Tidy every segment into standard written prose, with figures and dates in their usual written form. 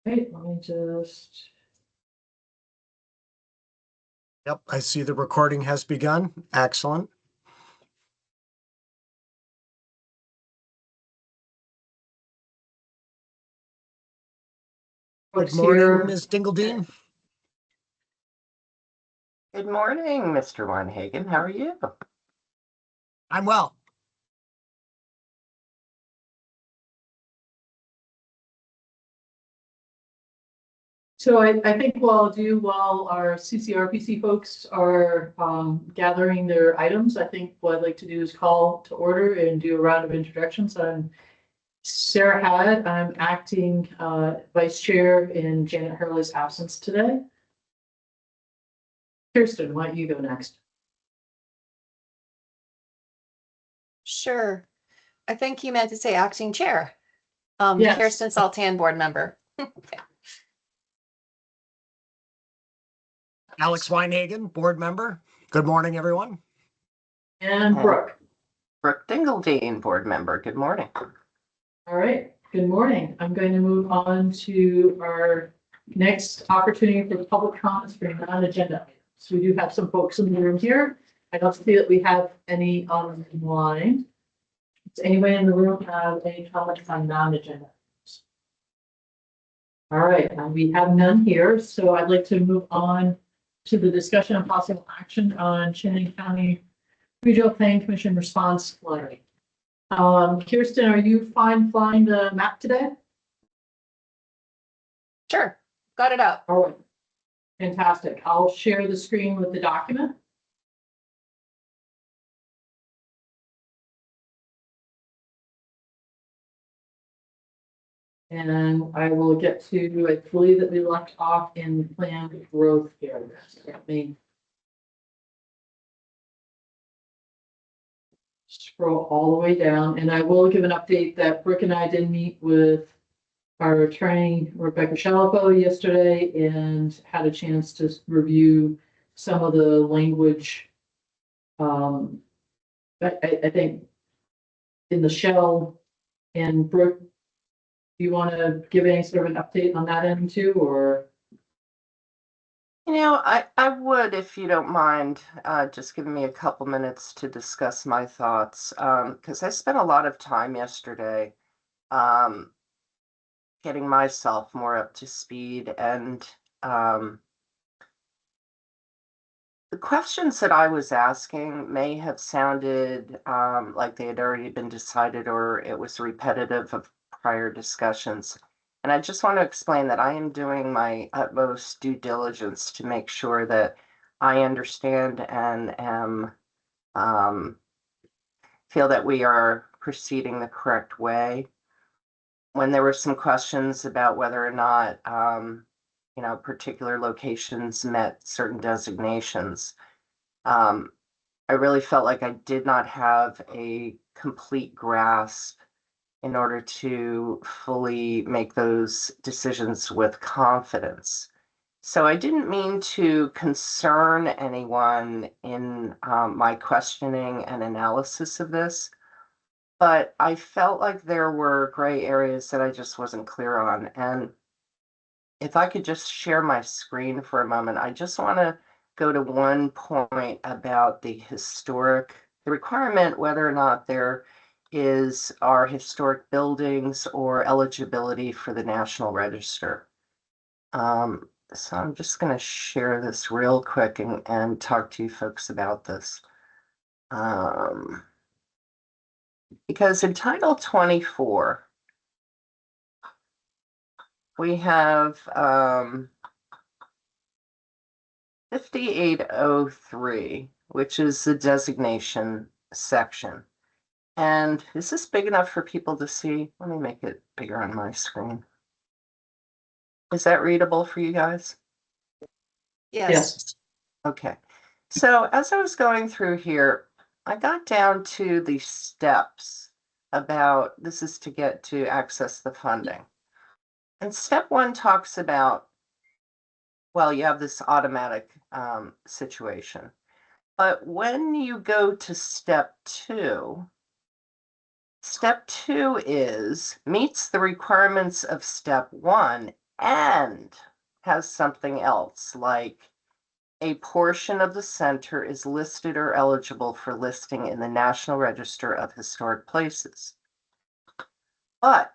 Right, let me just. Yep, I see the recording has begun. Excellent. Good morning, Ms. Dingledine. Good morning, Mr. Weinhagen. How are you? I'm well. So I think what I'll do while our CCRPC folks are gathering their items, I think what I'd like to do is call to order and do a round of introductions. I'm Sarah Haddad. I'm acting vice chair in Janet Hurley's absence today. Kirsten, why don't you go next? Sure. I think you meant to say acting chair. Yes. Kirsten Sultan, board member. Alex Weinhagen, board member. Good morning, everyone. And Brooke. Brooke Dingledine, board member. Good morning. All right, good morning. I'm going to move on to our next opportunity for public comments for non-agenda items. So we do have some folks in the room here. I don't see that we have any online. Does anyone in the room have any comments on non-agenda items? All right, we have none here, so I'd like to move on to the discussion of possible action on Chittenden County Regional Planning Commission response letter. Kirsten, are you fine flying the map today? Sure, got it up. All right, fantastic. I'll share the screen with the document. And I will get to, I believe that we left off in planned growth areas. Let me scroll all the way down, and I will give an update that Brooke and I did meet with our attorney, Rebecca Shalafo, yesterday and had a chance to review some of the language. I think in the shell, and Brooke, do you want to give any sort of an update on that end too, or? You know, I would, if you don't mind, just giving me a couple minutes to discuss my thoughts, because I spent a lot of time yesterday getting myself more up to speed, and the questions that I was asking may have sounded like they had already been decided or it was repetitive of prior discussions. And I just want to explain that I am doing my utmost due diligence to make sure that I understand and am feel that we are proceeding the correct way. When there were some questions about whether or not particular locations met certain designations, I really felt like I did not have a complete grasp in order to fully make those decisions with confidence. So I didn't mean to concern anyone in my questioning and analysis of this, but I felt like there were gray areas that I just wasn't clear on. And if I could just share my screen for a moment, I just want to go to one point about the requirement, whether or not there are historic buildings or eligibility for the National Register. So I'm just going to share this real quick and talk to you folks about this. Because in Title 24, we have 5803, which is the designation section. And is this big enough for people to see? Let me make it bigger on my screen. Is that readable for you guys? Yes. Okay. So as I was going through here, I got down to the steps about this is to get to access the funding. And step one talks about, well, you have this automatic situation. But when you go to step two is meets the requirements of step one and has something else like a portion of the center is listed or eligible for listing in the National Register of Historic Places. But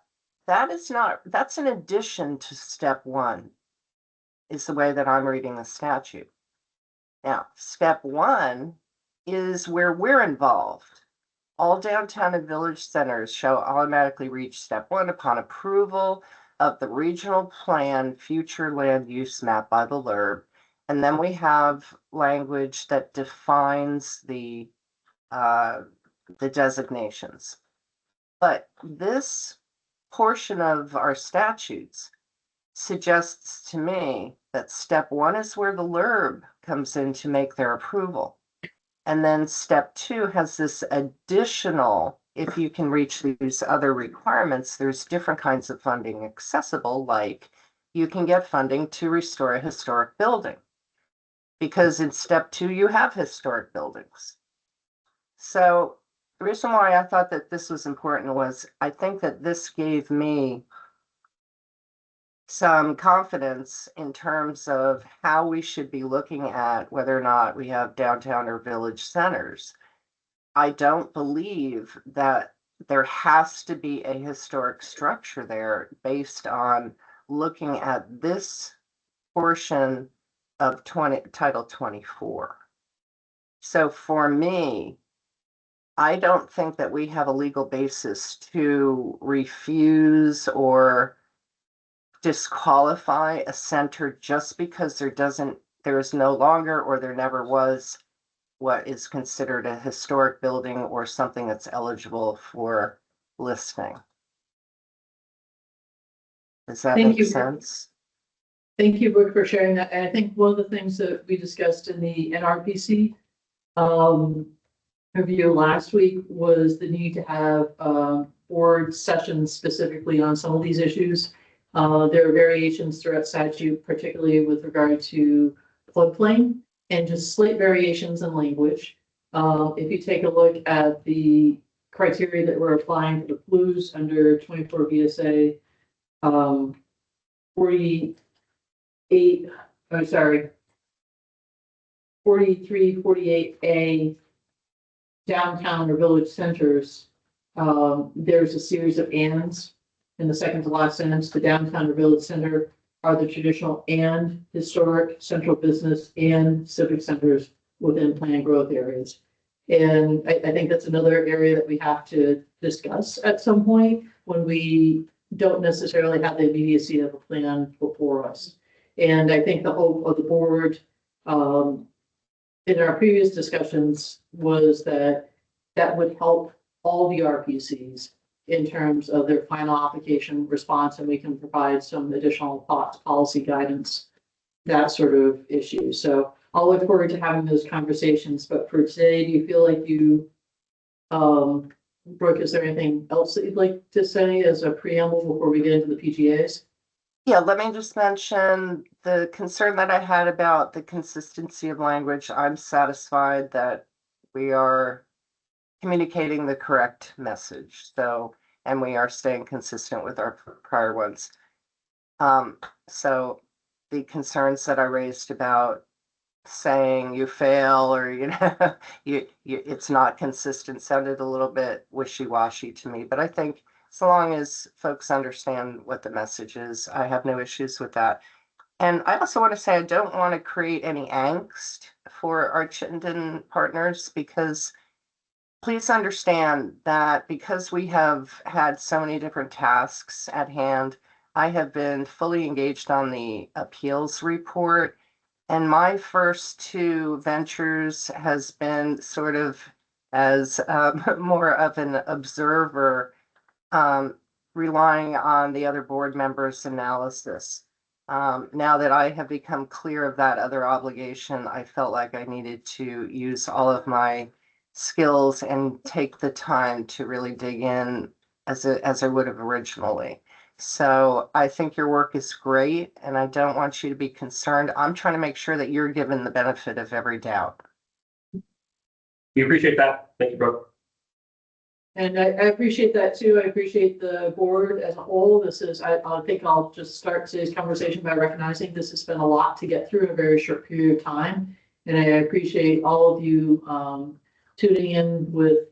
that is not, that's in addition to step one, is the way that I'm reading the statute. Now, step one is where we're involved. All downtown and village centers shall automatically reach step one upon approval of the regional plan future land use map by the LURB. And then we have language that defines the designations. But this portion of our statutes suggests to me that step one is where the LURB comes in to make their approval. And then step two has this additional, if you can reach these other requirements, there's different kinds of funding accessible, like you can get funding to restore a historic building. Because in step two, you have historic buildings. So the reason why I thought that this was important was I think that this gave me some confidence in terms of how we should be looking at whether or not we have downtown or village centers. I don't believe that there has to be a historic structure there based on looking at this portion of Title 24. So for me, I don't think that we have a legal basis to refuse or disqualify a center just because there is no longer or there never was what is considered a historic building or something that's eligible for listing. Does that Thank make you. sense? Thank you, Brooke, for sharing that. And I think one of the things that we discussed in the NRPC review last week was the need to have board sessions specifically on some of these issues. There are variations throughout statute, particularly with regard to floodplain and just slight variations in language. If you take a look at the criteria that we're applying for the flus under 24 VSA 48, oh, sorry, 43, 48A downtown or village centers, there's a series of ands in the second to last sentence. The downtown or village center are the traditional and historic central business and civic centers within planned growth areas. And I think that's another area that we have to discuss at some point when we don't necessarily have the immediacy of a plan before us. And I think the hope of the board in our previous discussions was that that would help all the RPCs in terms of their final application response, and we can provide some additional thoughts, policy guidance, that sort of issue. So I'll look forward to having those conversations. But for today, do you feel like you, Brooke, is there anything else that you'd like to say as a preamble before we get into the PGAs? Yeah, let me just mention the concern that I had about the consistency of language. I'm satisfied that we are communicating the correct message. So, and we are staying consistent with our prior ones. So the concerns that I raised about saying you fail or, it's not consistent sounded a little bit wishy-washy to me, but I think as long as folks understand what the message is, I have no issues with that. And I also want to say I don't want to create any angst for our Chittenden partners, because please understand that because we have had so many different tasks at hand, I have been fully engaged on the appeals report. And my first two ventures has been sort of as more of an observer, relying on the other board members' analysis. Now that I have become clear of that other obligation, I felt like I needed to use all of my skills and take the time to really dig in as I would have originally. So I think your work is great, and I don't want you to be concerned. I'm trying to make sure that you're given the benefit of every doubt. We appreciate that. Thank you, Brooke. And I appreciate that too. I appreciate the board as a whole. This is, I think I'll just start today's conversation by recognizing this has been a lot to get through in a very short period of time. And I appreciate all of you tuning in with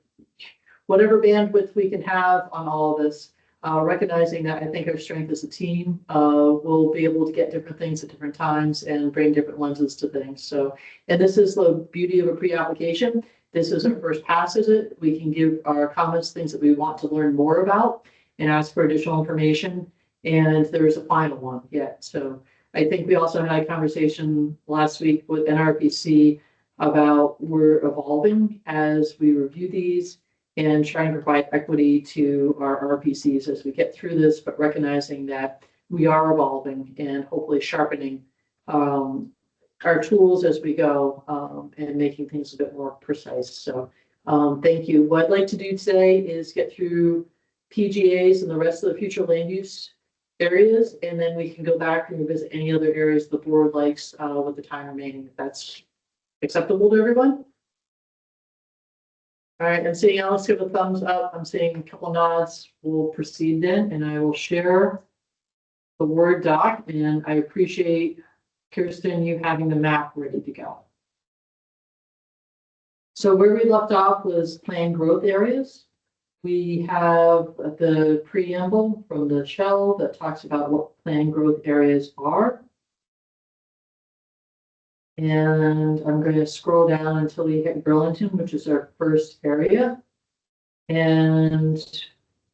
whatever bandwidth we can have on all of this. Recognizing that I think our strength as a team will be able to get different things at different times and bring different lenses to things. So, and this is the beauty of a pre-application. This is our first pass at it. We can give our comments, things that we want to learn more about and ask for additional information. And there's a final one yet. So I think we also had a conversation last week with NRPC about we're evolving as we review these and trying to provide equity to our RPCs as we get through this, but recognizing that we are evolving and hopefully sharpening our tools as we go and making things a bit more precise. So thank you. What I'd like to do today is get through PGAs and the rest of the future land use areas, and then we can go back and revisit any other areas the board likes with the time remaining, if that's acceptable to everyone. All right, I'm seeing Alex give a thumbs up. I'm seeing a couple nods. We'll proceed then, and I will share the Word doc, and I appreciate Kirsten, you having the map ready to go. So where we left off was planned growth areas. We have the preamble from the shell that talks about what planned growth areas are. And I'm going to scroll down until we hit Burlington, which is our first area. And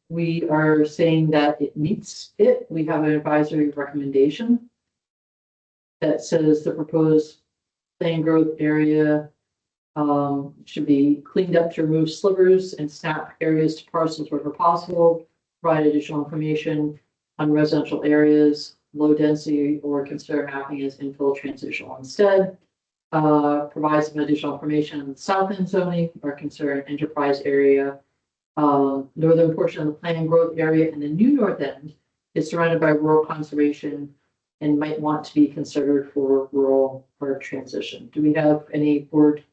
we are saying that it meets it. We have an advisory recommendation that says the proposed planned growth area should be cleaned up to remove slivers and snap areas to parcels wherever possible, provide additional information on residential areas, low density, or consider mapping as infill transitional instead. Provide some additional information on the south end zoning or consider an enterprise area. Northern portion of the planned growth area and the new north end is surrounded by rural conservation and might want to be considered for rural park transition. Do we have any board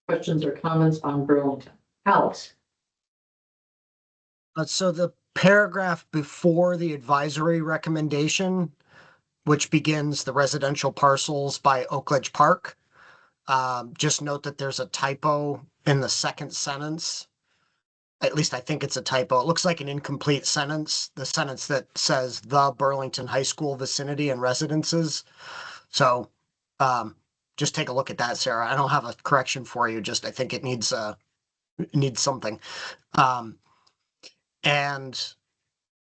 questions or comments on Burlington? Alex? So the paragraph before the advisory recommendation, which begins the residential parcels by Oakledge Park, just note that there's a typo in the second sentence. At least I think it's a typo. It looks like an incomplete sentence, the sentence that says the Burlington High School vicinity and residences. So just take a look at that, Sarah. I don't have a correction for you. Just I think it needs something. And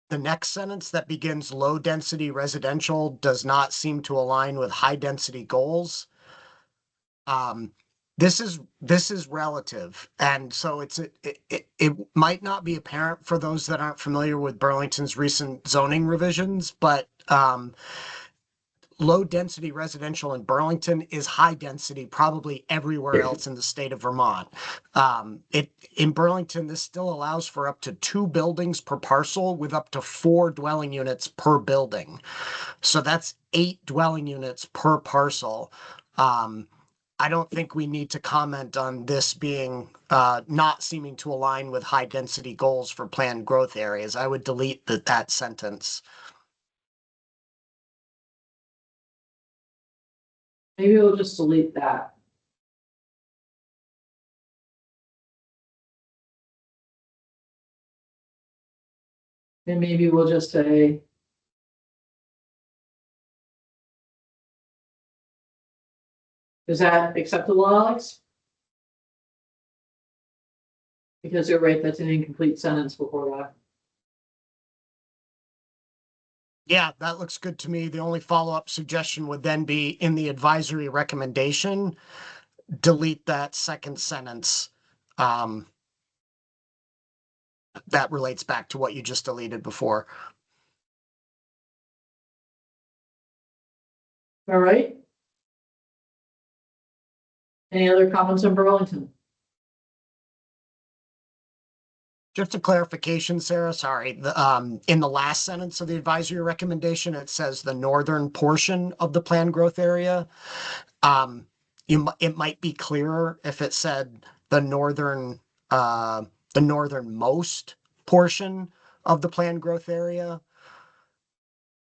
the next sentence that begins low density residential does not seem to align with high density goals. This is relative, and so it might not be apparent for those that aren't familiar with Burlington's recent zoning revisions, but low density residential in Burlington is high density probably everywhere else in the state of Vermont. In Burlington, this still allows for up to 2 buildings per parcel with up to 4 dwelling units per building. So that's 8 dwelling units per parcel. I don't think we need to comment on this being not seeming to align with high density goals for planned growth areas. I would delete that sentence. Maybe we'll just delete that. And maybe we'll just say, is that acceptable, Alex? Because you're right, that's an incomplete sentence before that. Yeah, that looks good to me. The only follow-up suggestion would then be in the advisory recommendation, delete that second sentence. That relates back to what you just deleted before. All right. Any other comments on Burlington? Just a clarification, Sarah, sorry. In the last sentence of the advisory recommendation, it says the northern portion of the planned growth area. It might be clearer if it said the northern the northernmost portion of the planned growth area.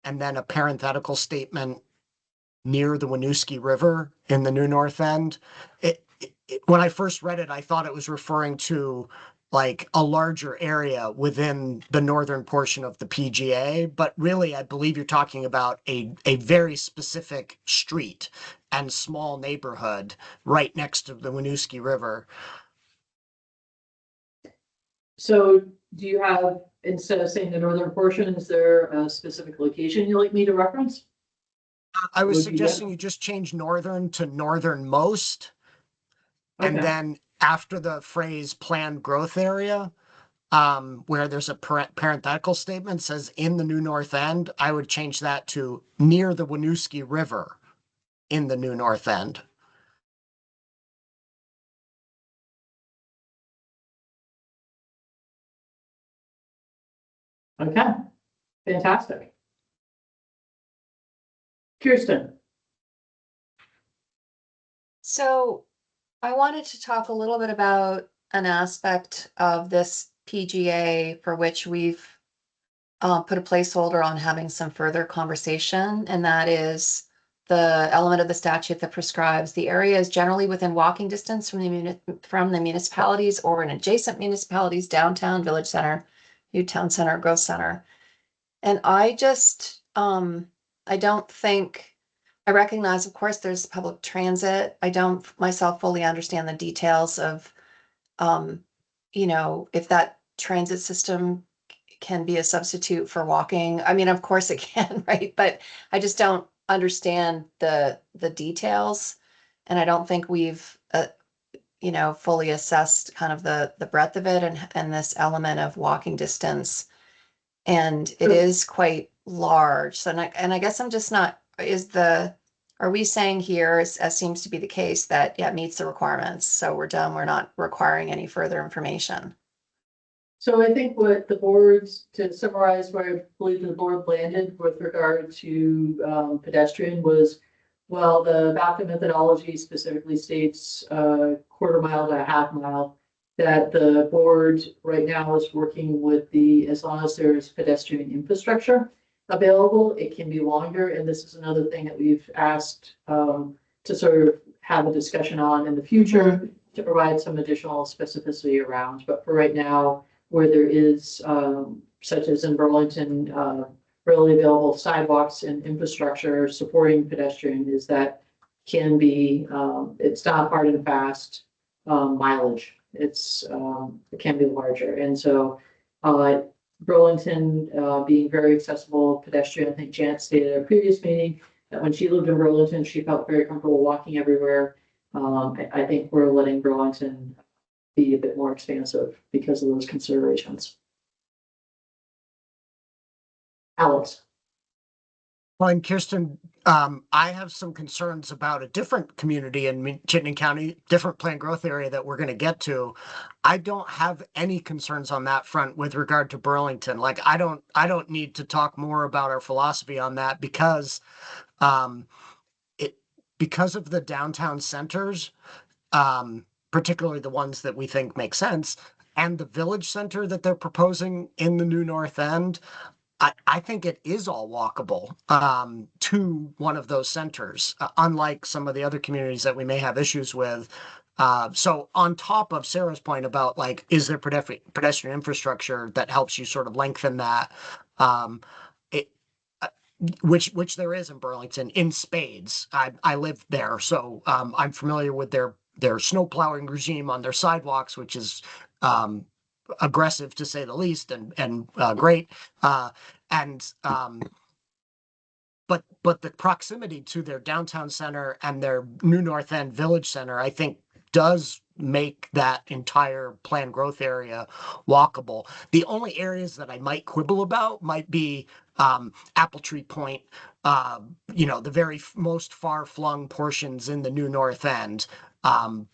And then a parenthetical statement near the Winooski River in the New North End. When I first read it, I thought it was referring to like a larger area within the northern portion of the PGA, but really I believe you're talking about a very specific street and small neighborhood right next to the Winooski River. So do you have, instead of saying the northern portion, is there a specific location you'd like me to reference? I was Would you suggesting get- you just change northern to northernmost. And Okay. then after the phrase planned growth area, where there's a parenthetical statement says in the New North End, I would change that to near the Winooski River in the New North End. Okay, fantastic. Kirsten, So I wanted to talk a little bit about an aspect of this PGA for which we've put a placeholder on having some further conversation, and that is the element of the statute that prescribes the area is generally within walking distance from the municipalities or an adjacent municipalities, downtown, village center, new town center, growth center. And I just, I don't think, I recognize, of course, there's public transit. I don't myself fully understand the details of, if that transit system can be a substitute for walking. I mean, of course it can, right? But I just don't understand the details. And I don't think we've, fully assessed kind of the breadth of it and this element of walking distance. And it Sure. is quite large. So, and I guess I'm just not, are we saying here, as seems to be the case, that, yeah, it meets the requirements, so we're done, we're not requiring any further information? so I think what the boards, to summarize where I believe the board landed with regard to pedestrian was, well, the BAFTA methodology specifically states quarter mile to a half mile, that the board right now is working with as long as there's pedestrian infrastructure available, it can be longer. And this is another thing that we've asked to sort of have a discussion on in the future to provide some additional specificity around. But for right now, where there is, such as in Burlington, readily available sidewalks and infrastructure supporting pedestrian, is that can be, it's not hard and fast mileage. It can be larger. And so Burlington being very accessible pedestrian, I think Janet stated at a previous meeting that when she lived in Burlington, she felt very comfortable walking everywhere. I think we're letting Burlington be a bit more expansive because of those considerations. Alex. Well, and Kirsten, I have some concerns about a different community in Chittenden County, different planned growth area that we're going to get to. I don't have any concerns on that front with regard to Burlington. Like, I don't need to talk more about our philosophy on that because because of the downtown centers, particularly the ones that we think make sense, and the village center that they're proposing in the New North End, I think it is all walkable to one of those centers, unlike some of the other communities that we may have issues with. So on top of Sarah's point about like, is there pedestrian infrastructure that helps you sort of lengthen that, which there is in Burlington in spades. I live there, so I'm familiar with their snow plowing regime on their sidewalks, which is aggressive to say the least, and great. But the proximity to their downtown center and their New North End Village Center, I think, does make that entire planned growth area walkable. The only areas that I might quibble about might be Apple Tree Point, the very most far-flung portions in the New North End.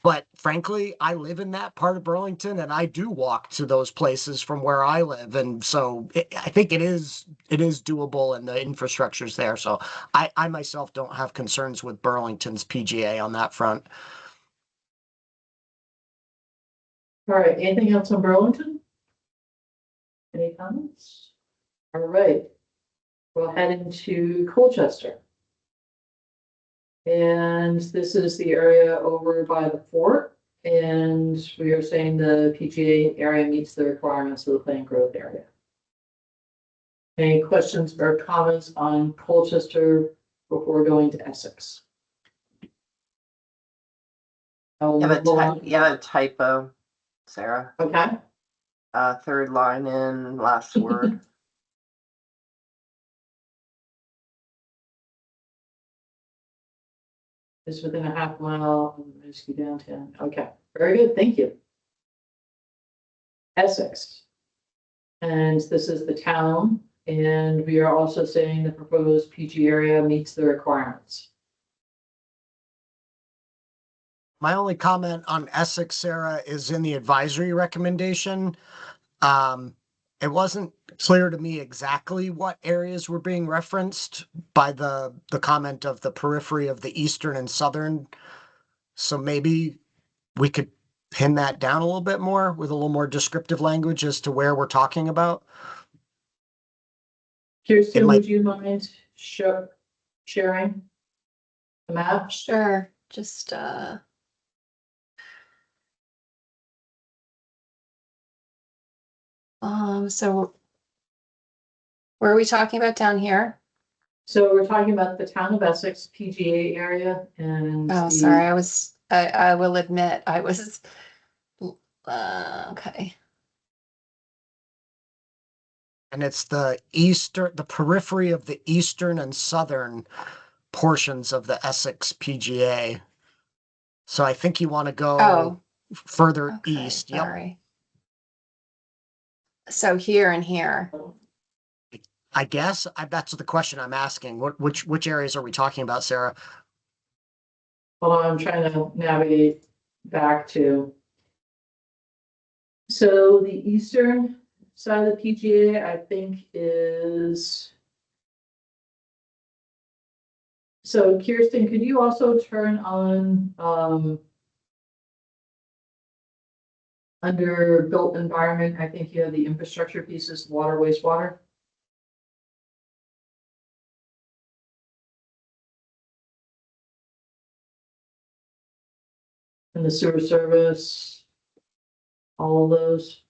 But frankly, I live in that part of Burlington and I do walk to those places from where I live. And so I think it is doable and the infrastructure's there. So I myself don't have concerns with Burlington's PGA on that front. All right, anything else on Burlington? Any comments? All right, we'll head into Colchester. And this is the area over by the fort, and we are saying the PGA area meets the requirements of the planned growth area. Any questions or comments on Colchester before going to Essex? You have a typo, Sarah. Okay, Third line in, last word. is within a half mile of Risky downtown. Okay, very good, thank you. Essex. And this is the town, and we are also saying the proposed PG area meets the requirements. My only comment on Essex, Sarah, is in the advisory recommendation. It wasn't clear to me exactly what areas were being referenced by the comment of the periphery of the eastern and southern. So maybe we could pin that down a little bit more with a little more descriptive language as to where we're talking about. Kirsten, might- would you mind sharing the map? Sure, just, so where are we talking about down here? So we're talking about the town of Essex PGA area and. Oh, the- sorry, I will admit, I was, okay. And it's the periphery of the eastern and southern portions of the Essex PGA. So I think you want to go Oh, further okay, east. Yep. sorry. So here and here. I guess that's the question I'm asking. Which areas are we talking about, Sarah? Hold on, I'm trying to navigate back to. So the eastern side of the PGA, I think is. So Kirsten, could you also turn on, under built environment, I think you have the infrastructure pieces, water, wastewater. And the sewer service, all of those.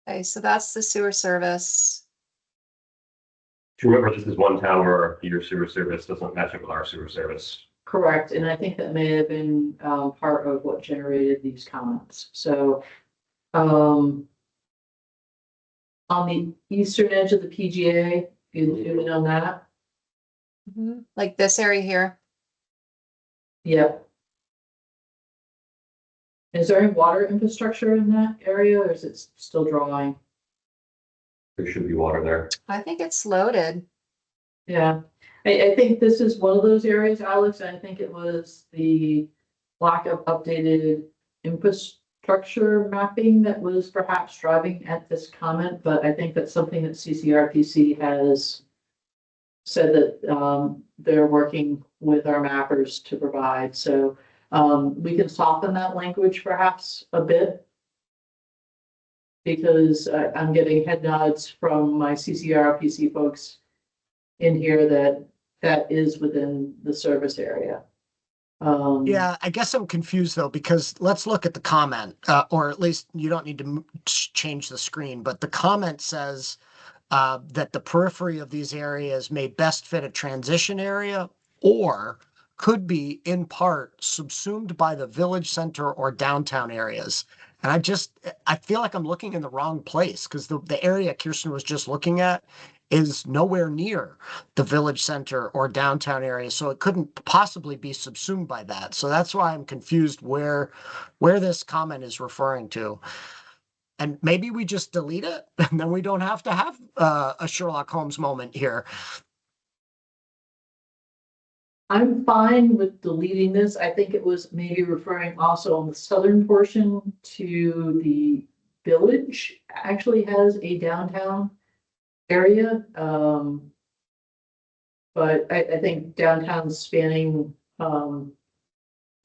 Okay, so that's the sewer service. To remember, this is one town where your sewer service doesn't match up with our sewer service. Correct, and I think that may have been part of what generated these comments, so. On the eastern edge of the PGA, you zoom in on that, Like this area here. yep. Is there any water infrastructure in that area, or is it still drawing? There should be water there. I think it's loaded. Yeah, I think this is one of those areas, Alex, and I think it was the lack of updated infrastructure mapping that was perhaps driving at this comment, but I think that's something that CCRPC has said that they're working with our mappers to provide, so we can soften that language perhaps a bit. Because I'm getting head nods from my CCRPC folks in here that is within the service area. Yeah, I guess I'm confused though, because let's look at the comment, or at least you don't need to change the screen, but the comment says that the periphery of these areas may best fit a transition area or could be in part subsumed by the village center or downtown areas. And I feel like I'm looking in the wrong place because the area Kirsten was just looking at is nowhere near the village center or downtown area. So it couldn't possibly be subsumed by that. So that's why I'm confused where this comment is referring to. And maybe we just delete it and then we don't have to have a Sherlock Holmes moment here. I'm fine with deleting this. I think it was maybe referring also on the southern portion to the village actually has a downtown area. But I think downtown spanning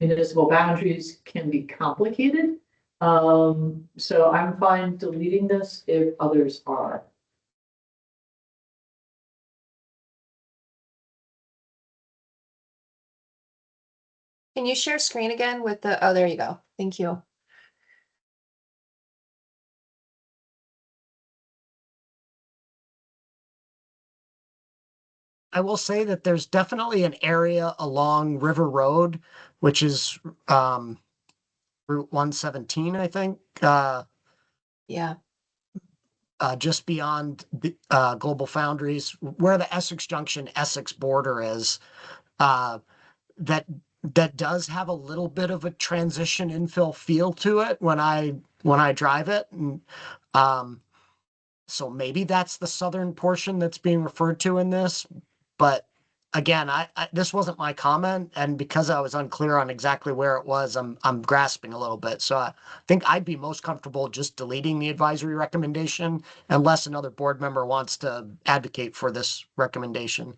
municipal boundaries can be complicated. So I'm fine deleting this if others are. Can you share screen again with the, oh, there you go. Thank you. I will say that there's definitely an area along River Road, which is Route 117, I think, Yeah, just beyond Global Foundries, where the Essex Junction Essex border is. That that does have a little bit of a transition infill feel to it when I drive it, and so maybe that's the southern portion that's being referred to in this. But again, I this wasn't my comment, and because I was unclear on exactly where it was, I'm grasping a little bit. So I think I'd be most comfortable just deleting the advisory recommendation unless another board member wants to advocate for this recommendation.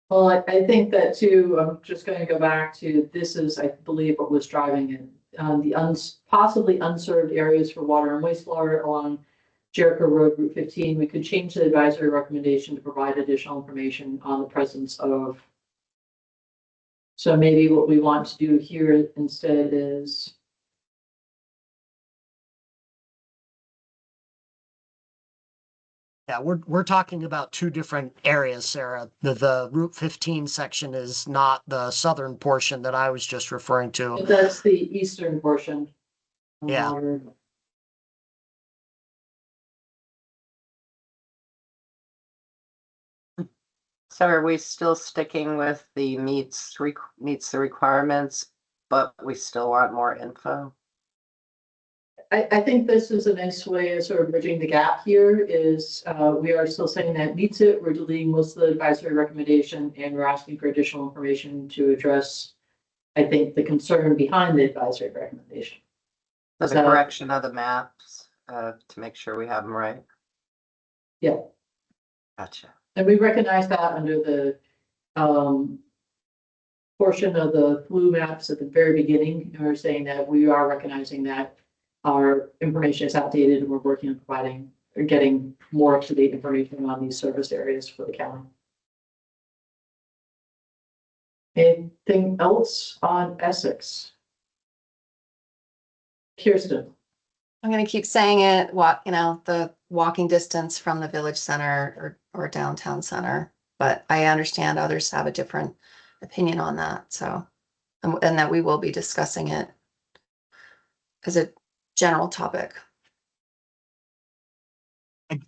Well, I think that too, I'm just going to go back to, this is, I believe, what was driving it. The possibly unserved areas for water and wastewater along Jericho Road, Route 15, we could change the advisory recommendation to provide additional information on the presence of. So maybe what we want to do here instead is. Yeah, we're talking about two different areas, Sarah. The Route 15 section is not the southern portion that I was just referring to. But that's the eastern portion. Yeah. So are we still sticking with the meets the requirements, but we still want more info? I think this is a nice way of sort of bridging the gap here is, we are still saying that meets it. We're deleting most of the advisory recommendation and we're asking for additional information to address, I think, the concern behind the advisory recommendation. So the So- correction of the maps, to make sure we have them right? Yeah. Gotcha. And we recognize that under the, portion of the blue maps at the very beginning, and we're saying that we are recognizing that our information is outdated and we're working on providing or getting more up-to-date information on these service areas for the county. Anything else on Essex? Kirsten? I'm gonna keep saying it, the walking distance from the village center or downtown center. But I understand others have a different opinion on that, so, and that we will be discussing it as a general topic.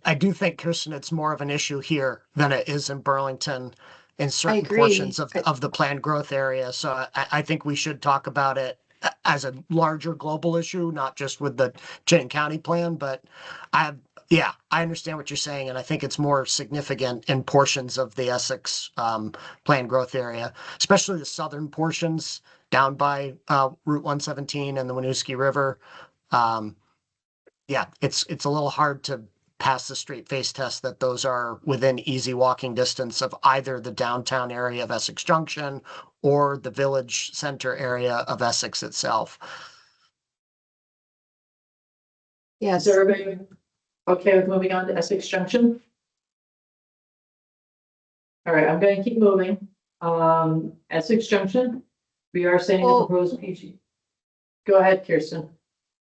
I do think, Kirsten, it's more of an issue here than it is in Burlington in certain agree. portions of the planned growth area. So I think we should talk about it as a larger global issue, not just with the Chittenden County plan, but I understand what you're saying, and I think it's more significant in portions of the Essex planned growth area, especially the southern portions down by Route 117 and the Winooski River. It's a little hard to pass the straight face test that those are within easy walking distance of either the downtown area of Essex Junction or the village center area of Essex itself. Is everybody okay with moving on to Essex Junction? All right, I'm going to keep moving. Essex Junction, we are saying the Well- proposed PG. Go ahead, Kirsten.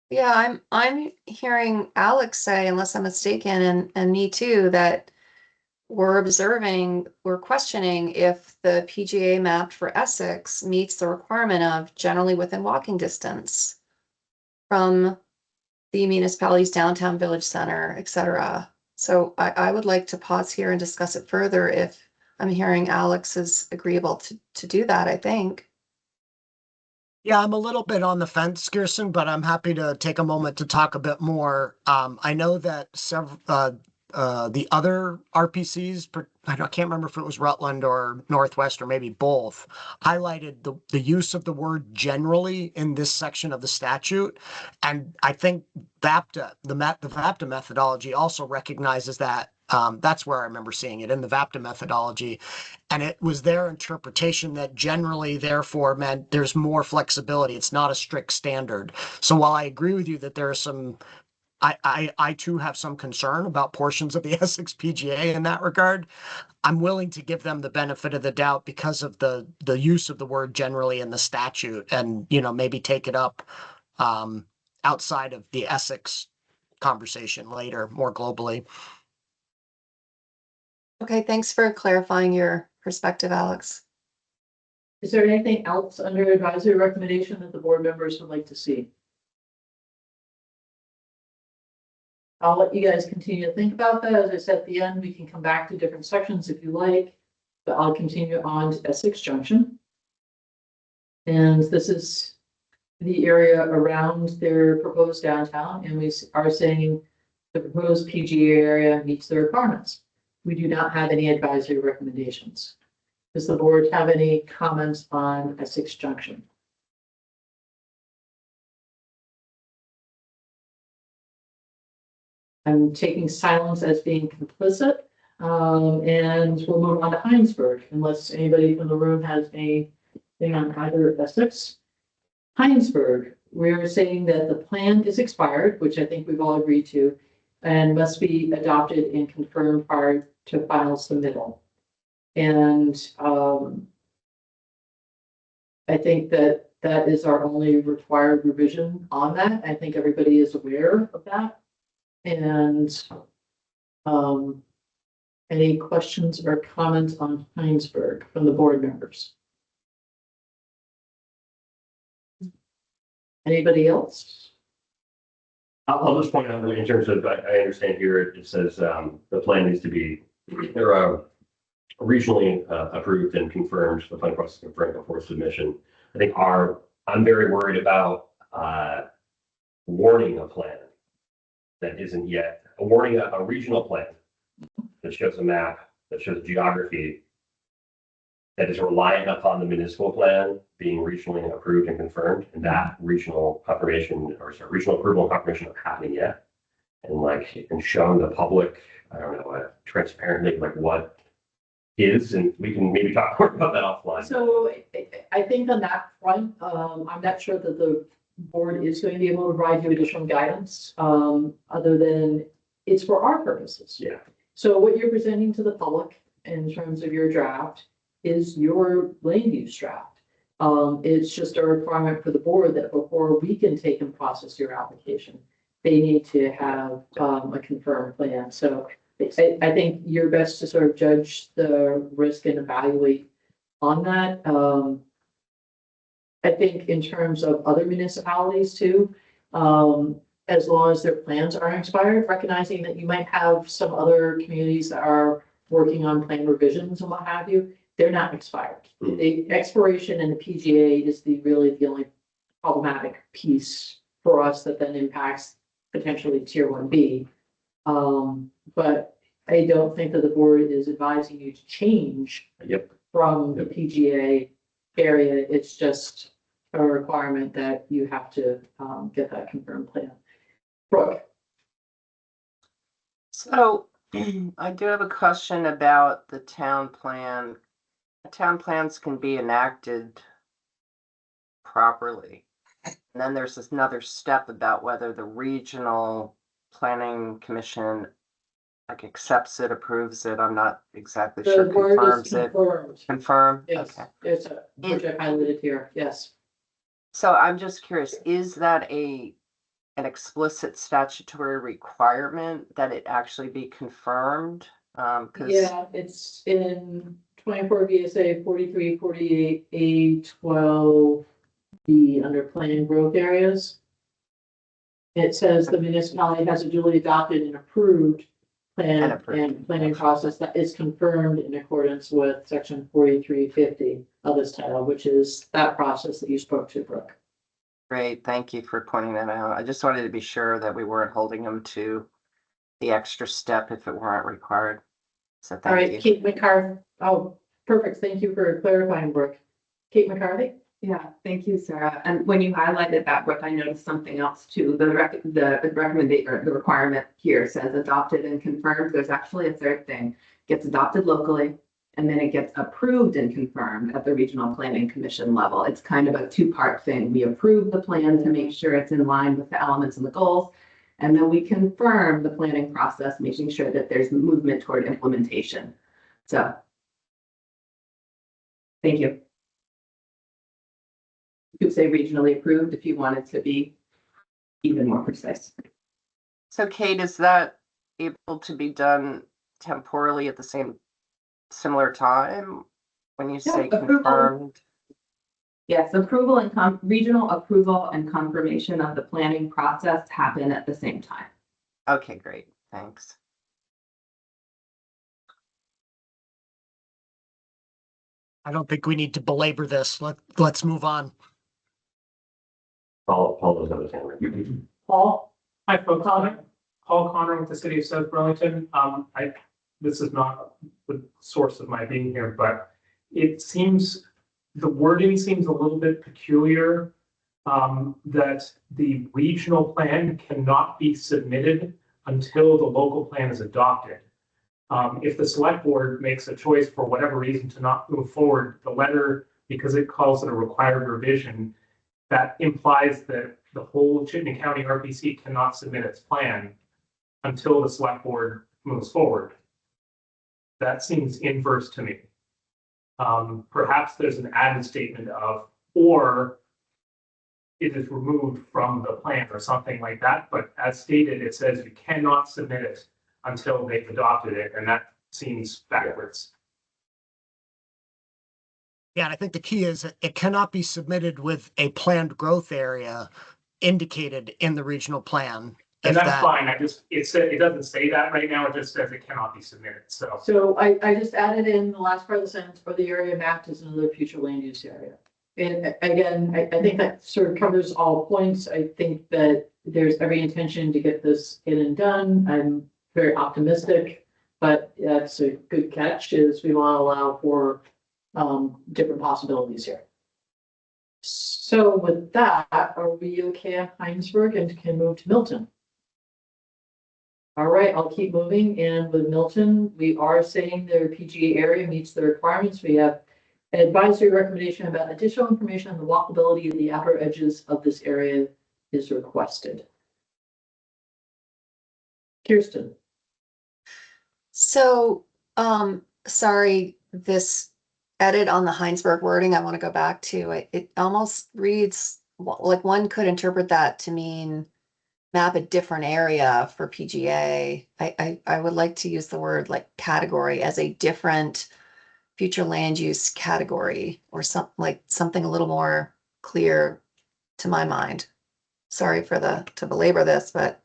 Yeah, I'm hearing Alex say, unless I'm mistaken, and me too, that we're questioning if the PGA map for Essex meets the requirement of generally within walking distance from the municipality's downtown village center, et cetera. So I would like to pause here and discuss it further if I'm hearing Alex is agreeable to do that, I think. Yeah, I'm a little bit on the fence, Kirsten, but I'm happy to take a moment to talk a bit more. I know that several the other RPCs, I can't remember if it was Rutland or Northwest or maybe both, highlighted the use of the word generally in this section of the statute. And I think VAPTA, the VAPTA methodology also recognizes that That's where I remember seeing it in the VAPTA methodology. And it was their interpretation that generally therefore meant there's more flexibility. It's not a strict standard. So while I agree with you that there are some, I too have some concern about portions of the Essex PGA in that regard. I'm willing to give them the benefit of the doubt because of the use of the word generally in the statute, and maybe take it up outside of the Essex conversation later, more globally. Okay, thanks for clarifying your perspective, Alex. Is there anything else under advisory recommendation that the board members would like to see? I'll let you guys continue to think about that. As I said at the end, we can come back to different sections if you like, but I'll continue on to Essex Junction. And this is the area around their proposed downtown, and we are saying the proposed PGA area meets the requirements. We do not have any advisory recommendations. Does the board have any comments on Essex Junction? I'm taking silence as being complicit, and we'll move on to Heinsberg, unless anybody from the room has anything on either Essex. Heinsberg, we're saying that the plan is expired, which I think we've all agreed to, and must be adopted and confirmed prior to final submittal. And I think that is our only required revision on that. I think everybody is aware of that. And any questions or comments on Heinsberg from the board members? Anybody else? I'll just point out that in terms of, I understand here, it says the plan needs to be regionally approved and confirmed, the plan process confirmed before submission. I think I'm very worried about warning a plan that isn't yet, a regional plan that shows a map, that shows geography, that is reliant upon the municipal plan being regionally approved and confirmed, and that regional confirmation, regional approval and confirmation not happening yet. And showing the public, I don't know, transparently, what is, and we can maybe talk more about that offline. So I think on that front, I'm not sure that the board is going to be able to provide you additional guidance, other than it's for our purposes. Yeah. So what you're presenting to the public in terms of your draft is your land use draft. It's just a requirement for the board that before we can take and process your application, they need to have a confirmed plan. So I think you're best to sort of judge the risk and evaluate on that. I think in terms of other municipalities too, as long as their plans aren't expired, recognizing that you might have some other communities that are working on plan revisions and what have you, they're not expired. The expiration in the PGA is really the only problematic piece for us that then impacts potentially tier 1B. But I don't think that the board is advising you to change from the PGA area. It's just a requirement that you have to get that confirmed plan. Brooke. So I do have a question about the town plan. Town plans can be enacted properly. And then there's another step about whether the regional planning commission accepts it, approves it. I'm not exactly The sure. word Confirms is it. confirmed. Confirm? Yes, Okay. it's which I highlighted here. Yes. So I'm just curious, is that an explicit statutory requirement that it actually be confirmed? Yeah, it's in 24 VSA 4348 A12B under planning growth areas. It says the municipality has a duly adopted and approved plan and planning process that is confirmed in accordance with section 4350 of this title, which is that process that you spoke to, Brooke. Great, thank you for pointing that out. I just wanted to be sure that we weren't holding them to the extra step if it weren't required. So All thank right, you. Kate McCarthy. Oh, perfect. Thank you for clarifying, Brooke. Kate McCarthy, Yeah, thank you, Sarah. And when you highlighted that, Brooke, I noticed something else too. The recommendation or the requirement here says adopted and confirmed. There's actually a third thing. Gets adopted locally and then it gets approved and confirmed at the Regional Planning Commission level. It's kind of a two-part thing. We approve the plan to make sure it's in line with the elements and the goals. And then we confirm the planning process, making sure that there's movement toward implementation. So thank you. You could say regionally approved if you wanted to be even more precise. So Kate, is that able to be done temporally at the similar time? When you say Yeah, approval. confirmed? Yes, approval and regional approval and confirmation of the planning process happen at the same time. Okay, great, thanks. I don't think we need to belabor this. Let's move on. Paul doesn't have his hand raised. Paul, hi, Paul Connor. Paul Connor with the city of South Burlington. This is not the source of my being here, but it seems, the wording seems a little bit peculiar. That the regional plan cannot be submitted until the local plan is adopted. If the select board makes a choice for whatever reason to not move forward, the letter, because it calls it a required revision, that implies that the whole Chittenden County RPC cannot submit its plan until the select board moves forward. That seems inverse to me. Perhaps there's an added statement of, or it is removed from the plan or something like that. But as stated, it says you cannot submit it until they've adopted it, and that seems backwards. Yeah, and I think the key is it cannot be submitted with a planned growth area indicated in the regional plan. And If that's that- fine. It doesn't say that right now. It just says it cannot be submitted. So So I just added in the last part of the sentence, or the area mapped as another future land use area. And again, I think that sort of covers all points. I think that there's every intention to get this in and done. I'm very optimistic, but that's a good catch, is we want to allow for different possibilities here. So with that, are we okay at Heinsberg and can move to Milton? All right, I'll keep moving. And with Milton, we are saying their PGA area meets the requirements. We have an advisory recommendation about additional information on the walkability of the outer edges of this area is requested. Kirsten. So, sorry, this edit on the Heinsberg wording, I want to go back to it. It almost reads like one could interpret that to mean map a different area for PGA. I would like to use the word like category as a different future land use category, or something a little more clear to my mind. Sorry to belabor this, but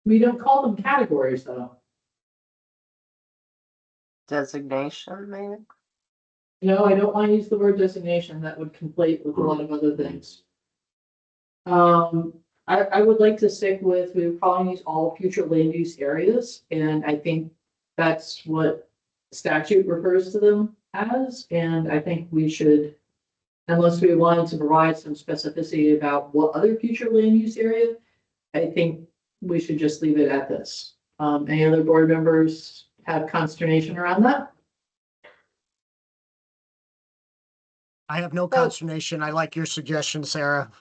We don't call them categories, though. Designation, maybe? No, I don't want to use the word designation. That would conflate with a lot of other things. I would like to stick with, we're calling these all future land use areas, and I think that's what statute refers to them as, and I think we should, unless we wanted to provide some specificity about what other future land use area, I think we should just leave it at this. Any other board members have consternation around that? I have no consternation. I like your suggestion, Sarah.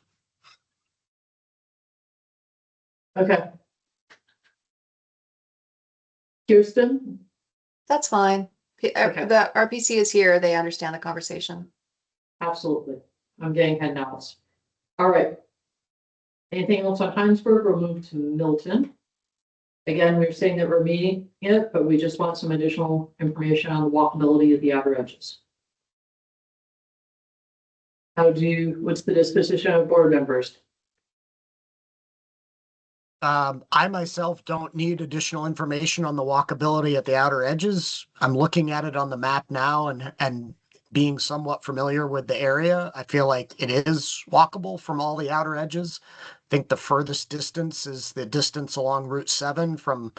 Okay. Kirsten? that's fine. Okay. The RPC is here. They understand the conversation. Absolutely. I'm getting head nods. All right. Anything else on Heinsberg? We'll move to Milton. Again, we're saying that we're meeting it, but we just want some additional information on the walkability of the outer edges. What's the disposition of board members? I myself don't need additional information on the walkability at the outer edges. I'm looking at it on the map now and being somewhat familiar with the area. I feel like it is walkable from all the outer edges. I think the furthest distance is the distance along Route 7 from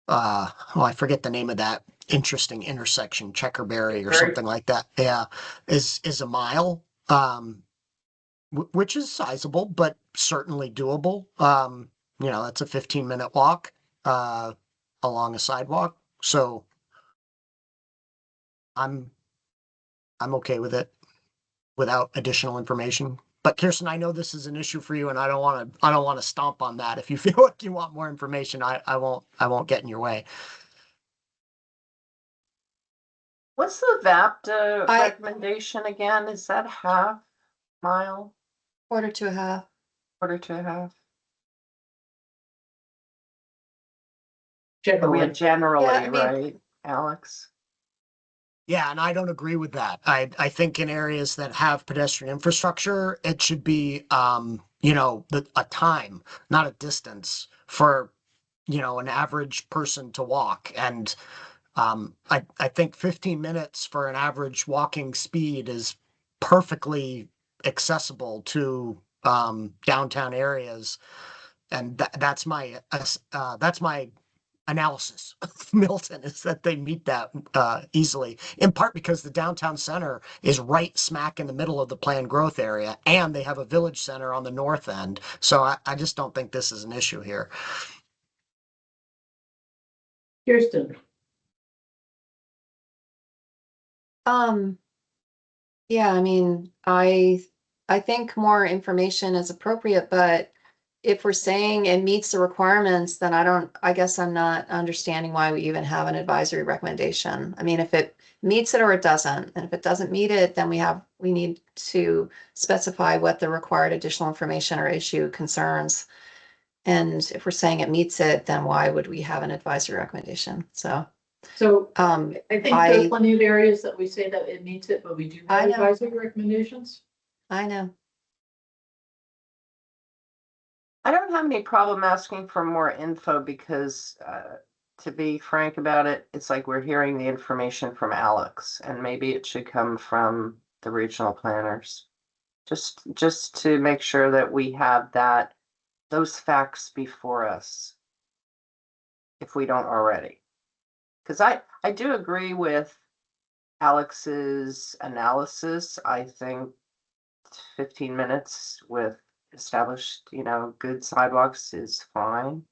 I forget the name of that interesting intersection, Checkerberry or Checkerberry? something like that. Yeah, is a mile, which is sizable, but certainly doable. It's a 15-minute walk, along a sidewalk. So I'm okay with it without additional information. But Kirsten, I know this is an issue for you, and I don't want to stomp on that. If you feel like you want more information, I won't get in your way. What's the VAPTA I- recommendation again? Is that half mile, Quarter to a half. quarter to a half? Generally. We had generally, Yeah, I mean- right, Alex? Yeah, and I don't agree with that. I think in areas that have pedestrian infrastructure, it should be, a time, not a distance for, an average person to walk. And I think 15 minutes for an average walking speed is perfectly accessible to downtown areas. And that's my analysis of Milton, is that they meet that easily, in part because the downtown center is right smack in the middle of the planned growth area, and they have a village center on the north end. So I just don't think this is an issue here. Kirsten, Yeah, I mean, I think more information is appropriate, but if we're saying it meets the requirements, then I guess I'm not understanding why we even have an advisory recommendation. I mean, if it meets it or it doesn't, and if it doesn't meet it, then we need to specify what the required additional information or issue concerns. And if we're saying it meets it, then why would we have an advisory recommendation? So, so um, I think there I- are plenty of areas that we say that it meets it, but we do I have know. advisory recommendations. I know. I don't have any problem asking for more info because, to be frank about it, it's like we're hearing the information from Alex, and maybe it should come from the regional planners. Just to make sure that we have those facts before us, if we don't already. Because I do agree with Alex's analysis. I think 15 minutes with established, good sidewalks is fine.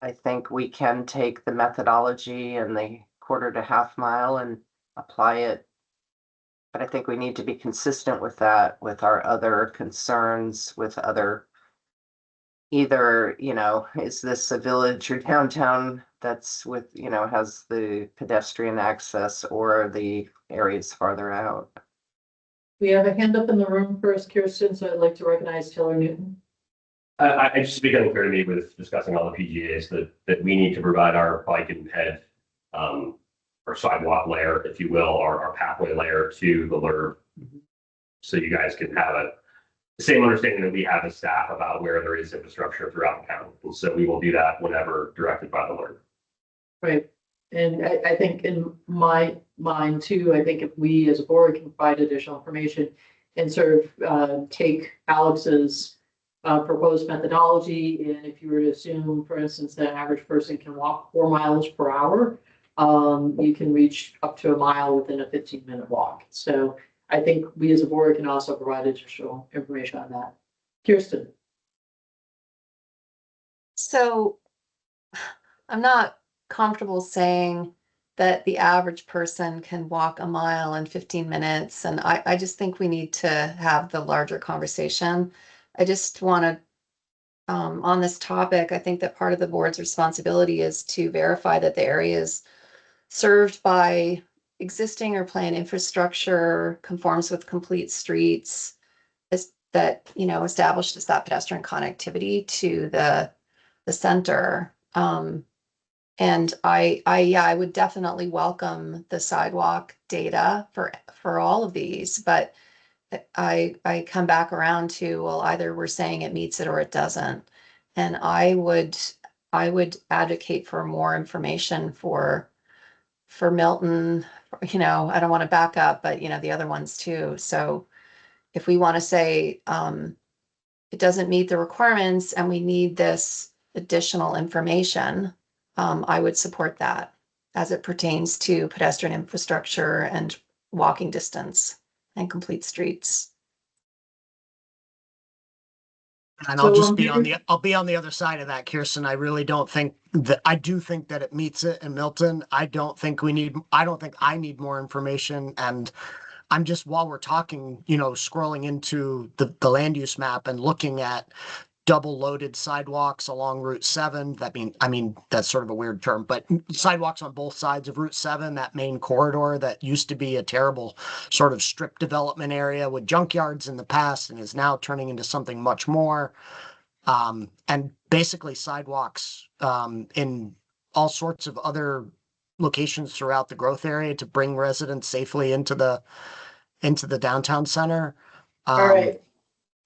I think we can take the methodology and the quarter to half mile and apply it. But I think we need to be consistent with that, with our other concerns, with other, either, is this a village or downtown that's with, has the pedestrian access, or the areas farther out? We have a hand up in the room first, Kirsten, so I'd like to recognize Taylor Newton. I just becoming clear to me with discussing all the PGAs that we need to provide our bike and head, or sidewalk layer, if you will, our pathway layer to the LURB. So you guys can have the same understanding that we have as staff about where there is infrastructure throughout the county. And so we will do that whenever directed by the LURB. Right. And I think in my mind too, I think if we as a board can provide additional information and sort of take Alex's proposed methodology, and if you were to assume, for instance, that an average person can walk 4 miles per hour, you can reach up to a mile within a 15-minute walk. So I think we as a board can also provide additional information on that. Kirsten. So I'm not comfortable saying that the average person can walk a mile in 15 minutes. And I just think we need to have the larger conversation. I just want to, on this topic, I think that part of the board's responsibility is to verify that the areas served by existing or planned infrastructure conforms with complete streets, is that, establishes that pedestrian connectivity to the center. And I would definitely welcome the sidewalk data for all of these, but I come back around to, well, either we're saying it meets it or it doesn't. And I would advocate for more information for Milton, I don't want to back up, but the other ones too. So if we want to say it doesn't meet the requirements and we need this additional information, I would support that as it pertains to pedestrian infrastructure and walking distance and complete streets. And So I'll just I'm be on hearing- I'll be on the other side of that, Kirsten. I really don't think I do think that it meets it in Milton. I don't think I need more information. And I'm just, while we're talking, scrolling into the land use map and looking at double loaded sidewalks along Route 7. I mean, that's sort of a weird term, but sidewalks on both sides of Route 7, that main corridor that used to be a terrible sort of strip development area with junkyards in the past and is now turning into something much more. And basically sidewalks in all sorts of other locations throughout the growth area to bring residents safely into the downtown center. All right.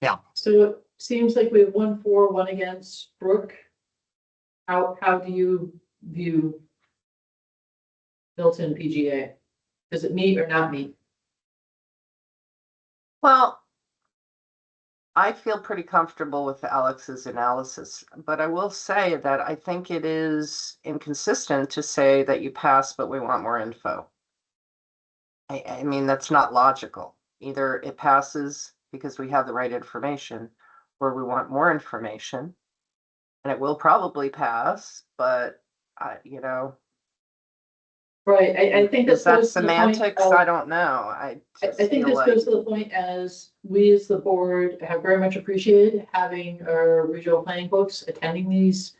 yeah. So it seems like we have 1 for, 1 against. Brooke, how do you view Milton PGA? Does it meet or not meet? Well, I feel pretty comfortable with Alex's analysis, but I will say that I think it is inconsistent to say that you pass, but we want more info. I mean, that's not logical. Either it passes because we have the right information, or we want more information. And it will probably pass, but Right, I think is this that goes to the point semantics? of- I don't know. I I just think feel this like, goes to the point as we as the board have very much appreciated having our regional planning folks attending these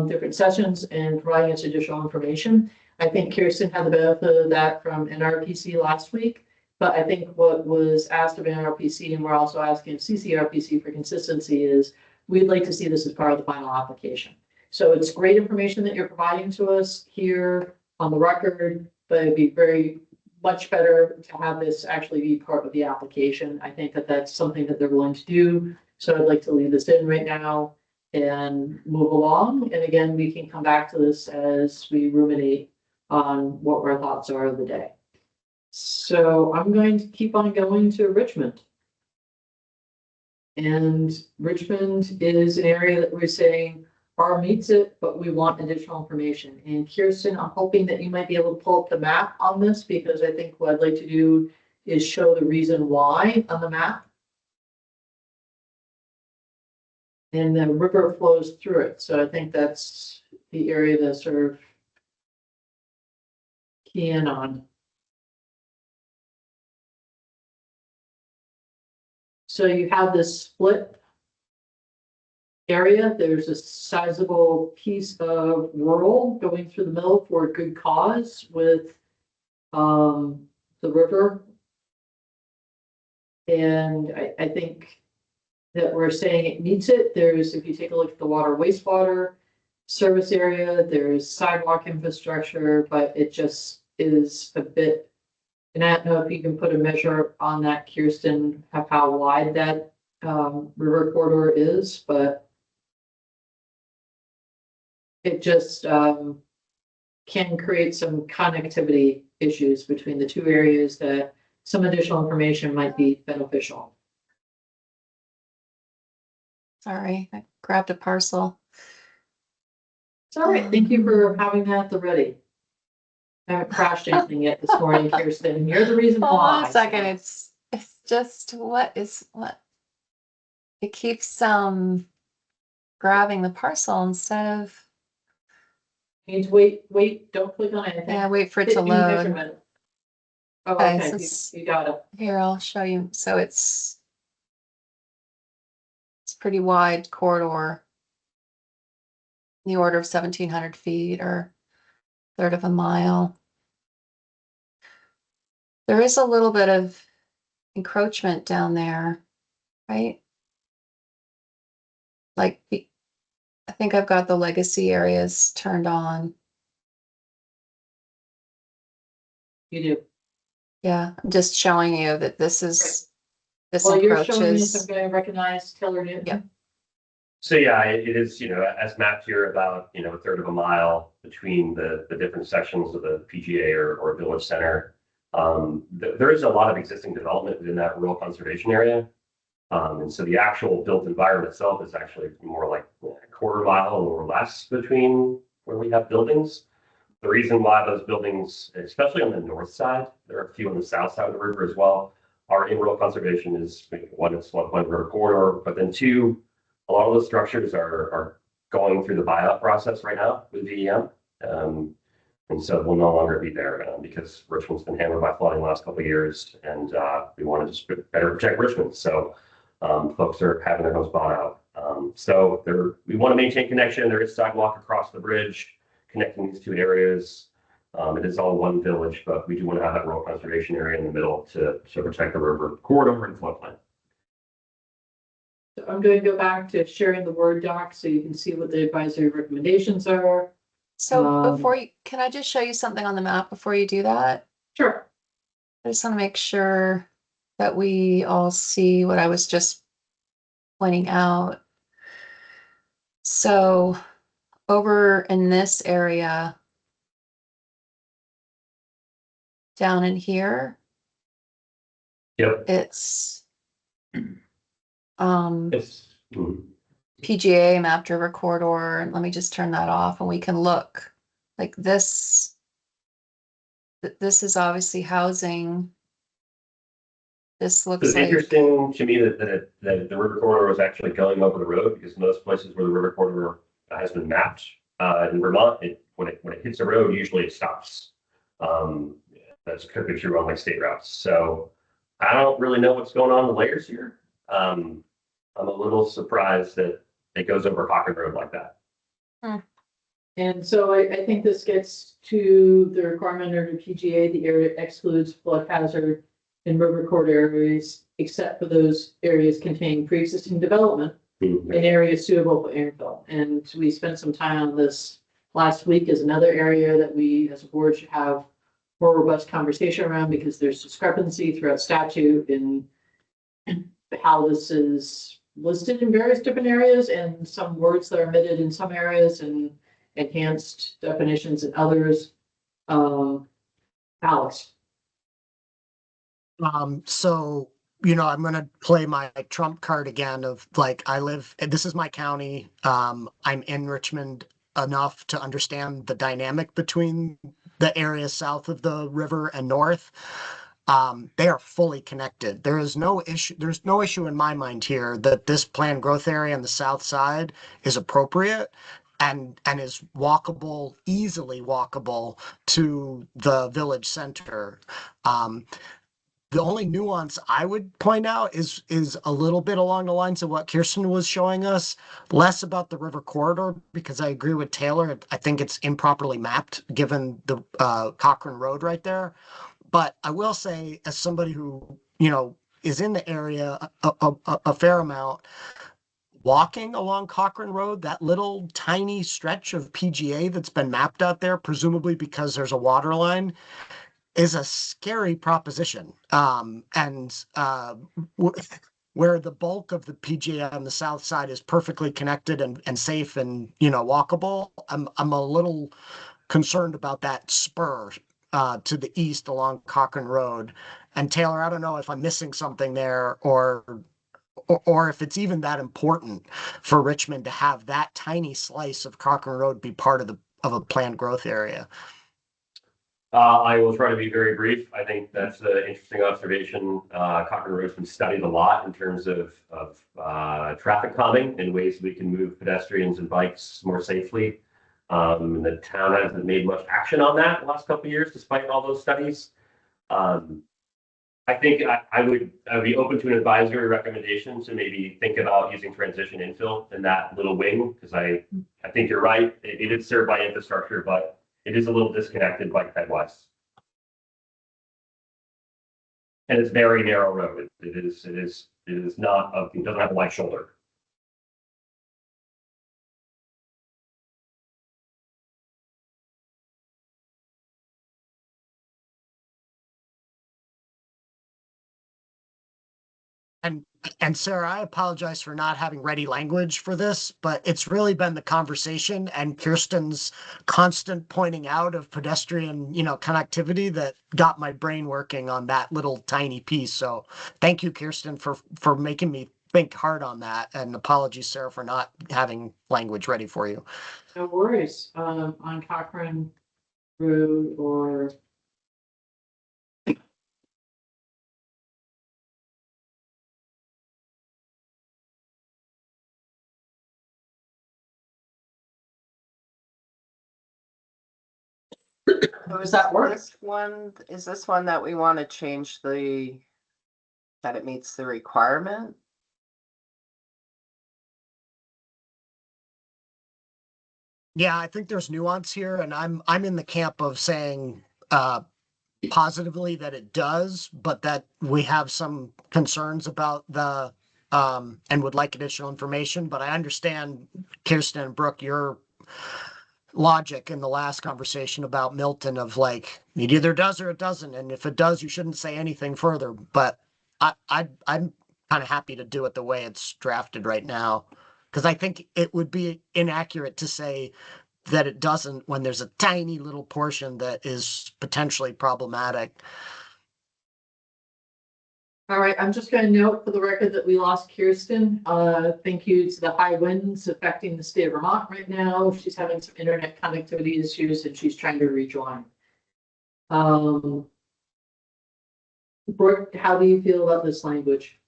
different sessions and providing us additional information. I think Kirsten had the benefit of that from NRPC last week, but I think what was asked of NRPC, and we're also asking CCRPC for consistency, is we'd like to see this as part of the final application. So it's great information that you're providing to us here on the record, but it'd be very much better to have this actually be part of the application. I think that that's something that they're willing to do. So I'd like to leave this in right now and move along. And again, we can come back to this as we ruminate on what our thoughts are of the day. So I'm going to keep on going to Richmond. And Richmond is an area that we're saying R meets it, but we want additional information. And Kirsten, I'm hoping that you might be able to pull up the map on this, because I think what I'd like to do is show the reason why on the map. And the river flows through it. So I think that's the area to sort of key in on. So you have this split area. There's a sizable piece of rural going through the middle for a good cause with the river. And I think that we're saying it meets it. There's, if you take a look at the water wastewater service area, there's sidewalk infrastructure, but it just is a bit, and I don't know if you can put a measure on that, Kirsten, of how wide that river corridor is, but it just can create some connectivity issues between the two areas that some additional information might be beneficial. Sorry, I grabbed a parcel. It's all right. Thank you for having that at the ready. I haven't crashed anything yet this morning, Kirsten, and you're the reason Hold why. on a second, it's just, what? It keeps grabbing the parcel instead of, Need to wait, don't click on anything. yeah, wait for it Hit to new load. measurement. Oh, Okay, okay, so you- it's- you got it. Here, I'll show you. So it's pretty wide corridor. In the order of 1,700 feet or third of a mile. There is a little bit of encroachment down there, right? Like, I think I've got the legacy areas turned on. You do. Yeah, I'm just showing you that this Well, you're showing me, so I'm encroaches. going to recognize Taylor Newton. Yeah. So yeah, it is, as mapped here, about, a third of a mile between the different sections of the PGA or village center. There is a lot of existing development within that rural conservation area. And so the actual built environment itself is actually more like a quarter mile or less between where we have buildings. The reason why those buildings, especially on the north side, there are a few on the south side of the river as well, are in rural conservation is one, it's one river corridor, but then two, a lot of those structures are going through the buyout process right now with VEM. And so we'll no longer be there because Richmond's been hammered by flooding the last couple of years, and we want to just better protect Richmond. So folks are having their homes bought out. So we want to maintain connection. There is sidewalk across the bridge connecting these two areas. It is all one village, but we do want to have that rural conservation area in the middle to protect the river corridor and floodplain. So I'm going to go back to sharing the Word doc so you can see what the advisory recommendations are. So can I just show you something on the map before you do that? Sure. I just want to make sure that we all see what I was just pointing out. So over in this area, down in here, Yep. it's Mhm. PGA mapped river corridor. And let me just turn that off and we can look like this. This is obviously housing. This looks It's like, interesting to me that the river corridor was actually going over the road, because most places where the river corridor has been mapped in Vermont, when it hits a road, usually it stops. That's could be true on like state routes. So I don't really know what's going on in the layers here. I'm a little surprised that it goes over Cochrane Road like that. And so I think this gets to the requirement under PGA, the area excludes flood hazard in river corridor areas, except for those areas containing pre-existing development in areas suitable for infill. And we spent some time on this last week as another area that we as a board should have more robust conversation around, because there's discrepancy throughout statute in how this is listed in various different areas, and some words that are omitted in some areas and enhanced definitions in others. Alex. So, I'm going to play my trump card again of like, this is my county. I'm in Richmond enough to understand the dynamic between the areas south of the river and north. They are fully connected. There's no issue in my mind here that this planned growth area on the south side is appropriate and is walkable, easily walkable to the village center. The only nuance I would point out is a little bit along the lines of what Kirsten was showing us, less about the river corridor, because I agree with Taylor. I think it's improperly mapped given the Cochrane Road right there. But I will say, as somebody who, is in the area a fair amount, walking along Cochrane Road, that little tiny stretch of PGA that's been mapped out there, presumably because there's a water line, is a scary proposition. Where the bulk of the PGA on the south side is perfectly connected and safe and, walkable, I'm a little concerned about that spur to the east along Cochrane Road. And Taylor, I don't know if I'm missing something there or if it's even that important for Richmond to have that tiny slice of Cochrane Road be part of a planned growth area. I will try to be very brief. I think that's an interesting observation. Cochrane Road's been studied a lot in terms of traffic calming and ways we can move pedestrians and bikes more safely. And the town hasn't made much action on that the last couple of years, despite all those studies. I think I would be open to an advisory recommendation to maybe think about using transition infill in that little wing, because I think you're right. It is served by infrastructure, but it is a little disconnected bike headwise. And it's very narrow road. It is not, it doesn't have a wide shoulder. And Sarah, I apologize for not having ready language for this, but it's really been the conversation and Kirsten's constant pointing out of pedestrian, connectivity that got my brain working on that little tiny piece. So thank you, Kirsten, for making me think hard on that, and apologies, Sarah, for not having language ready for you. No worries, on Cochrane Road or. Does that work? Is this one that we want to change that it meets the requirement? Yeah, I think there's nuance here, and I'm in the camp of saying positively that it does, but that we have some concerns about the and would like additional information. But I understand, Kirsten and Brooke, your logic in the last conversation about Milton of like it either does or it doesn't, and if it does, you shouldn't say anything further. But I'm kind of happy to do it the way it's drafted right now, because I think it would be inaccurate to say that it doesn't when there's a tiny little portion that is potentially problematic. All right, I'm just gonna note for the record that we lost Kirsten. Thank you to the high winds affecting the state of Vermont right now. She's having some internet connectivity issues and she's trying to rejoin. Brooke, how do you feel about this language?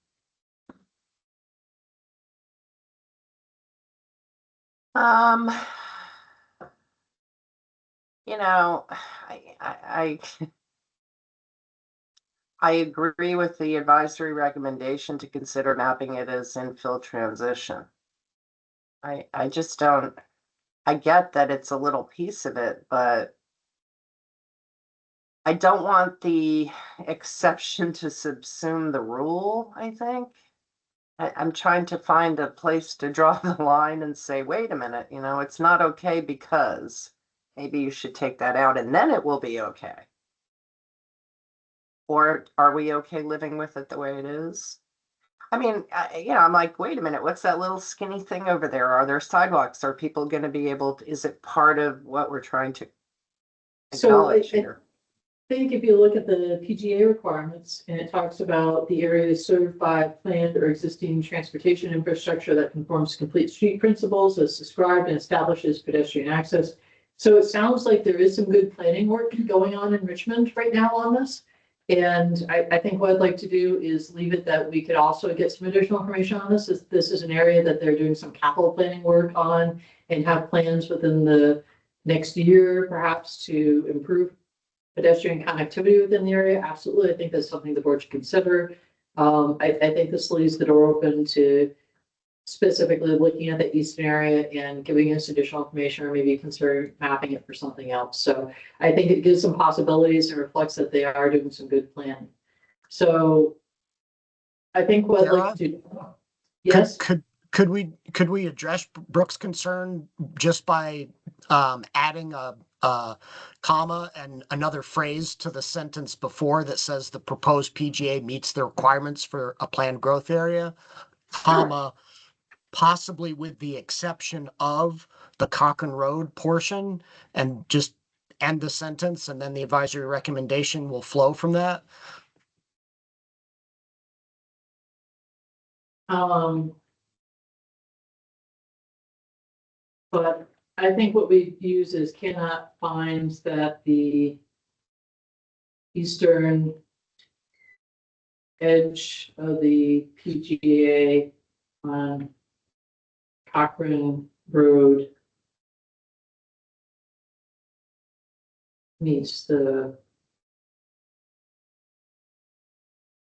You know, I agree with the advisory recommendation to consider mapping it as infill transition. I just don't, I get that it's a little piece of it, but I don't want the exception to subsume the rule, I think. I'm trying to find a place to draw the line and say, wait a minute, it's not okay because maybe you should take that out and then it will be okay. Or are we okay living with it the way it is? I mean, I'm like, wait a minute, what's that little skinny thing over there? Are there sidewalks? Are people going to be able to, is it part of what we're trying to acknowledge here? I think if you look at the PGA requirements and it talks about the areas served by planned or existing transportation infrastructure that conforms to complete street principles as described and establishes pedestrian access. So it sounds like there is some good planning work going on in Richmond right now on this. And I think what I'd like to do is leave it that we could also get some additional information on this. This is an area that they're doing some capital planning work on and have plans within the next year, perhaps, to improve pedestrian connectivity within the area. Absolutely. I think that's something the board should consider. I think this leaves the door open to specifically looking at the eastern area and giving us additional information, or maybe consider mapping it for something else. So I think it gives some possibilities and reflects that they are doing some good planning. So I think what I'd like to do. Yes. Could we address Brooke's concern just by adding a comma and another phrase to the sentence before that says the proposed PGA meets the requirements for a planned growth area, comma, possibly with the exception of the Cochrane Road portion, and just end the sentence, and then the advisory recommendation will flow from that? But I think what we use is cannot find that the eastern edge of the PGA on Cochrane Road meets the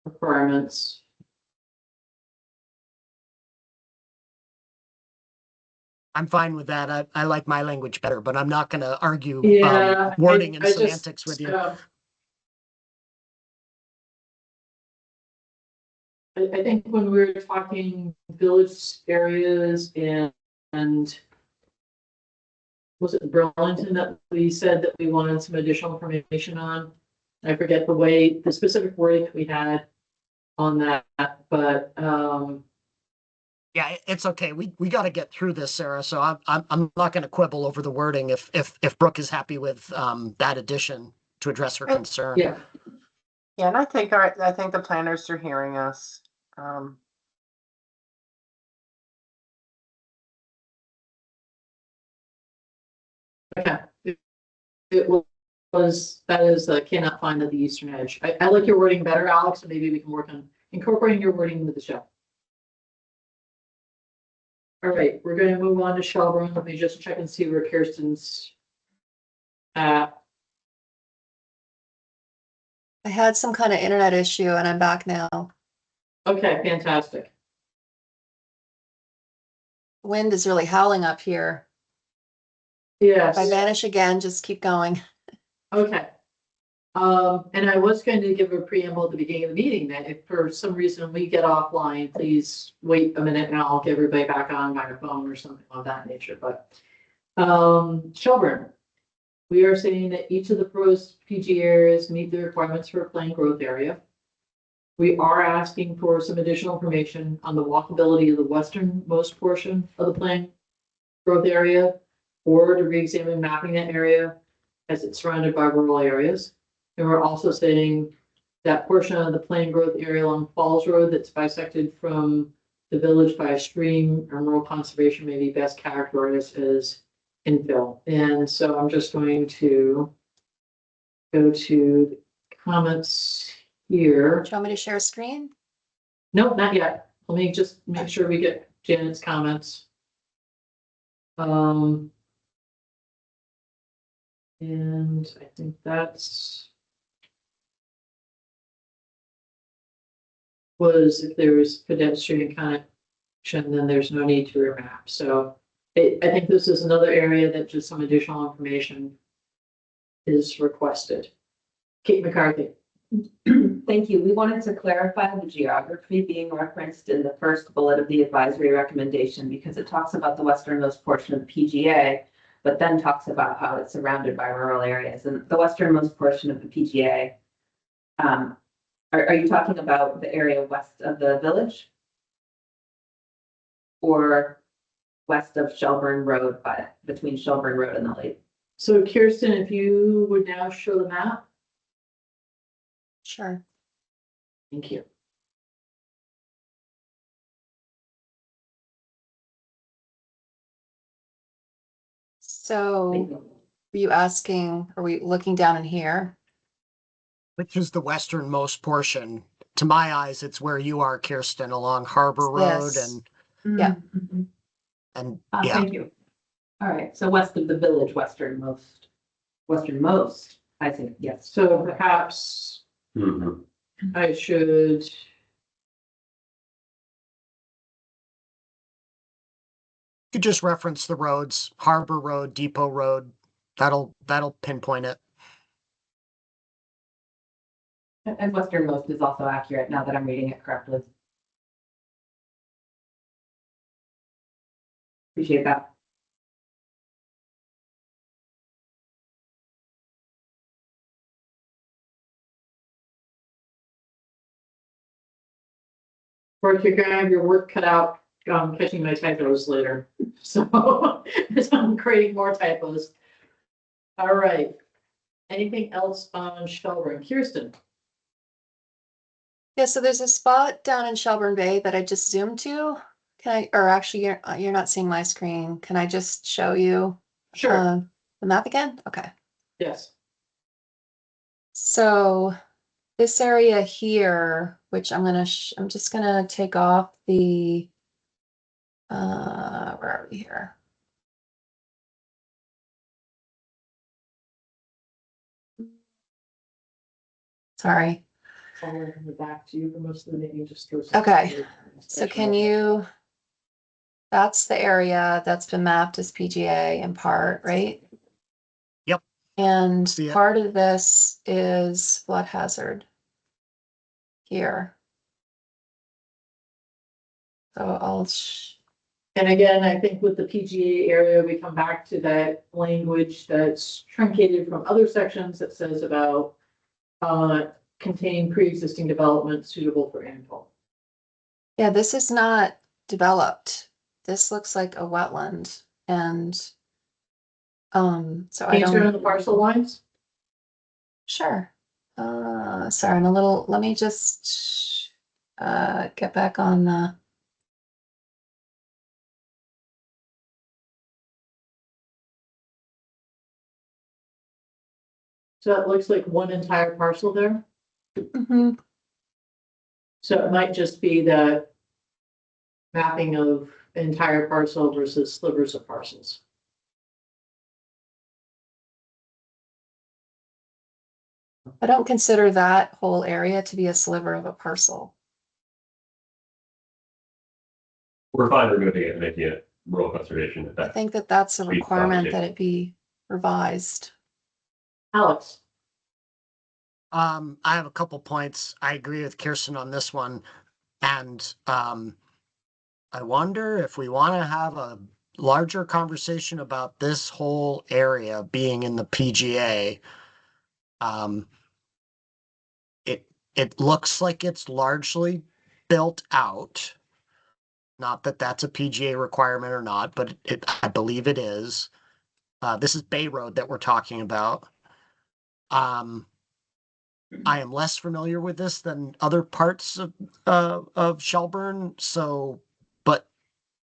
requirements. I'm fine with that. I like my language better, but I'm not going to argue Yeah, wording and I just, semantics with you. I think when we were talking village areas and was it Burlington that we said that we wanted some additional information on? I forget the specific wording that we had on that, but yeah, it's okay. We got to get through this, Sarah. So I'm not going to quibble over the wording if Brooke is happy with that addition to address her concern. yeah. Yeah, and I think the planners are hearing us. Okay. It was, that is, cannot find at the eastern edge. I like your wording better, Alex, and maybe we can work on incorporating your wording into the show. All right, we're gonna move on to Shelburne. Let me just check and see where Kirsten's at. I had some kind of internet issue and I'm back now. Okay, fantastic. Wind is really howling up here. Yes. If I vanish again, just keep going. Okay. And I was going to give a preamble at the beginning of the meeting that if for some reason we get offline, please wait a minute and I'll get everybody back on by phone or something of that nature, but. Shelburne. We are saying that each of the proposed PG areas meet the requirements for a planned growth area. We are asking for some additional information on the walkability of the westernmost portion of the planned growth area, or to re-examine mapping that area as it's surrounded by rural areas. And we're also saying that portion of the planned growth area along Falls Road that's bisected from the village by a stream or rural conservation may be best characterized as infill. And so I'm just going to go to comments here. Do you want me to share a screen? Nope, not yet. Let me just make sure we get Janet's comments. And I think that's was if there was pedestrian connection, then there's no need to remap. So I think this is another area that just some additional information is requested. Kate McCarthy. Thank you. We wanted to clarify the geography being referenced in the first bullet of the advisory recommendation because it talks about the westernmost portion of the PGA, but then talks about how it's surrounded by rural areas. And the westernmost portion of the PGA, are you talking about the area west of the village? Or west of Shelburne Road, but between Shelburne Road and the lake? So Kirsten, if you would now show the map. Sure. Thank you. So are you asking, are we looking down in here? Which is the westernmost portion. To my eyes, it's where you are, Kirsten, along Harbor Road This. and, Yeah. and, Ah, yeah. thank you. All right, so west of the village, westernmost, I think, yes. So perhaps Mhm. I should. You could just reference the roads, Harbor Road, Depot Road. That'll pinpoint it. And westernmost is also accurate now that I'm reading it correctly. Appreciate that. Or you're gonna have your work cut out, catching my typos later. So, as I'm creating more typos. All right. Anything else on Shelburne? Kirsten? Yeah, so there's a spot down in Shelburne Bay that I just zoomed to. Can I, or actually you're not seeing my screen. Can I just show you Sure, the map again? Okay. yes. So this area here, which I'm just gonna take off the, where are we here? Sorry. I'll let me back to you for most of the meeting, just throw. Okay. So can you, that's the area that's been mapped as PGA in part, right? Yep. And See it. part of this is flood hazard here. So And again, I think with the PGA area, we come back to that language that's truncated from other sections that says about contain pre-existing development suitable for infill. yeah, this is not developed. This looks like a wetland and so I Can you turn on don't, the parcel lines? sure. Sorry, I'm a little, let me just get back on the. So it looks like one entire parcel there. Mhm. So it might just be the mapping of entire parcel versus slivers of parcels. I don't consider that whole area to be a sliver of a parcel. We're fine removing it and making it rural conservation. If I that, think that that's a Sweet requirement that conversation. it be revised. Alex, I have a couple points. I agree with Kirsten on this one. And I wonder if we want to have a larger conversation about this whole area being in the PGA. Um, it looks like it's largely built out. Not that that's a PGA requirement or not, but I believe it is. This is Bay Road that we're talking about. I am less familiar with this than other parts of Shelburne, so, but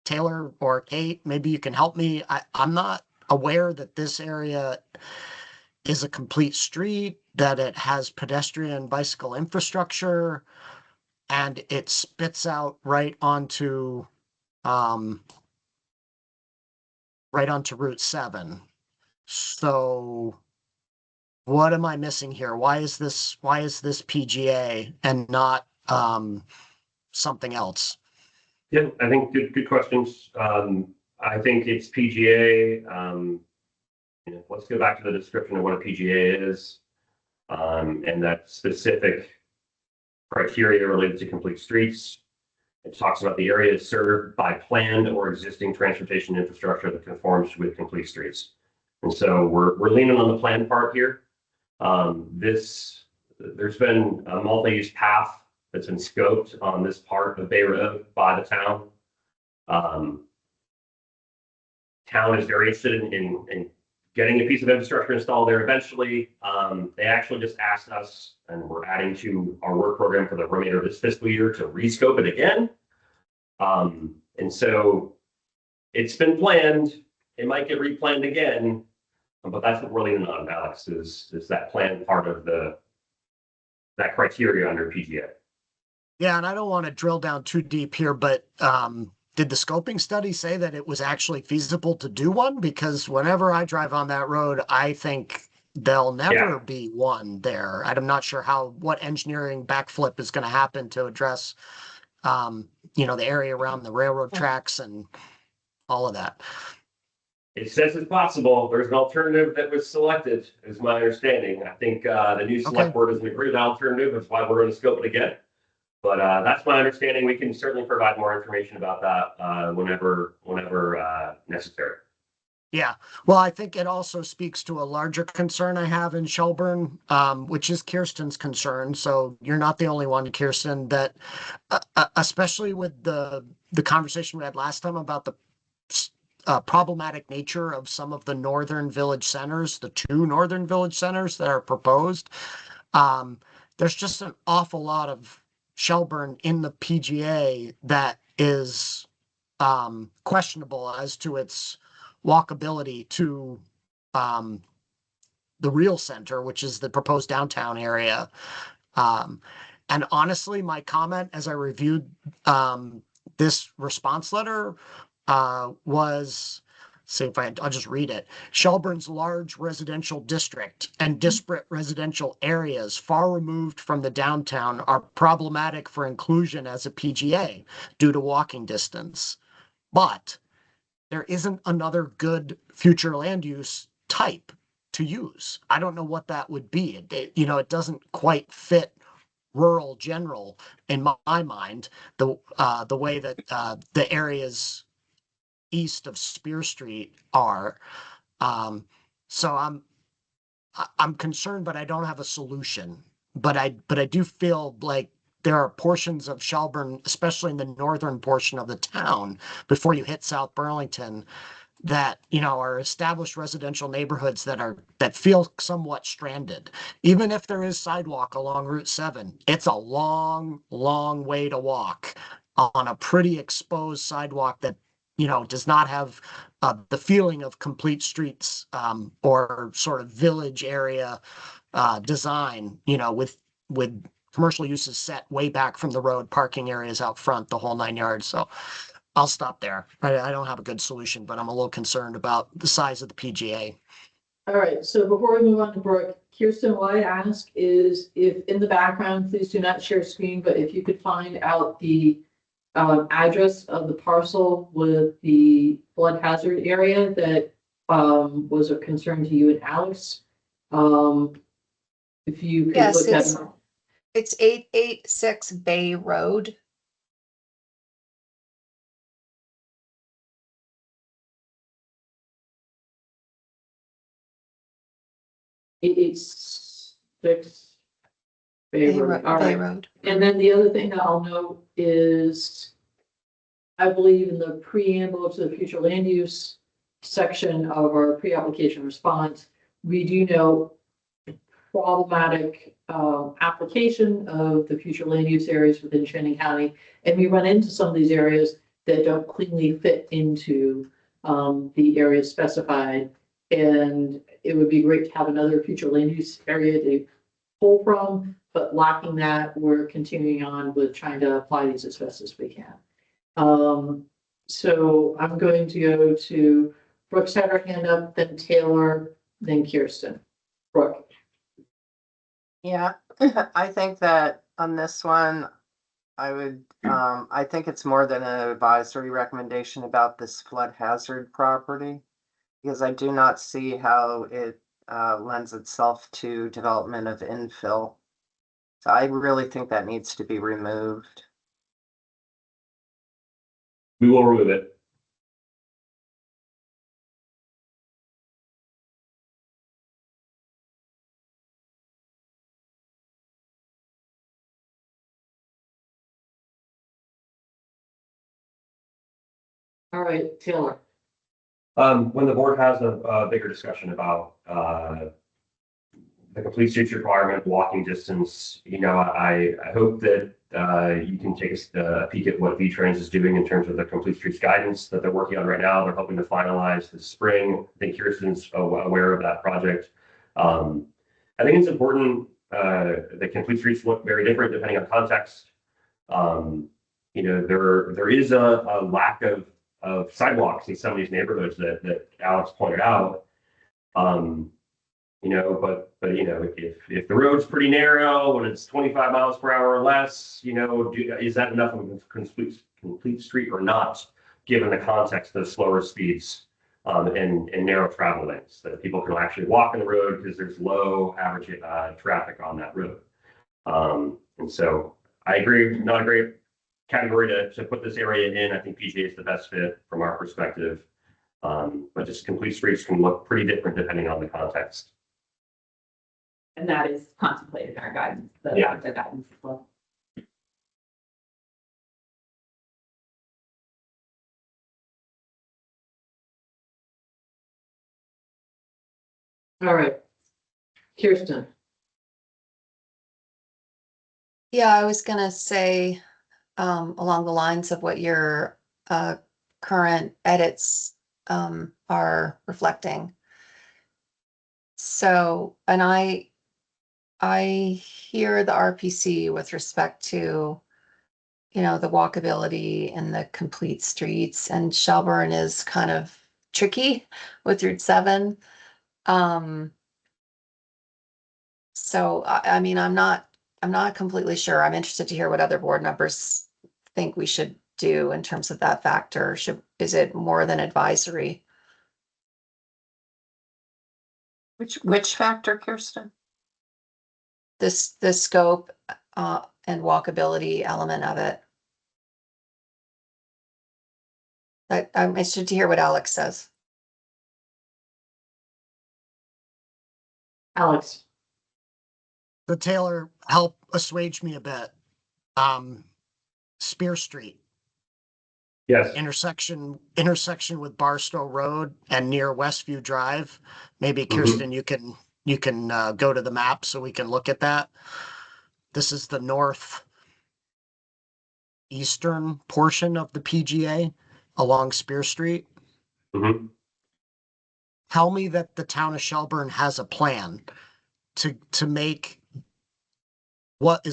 Taylor or Kate, maybe you can help me. I'm not aware that this area is a complete street, that it has pedestrian and bicycle infrastructure, and it spits out um, right onto Route 7. So what am I missing here? Why is this PGA and not something else? yeah, I think good questions. I think it's PGA. Let's go back to the description of what a PGA is. And that specific criteria related to complete streets. It talks about the area served by planned or existing transportation infrastructure that conforms with complete streets. And so we're leaning on the planned part here. There's been a multi-use path that's been scoped on this part of Bay Road by the town. Town is very interested in getting a piece of infrastructure installed there eventually. They actually just asked us, and we're adding to our work program for the remainder of this fiscal year to rescope it again. And so it's been planned. It might get replanned again, but that's what we're leaning on, Alex, is that planned part of that criteria under PGA. Yeah, and I don't want to drill down too deep here, but did the scoping study say that it was actually feasible to do one? Because whenever I drive on that road, I think there'll never be one there. I'm not sure what engineering backflip is going to happen to address, the area around the railroad tracks and all of that. It says it's possible. There's an alternative that was selected, is my understanding. I think the new select board doesn't agree with that alternative. That's why we're going to scope it again. But that's my understanding. We can certainly provide more information about that whenever necessary. Yeah, well, I think it also speaks to a larger concern I have in Shelburne, which is Kirsten's concern. So you're not the only one, Kirsten, that especially with the conversation we had last time about the problematic nature of some of the northern village centers, the 2 northern village centers that are proposed. There's just an awful lot of Shelburne in the PGA that is questionable as to its walkability to the real center, which is the proposed downtown area. And honestly, my comment as I reviewed this response letter was, I'll just read it. Shelburne's large residential district and disparate residential areas far removed from the downtown are problematic for inclusion as a PGA due to walking distance. But there isn't another good future land use type to use. I don't know what that would be. It doesn't quite fit rural general in my mind, the way that the areas east of Spear Street are. So I'm concerned, but I don't have a solution. But I do feel like there are portions of Shelburne, especially in the northern portion of the town, before you hit South Burlington, that are established residential neighborhoods that feel somewhat stranded. Even if there is sidewalk along Route 7, it's a long way to walk on a pretty exposed sidewalk that does not have the feeling of complete streets or sort of village area design, with commercial uses set way back from the road, parking areas out front, the whole 9 yards. So I'll stop there. I don't have a good solution, but I'm a little concerned about the size of the PGA. All right, so before we move on to Brooke, Kirsten, what I ask is if in the background, please do not share screen, but if you could find out the address of the parcel with the flood hazard area that was a concern to you and Alex. If you could Yes, look at. it's 886 Bay Road. It's 6 Bay Road. All Bay right. Road. And then the other thing that I'll note is, I believe in the preamble to the future land use section of our pre-application response, we do know problematic application of the future land use areas within Shannon County. And we run into some of these areas that don't cleanly fit into the areas specified. And it would be great to have another future land use area to pull from, but lacking that, we're continuing on with trying to apply these as best as we can. So I'm going to go to Brooke's had her hand up, then Taylor, then Kirsten. Brooke. Yeah, I think that on this one, I think it's more than an advisory recommendation about this flood hazard property. Because I do not see how it lends itself to development of infill. So I really think that needs to be removed. We will remove it. All right, Taylor. When the board has a bigger discussion about the complete streets requirement, walking distance, I hope that you can take a peek at what V-Trans is doing in terms of the complete streets guidance that they're working on right now. They're hoping to finalize this spring. I think Kirsten's aware of that project. I think it's important that complete streets look very different depending on context. There is a lack of sidewalks in some of these neighborhoods that Alex pointed out. If the road's pretty narrow, when it's 25 miles per hour or less, is that enough of a complete street or not, given the context of slower speeds and narrow travel lanes, that people can actually walk on the road because there's low average traffic on that road. And so I agree, not a great category to put this area in. I think PGA is the best fit from our perspective. But just complete streets can look pretty different depending on the context. And that is contemplated in our guidance, the guidance as well. All right. Kirsten. Yeah, I was gonna say, along the lines of what your current edits are reflecting. So, and I hear the RPC with respect to, the walkability and the complete streets, and Shelburne is kind of tricky with Route 7. So I mean, I'm not completely sure. I'm interested to hear what other board members think we should do in terms of that factor. Is it more than advisory? Which factor, Kirsten? The scope and walkability element of it. I'm interested to hear what Alex says. Alex. The Taylor help assuage me a bit. Spear Street. Yes. Intersection with Barstow Road and near Westview Drive. Maybe Mhm. Kirsten, you can go to the map so we can look at that. This is the northeastern portion of the PGA along Spear Street. Mhm. Tell me that the town of Shelburne has a plan to make what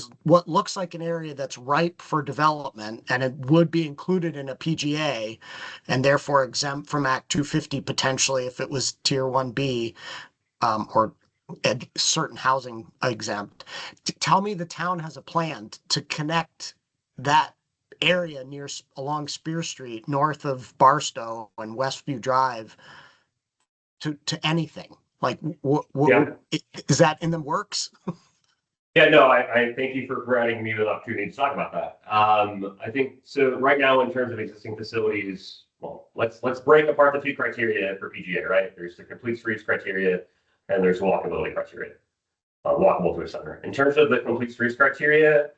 looks like an area that's ripe for development, and it would be included in a PGA and therefore exempt from Act 250 potentially if it was Tier 1B, or certain housing exempt. Tell me the town has a plan to connect that area along Spear Street, north of Barstow and Westview Drive to anything. Like, Yeah. is that in the works? Yeah, no, I thank you for providing me with an opportunity to talk about that. I think, so right now, in terms of existing facilities, well, let's break apart the two criteria for PGA, right? There's the complete streets criteria and there's walkability criteria, walkable to a center. In terms of the complete streets criteria,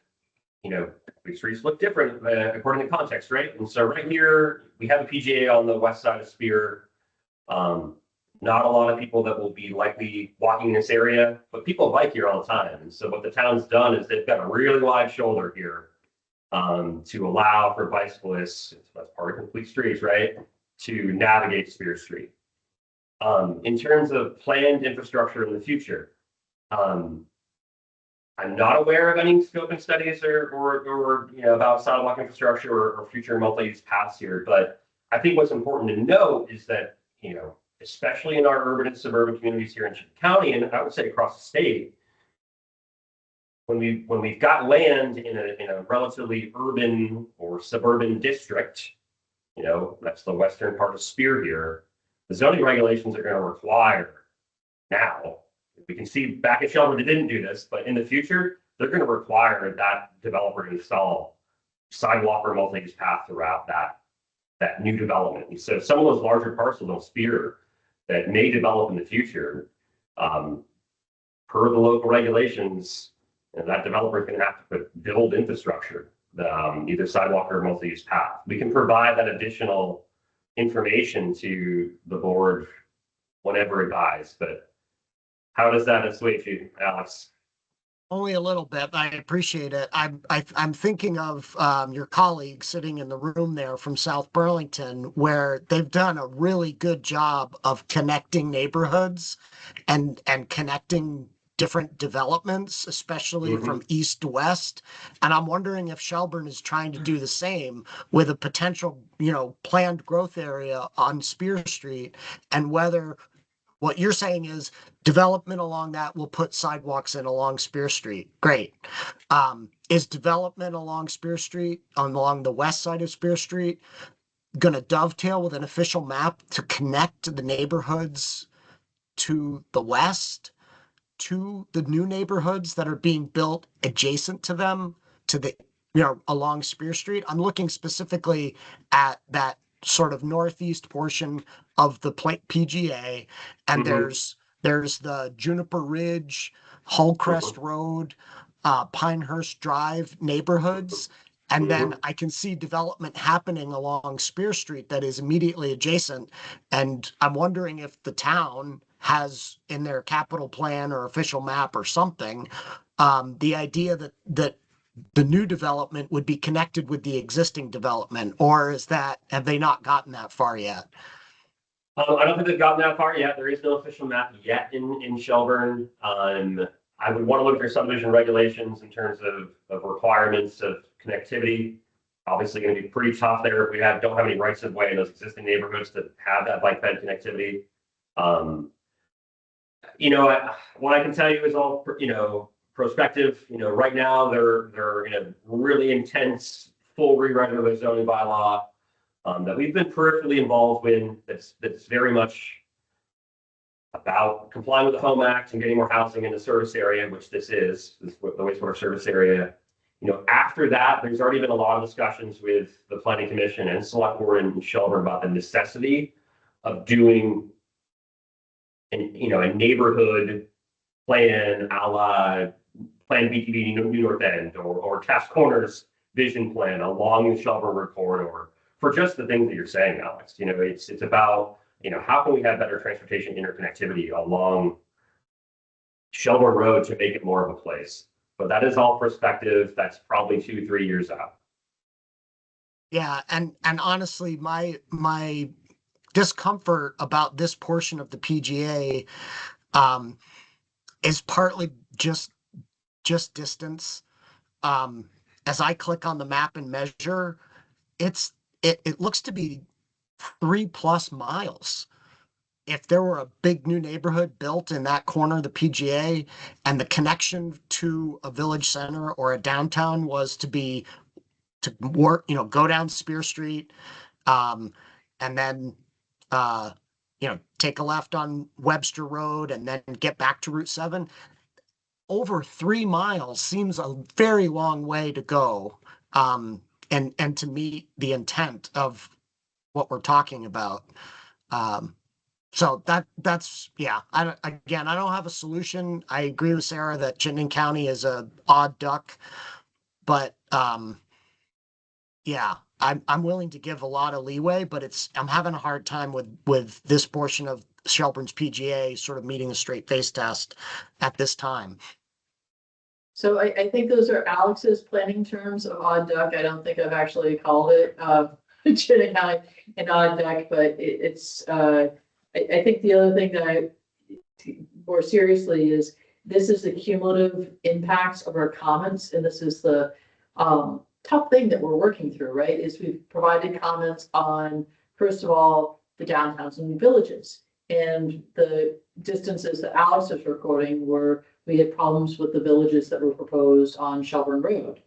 complete streets look different according to context, right? And so right here, we have a PGA on the west side of Spear. Not a lot of people that will be likely walking this area, but people bike here all the time. And so what the town's done is they've got a really wide shoulder here to allow for bicyclists, that's part of complete streets, right, to navigate Spear Street. In terms of planned infrastructure in the future, I'm not aware of any scoping studies or about sidewalk infrastructure or future multi-use paths here, but I think what's important to note is that, especially in our urban and suburban communities here in Chittenden County, and I would say across the state, when we've got land in a relatively urban or suburban district, that's the western part of Spear here, the zoning regulations are going to require now. We can see back at Shelburne, they didn't do this, but in the future, they're going to require that developer to install sidewalk or multi-use path throughout that new development. And so some of those larger parcels on Spear that may develop in the future, per the local regulations, that developer is going to have to build infrastructure, either sidewalk or multi-use path. We can provide that additional information to the board whenever advised, but how does that assuage you, Alex? Only a little bit. I appreciate it. I'm thinking of your colleague sitting in the room there from South Burlington, where they've done a really good job of connecting neighborhoods and connecting different developments, especially from east to west. And I'm wondering if Shelburne is trying to do the same with a potential, planned growth area on Spear Street, and whether what you're saying is development along that will put sidewalks in along Spear Street. Great. Is development along Spear Street, along the west side of Spear Street, going to dovetail with an official map to connect the neighborhoods to the west, to the new neighborhoods that are being built adjacent to them, along Spear Street? I'm looking specifically at that sort of northeast portion of the PGA, and there's the Juniper Ridge, Hullcrest Road, Pinehurst Drive neighborhoods. And then I can see development happening along Spear Street that is immediately adjacent. And I'm wondering if the town has in their capital plan or official map or something, the idea that the new development would be connected with the existing development, or have they not gotten that far yet? I don't think they've gotten that far yet. There is no official map yet in Shelburne. I would want to look at their subdivision regulations in terms of requirements of connectivity. Obviously going to be pretty tough there if we don't have any rights of way in those existing neighborhoods to have that bike ped connectivity. What I can tell you is all, prospective. Right now they're in a really intense full rewrite of the zoning bylaw that we've been peripherally involved with. That's very much about complying with the Home Act and getting more housing in the service area, which this is the wastewater service area. After that, there's already been a lot of discussions with the Planning Commission and Select Board in Shelburne about the necessity of doing a neighborhood plan, a la Plan BTV New North End or Taft Corners vision plan along the Shelburne Road corridor for just the things that you're saying, Alex. It's about, how can we have better transportation interconnectivity along Shelburne Road to make it more of a place? But that is all perspective. That's probably 2-3 years out. Yeah, and honestly, my discomfort about this portion of the PGA um is partly just distance. Um, as I click on the map and measure, it looks to be 3+ miles. If there were a big new neighborhood built in that corner of the PGA and the connection to a village center or a downtown was to work, go down Spear Street, um, and then, uh, take a left on Webster Road and then get back to Route 7, over 3 miles seems a very long way to go. And to meet the intent of what we're talking about. Um, so that's, yeah, again, I don't have a solution. I agree with Sarah that Chittenden County is a odd duck, but, yeah, I'm willing to give a lot of leeway, but I'm having a hard time with this portion of Shelburne's PGA sort of meeting a straight face test at this time. So I think those are Alex's planning terms of odd duck. I don't think I've actually called it, Chittenden County an odd duck, but I think the other thing that more seriously is this is the cumulative impacts of our comments, and this is the, tough thing that we're working through, right? Is we've provided comments on, first of all, the downtowns and villages. And the distances that Alex is recording were, we had problems with the villages that were proposed on Shelburne Road.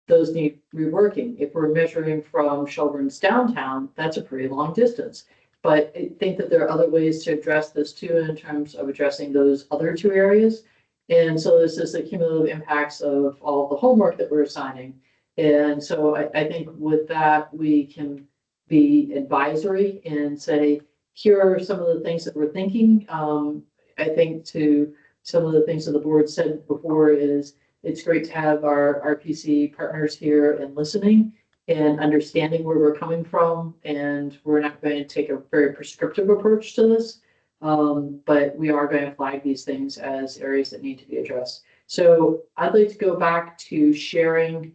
Those need reworking. If we're measuring from Shelburne's downtown, that's a pretty long distance. But I think that there are other ways to address this too, in terms of addressing those other two areas. And so this is the cumulative impacts of all the homework that we're assigning. And so I think with that, we can be advisory and say, here are some of the things that we're thinking. I think to some of the things that the board said before is it's great to have our RPC partners here and listening and understanding where we're coming from. And we're not going to take a very prescriptive approach to this, but we are going to flag these things as areas that need to be addressed. So I'd like to go back to sharing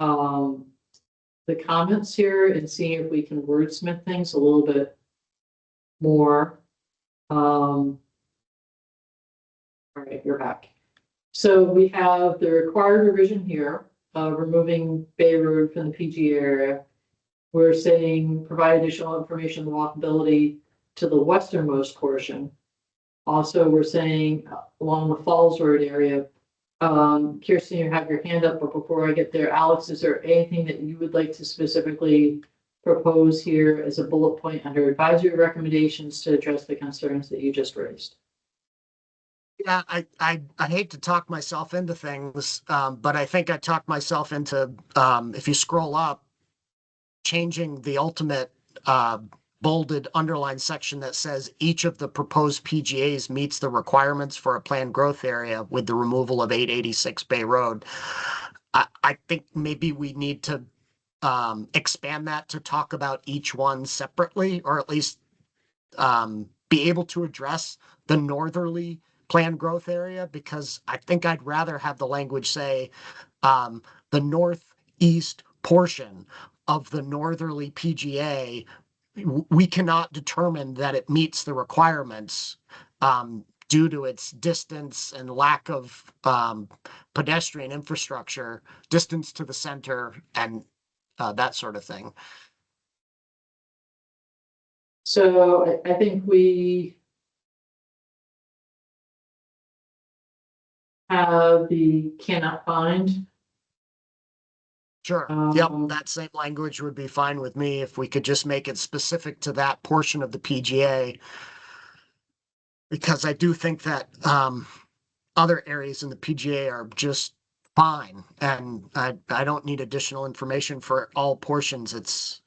the comments here and seeing if we can wordsmith things a little bit more. All right, you're back. So we have the required revision here, removing Bay Road from the PG area. We're saying provide additional information on walkability to the westernmost portion. Also, we're saying along the Falls Road area. Kirsten, you have your hand up, but before I get there, Alex, is there anything that you would like to specifically propose here as a bullet point under advisory recommendations to address the concerns that you just raised? Yeah, I hate to talk myself into things, but I think I talked myself into, if you scroll up, changing the ultimate bolded underlined section that says each of the proposed PGAs meets the requirements for a planned growth area with the removal of 886 Bay Road. I think maybe we need to expand that to talk about each one separately, or at least be able to address the northerly planned growth area, because I think I'd rather have the language say the northeast portion of the northerly PGA, we cannot determine that it meets the requirements due to its distance and lack of pedestrian infrastructure, distance to the center, and that sort of thing. So I think we have the cannot find. Sure. Yep, Um, that same language would be fine with me if we could just make it specific to that portion of the PGA. Because I do think that other areas in the PGA are just fine, and I don't need additional information for all portions. It's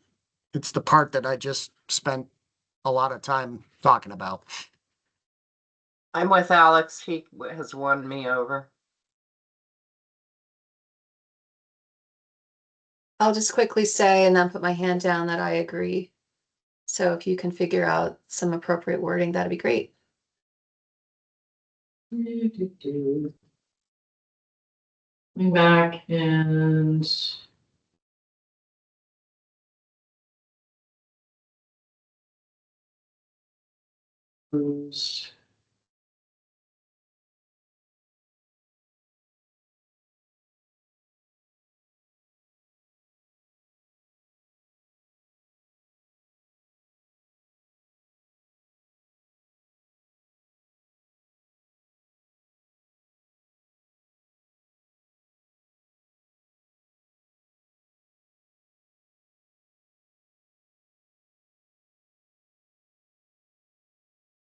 the part that I just spent a lot of time talking about. I'm with Alex. He has won me over. I'll just quickly say and then put my hand down that I agree. So if you can figure out some appropriate wording, that'd be great. Coming back and Bruce.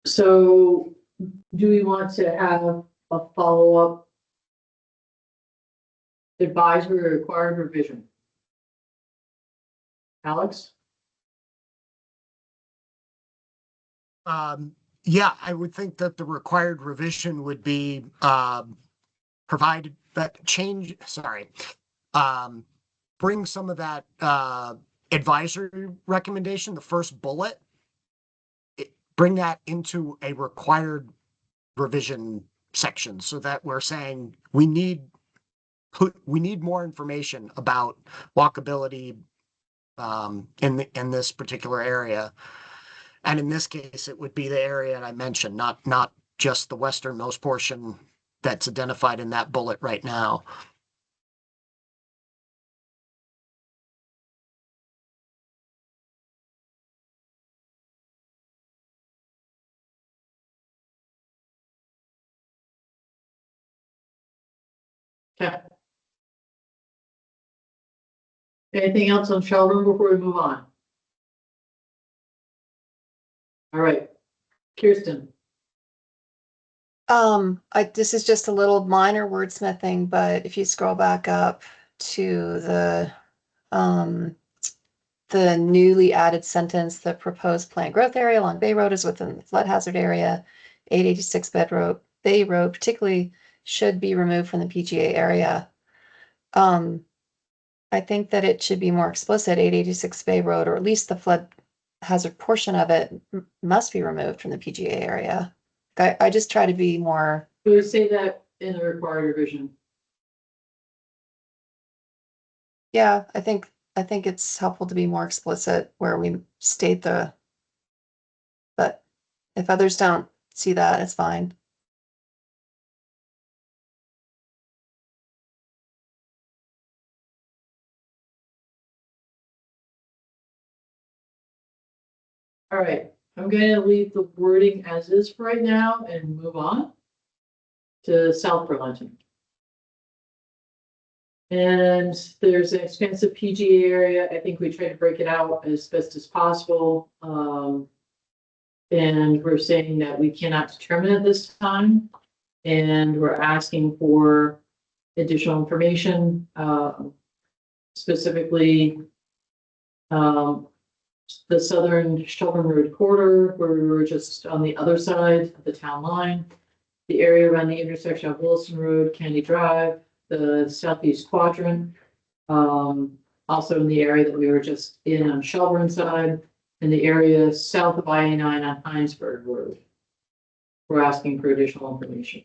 So do we want to have a follow-up advisory required revision? Alex? Yeah, I would think that the required revision would be, provided that bring some of that, advisory recommendation, the first bullet, bring that into a required revision section so that we're saying we need more information about walkability in this particular area. And in this case, it would be the area I mentioned, not just the westernmost portion that's identified in that bullet right now. Okay. Anything else on Sheldon before we move on? All right, Kirsten. This is just a little minor wordsmithing, but if you scroll back up to the newly added sentence, the proposed plant growth area along Bay Road is within the flood hazard area. 886 Bay Road particularly should be removed from the PGA area. I think that it should be more explicit, 886 Bay Road, or at least the flood hazard portion of it must be removed from the PGA area. I just try to be more, Do we say that in the required revision? yeah, I think it's helpful to be more explicit where we state but if others don't see that, it's fine. All right, I'm gonna leave the wording as is for right now and move on to South Burlington. And there's an expansive PGA area. I think we try to break it out as best as possible. And we're saying that we cannot determine at this time. And we're asking for additional information, specifically the southern Sheldon Road corridor, where we were just on the other side of the town line, the area around the intersection of Wilson Road, Candy Drive, the southeast quadrant, also in the area that we were just in on Shelburne side, and the area south of I-9 on Heinsberg Road. We're asking for additional information.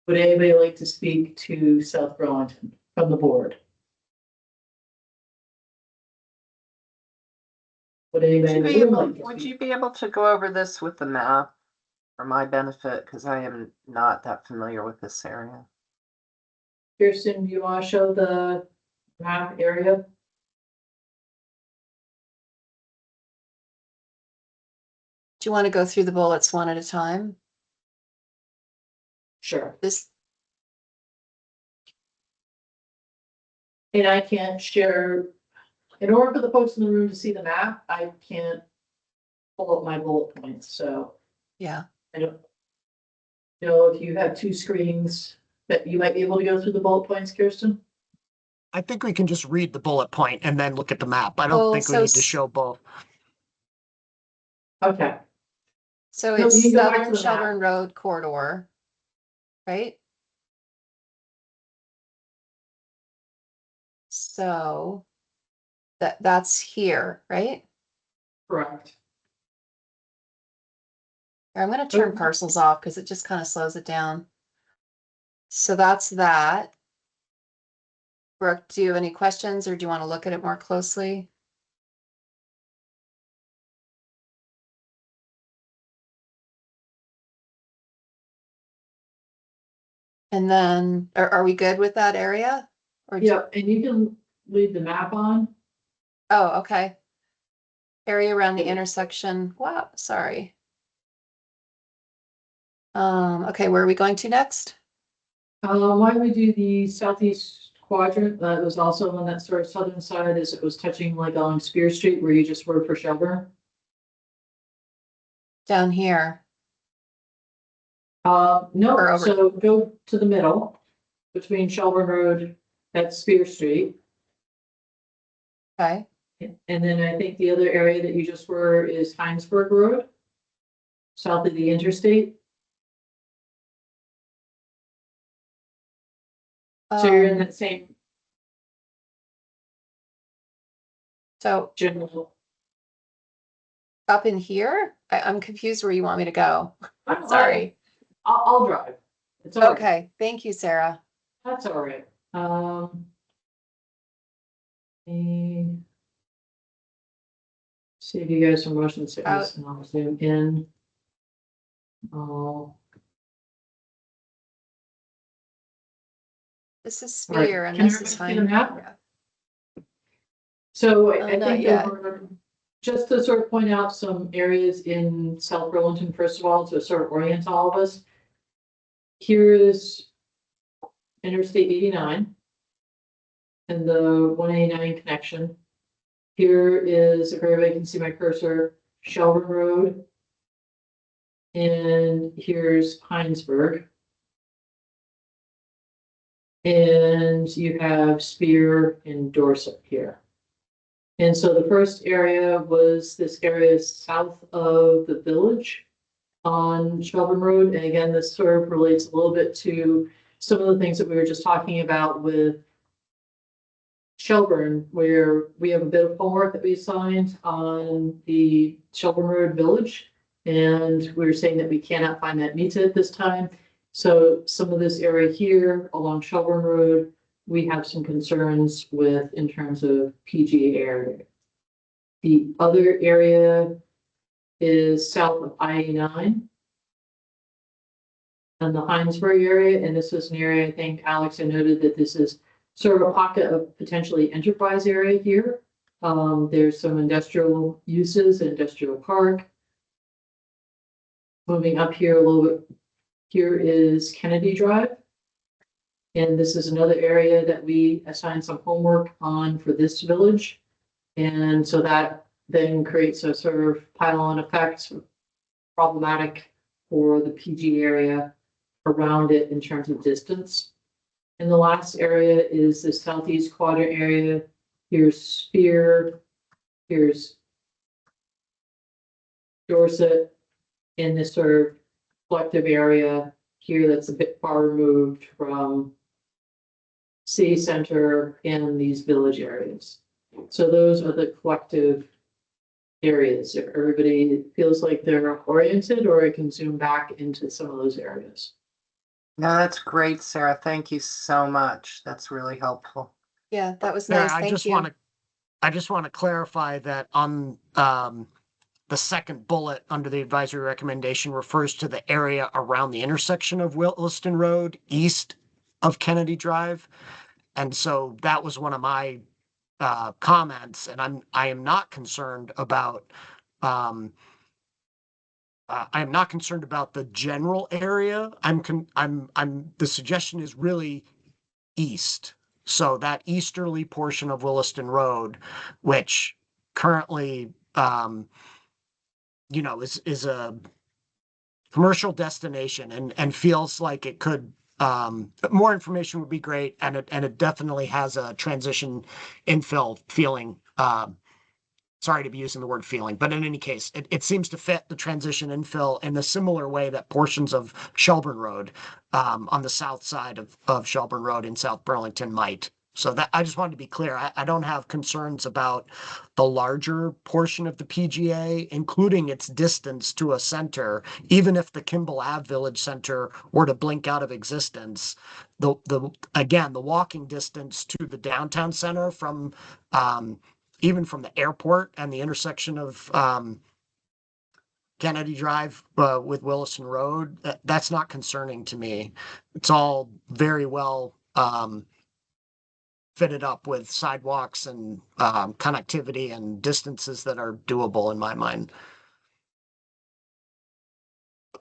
Would anybody like to speak to South Burlington from the board? Would anybody? Would in you the be room able- like to would speak? you be able to go over this with the map for my benefit? Because I am not that familiar with this area. Kirsten, do you want to show the map area? Do you want to go through the bullets one at a time? Sure. This, And I can't share, in order for the folks in the room to see the map, I can't pull up my bullet points, so yeah, I don't know if you have two screens that you might be able to go through the bullet points, Kirsten. I think we can just read the bullet point and then look at the map. I Well, don't think we so need to show both. Okay, so No, it's you can go back Southern to the map. Shelburne Road corridor, right? So that's here, right? correct. I'm gonna turn Okay. parcels off because it just kind of slows it down. So that's that. Brooke, do you have any questions or do you want to look at it more closely? And then, are we good with that area? Or do- Yep, and you can leave the map on. Oh, okay. Area around the intersection. Wow, sorry. Okay, where are we going to next? Why don't we do the southeast quadrant? That was also on that sort of southern side as it was touching like along Spear Street where you just were for Shelburne. Down here. Or No, over. so go to the middle between Shelburne Road, that's Spear Street. Okay, And then I think the other area that you just were is Heinsberg Road, south of the interstate. So you're in um, that same so general. up in here, I'm confused where you want me to go. I'm Sorry. I'll drive. It's all right. Okay, thank you, Sarah. That's all right. and Save you guys some motion sickness and I'll zoom in. Oh, This is All right, Spear and can this is everybody see the fine. map? So I Not think yet. there were, just to sort of point out some areas in South Burlington, first of all, to sort of orient all of us. Here is Interstate 89 and the 189 connection. Here is, if everybody can see my cursor, Shelburne Road. And here's Heinsberg. And you have Spear and Dorset here. And so the first area was this area south of the village on Shelburne Road. And again, this sort of relates a little bit to some of the things that we were just talking about with Shelburne, where we have a bit of homework that we assigned on the Shelburne Road Village. And we were saying that we cannot find that meter at this time. So some of this area here along Shelburne Road, we have some concerns with in terms of PGA area. The other area is south of I-89 and the Heinsberg area. And this is an area, I think, Alex, I noted that this is sort of a pocket of potentially enterprise area here. There's some industrial uses, industrial park. Moving up here a little bit, here is Kennedy Drive. And this is another area that we assigned some homework on for this village. And so that then creates a sort of pile-on effect, problematic for the PG area around it in terms of distance. And the last area is the southeast quadrant area. Here's Spear, here's Dorset, in this sort of collective area here that's a bit far removed from city center and these village areas. So those are the collective areas. If everybody feels like they're oriented, or I can zoom back into some of those areas. No, that's great, Sarah. Thank you so much. That's really helpful. Yeah, that was Yeah, nice. Thank you. I just want to clarify that on the second bullet under the advisory recommendation refers to the area around the intersection of Williston Road, east of Kennedy Drive. And so that was one of my comments, and I am not concerned about I am not concerned about the general area. The suggestion is really east. So that easterly portion of Williston Road, which currently is a commercial destination and feels like it could, more information would be great. And it definitely has a transition infill feeling. Sorry to be using the word feeling, but in any case, it seems to fit the transition infill in a similar way that portions of Shelburne Road, on the south side of Shelburne Road in South Burlington might. So that, I just wanted to be clear. I don't have concerns about the larger portion of the PGA, including its distance to a center. Even if the Kimball Ave Village Center were to blink out of existence, again, the walking distance to the downtown center from, even from the airport and the intersection of, Kennedy Drive, with Wilson Road, that's not concerning to me. It's all very well, fitted up with sidewalks and connectivity and distances that are doable in my mind.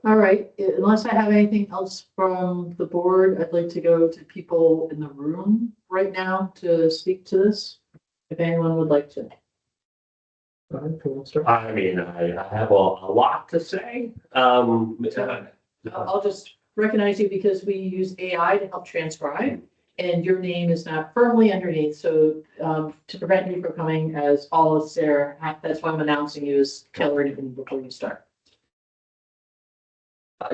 All right, unless I have anything else from the board, I'd like to go to people in the room right now to speak to this. If anyone would like to. Go ahead, who wants to start? I mean, I have a lot to say. I'll just recognize you because we use AI to help transcribe. And your name is not firmly underneath, so to prevent you from coming as all as Sarah, that's why I'm announcing you as Keller even before you start.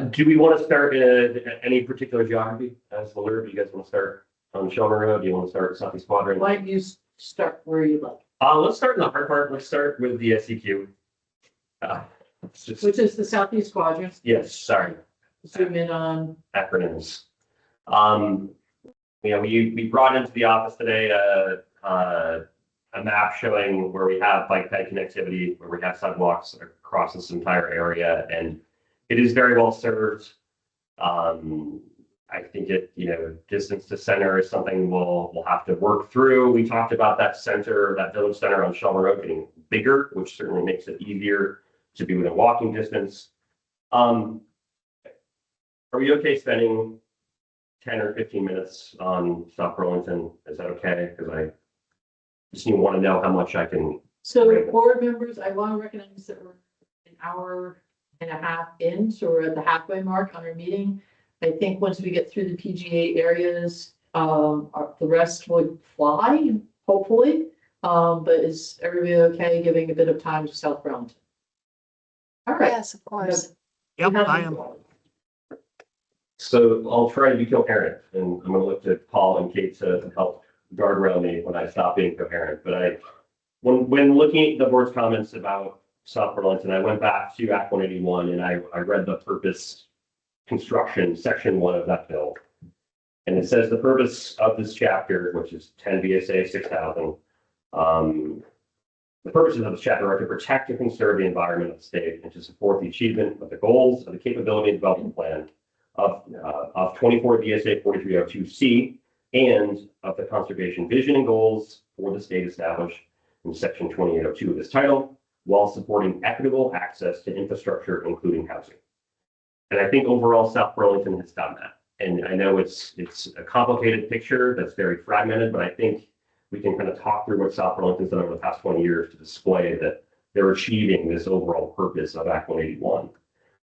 Do we want to start in any particular geography as the lure? Do you guys want to start on Shelmer Road? Do you want to start Southeast Quadrant? Why don't you start where you like, Let's start in the hard part. Let's start with the SEQ. It's just, which is the southeast quadrant. yes, sorry, Zoom in on, acronyms. You know, we brought into the office today a map showing where we have bike ped connectivity, where we have sidewalks across this entire area, and it is very well served. I think distance to center is something we'll have to work through. We talked about that village center on Shelmer Road getting bigger, which certainly makes it easier to be within walking distance. Are we okay spending 10 or 15 minutes on South Burlington? Is that okay? Because I just want to know how much I can. so board members, I want to recognize that we're an hour and a half in, so we're at the halfway mark on our meeting. I think once we get through the PGA areas, the rest would fly, hopefully. But is everybody okay giving a bit of time to South Burlington? All right. Yes, of course. Yep, I am. So I'll try to be coherent, and I'm going to look to Paul and Kate to help guardrail me when I stop being coherent. But when looking at the board's comments about South Burlington, I went back to Act 181 and I read the purpose construction section 1 of that bill. And it says the purpose of this chapter, which is 10 VSA 6000, the purposes of this chapter are to protect and conserve the environment of the state and to support the achievement of the goals of the capability and development plan of 24 VSA 4302C and of the conservation vision and goals for the state established in section 2802 of this title, while supporting equitable access to infrastructure, including housing. And I think overall South Burlington has done that. And I know it's a complicated picture that's very fragmented, but I think we can kind of talk through what South Burlington's done over the past 20 years to display that they're achieving this overall purpose of Act 181.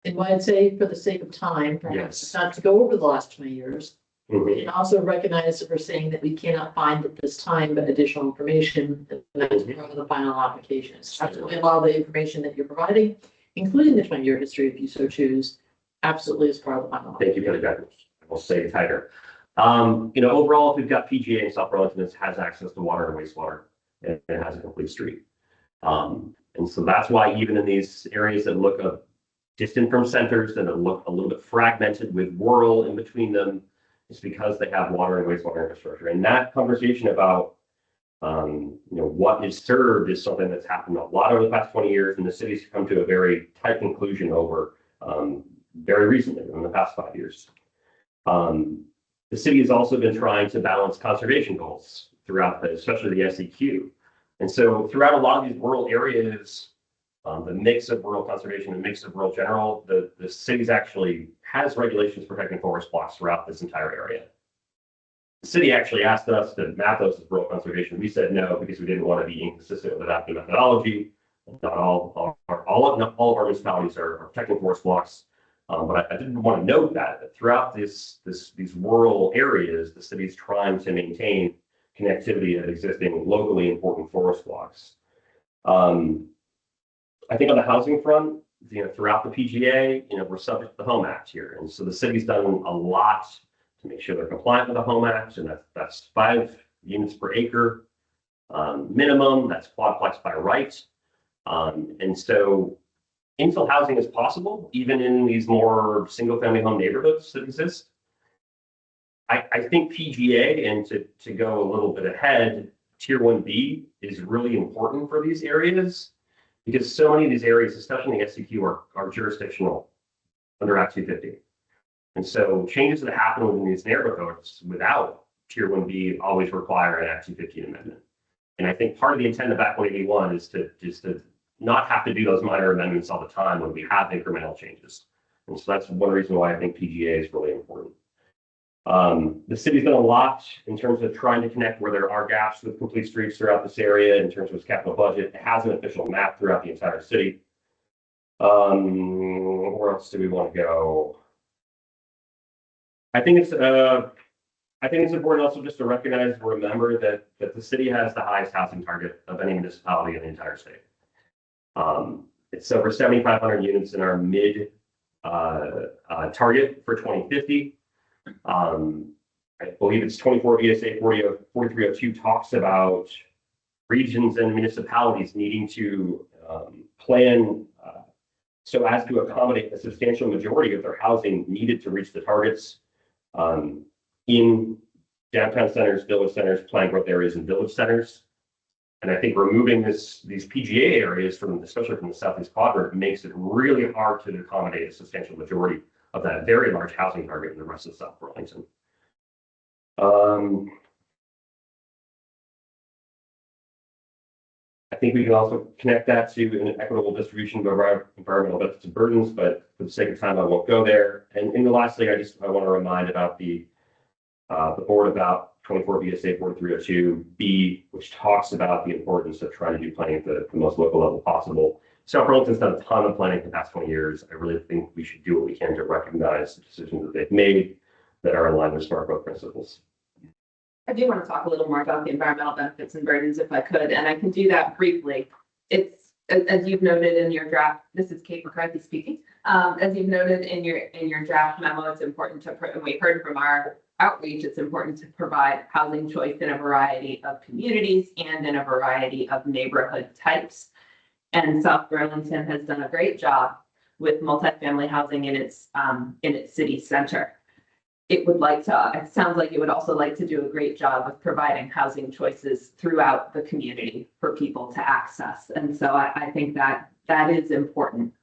And what I'd say for the sake of time, perhaps Yes. not to go over the last 20 years, Mhm. and also recognize that we're saying that we cannot find at this time, but additional information that's part of the final application. Absolutely, a lot of the information that you're providing, including the 20-year history, if you so choose, absolutely is part of the final. Thank you for the guidance. We'll say it tighter. Overall, if we've got PGA in South Burlington, it has access to water and wastewater, and it has a complete street. And so that's why even in these areas that look distant from centers, that look a little bit fragmented with rural in between them, it's because they have water and wastewater infrastructure. And that conversation about what is served is something that's happened a lot over the past 20 years, and the city's come to a very tight conclusion over very recently, in the past 5 years. The city has also been trying to balance conservation goals throughout especially the SEQ. And so throughout a lot of these rural areas, the mix of rural conservation and mix of rural general, the city's actually has regulations protecting forest blocks throughout this entire area. The city actually asked us to map those as rural conservation. We said no, because we didn't want to be inconsistent with adopting methodology. Not all of our municipalities are protecting forest blocks. But I didn't want to note that throughout these rural areas, the city's trying to maintain connectivity of existing locally important forest blocks. I think on the housing front, throughout the PGA, we're subject to the Home Act here. And so the city's done a lot to make sure they're compliant with the Home Act. And that's 5 units per acre minimum. That's quadplex by right. And so infill housing is possible, even in these more single-family home neighborhoods that exist. I think PGA, and to go a little bit ahead, Tier 1B is really important for these areas because so many of these areas, especially in the SCQ, are jurisdictional under Act 250. And so changes that happen within these neighborhoods without Tier 1B always require an Act 250 amendment. And I think part of the intent of Act 181 is to not have to do those minor amendments all the time when we have incremental changes. And so that's one reason why I think PGA is really important. The city's done a lot in terms of trying to connect where there are gaps with complete streets throughout this area in terms of its capital budget. It has an official map throughout the entire city. Where else do we want to go? I think it's important also just to recognize and remember that the city has the highest housing target of any municipality in the entire state. It's over 7,500 units in our mid target for 2050. I believe it's 24 VSA 4302 talks about regions and municipalities needing to plan so as to accommodate a substantial majority of their housing needed to reach the targets in downtown centers, village centers, planned growth areas, and village centers. And I think removing these PGA areas especially from the southeast quadrant makes it really hard to accommodate a substantial majority of that very large housing target in the rest of South Burlington. I think we can also connect that to an equitable distribution of environmental benefits and burdens, but for the sake of time, I won't go there. And lastly, I want to remind about the board about 24 VSA 4302B, which talks about the importance of trying to do planning at the most local level possible. South Burlington's done a ton of planning for the past 20 years. I really think we should do what we can to recognize the decisions that they've made that are aligned with smart growth principles. I do want to talk a little more about the environmental benefits and burdens if I could, and I can do that briefly. It's, as you've noted in your draft, this is Kate McCarthy speaking. As you've noted in your draft memo, it's important to, and we heard from our outreach, it's important to provide housing choice in a variety of communities and in a variety of neighborhood types. And South Burlington has done a great job with multifamily housing in its city center. It sounds like it would also like to do a great job of providing housing choices throughout the community for people to access. And so I think that is important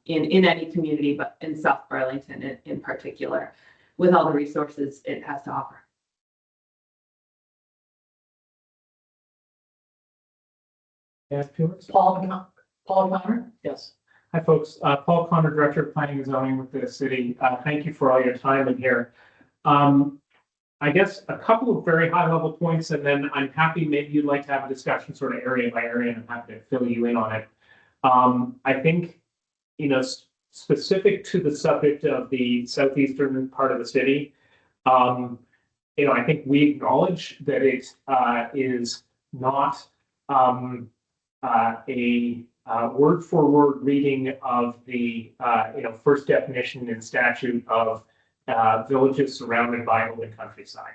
in any community, but in South Burlington in particular, with all the resources it has to offer. Yeah, Felix? Paul Connor? Yes. Hi, folks. Paul Connor, Director of Planning and Zoning with the city. Thank you for all your time in here. I guess a couple of very high level points, and then I'm happy, maybe you'd like to have a discussion sort of area by area, and I'm happy to fill you in on it. I think, specific to the subject of the southeastern part of the city, I think we acknowledge that it is not a word for word reading of the first definition in statute of villages surrounded by open countryside.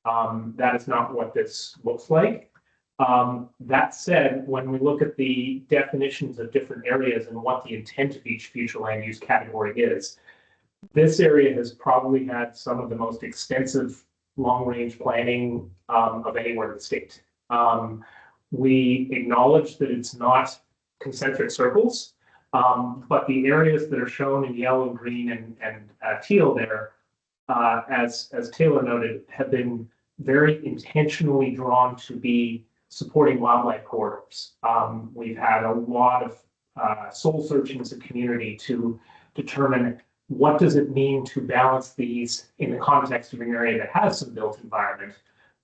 That is not what this looks like. That said, when we look at the definitions of different areas and what the intent of each future land use category is, this area has probably had some of the most extensive long-range planning of anywhere in the state. We acknowledge that it's not concentric circles, but the areas that are shown in yellow, green, and teal there, as Taylor noted, have been very intentionally drawn to be supporting wildlife corridors. We've had a lot of soul searching as a community to determine what does it mean to balance these in the context of an area that has some built environment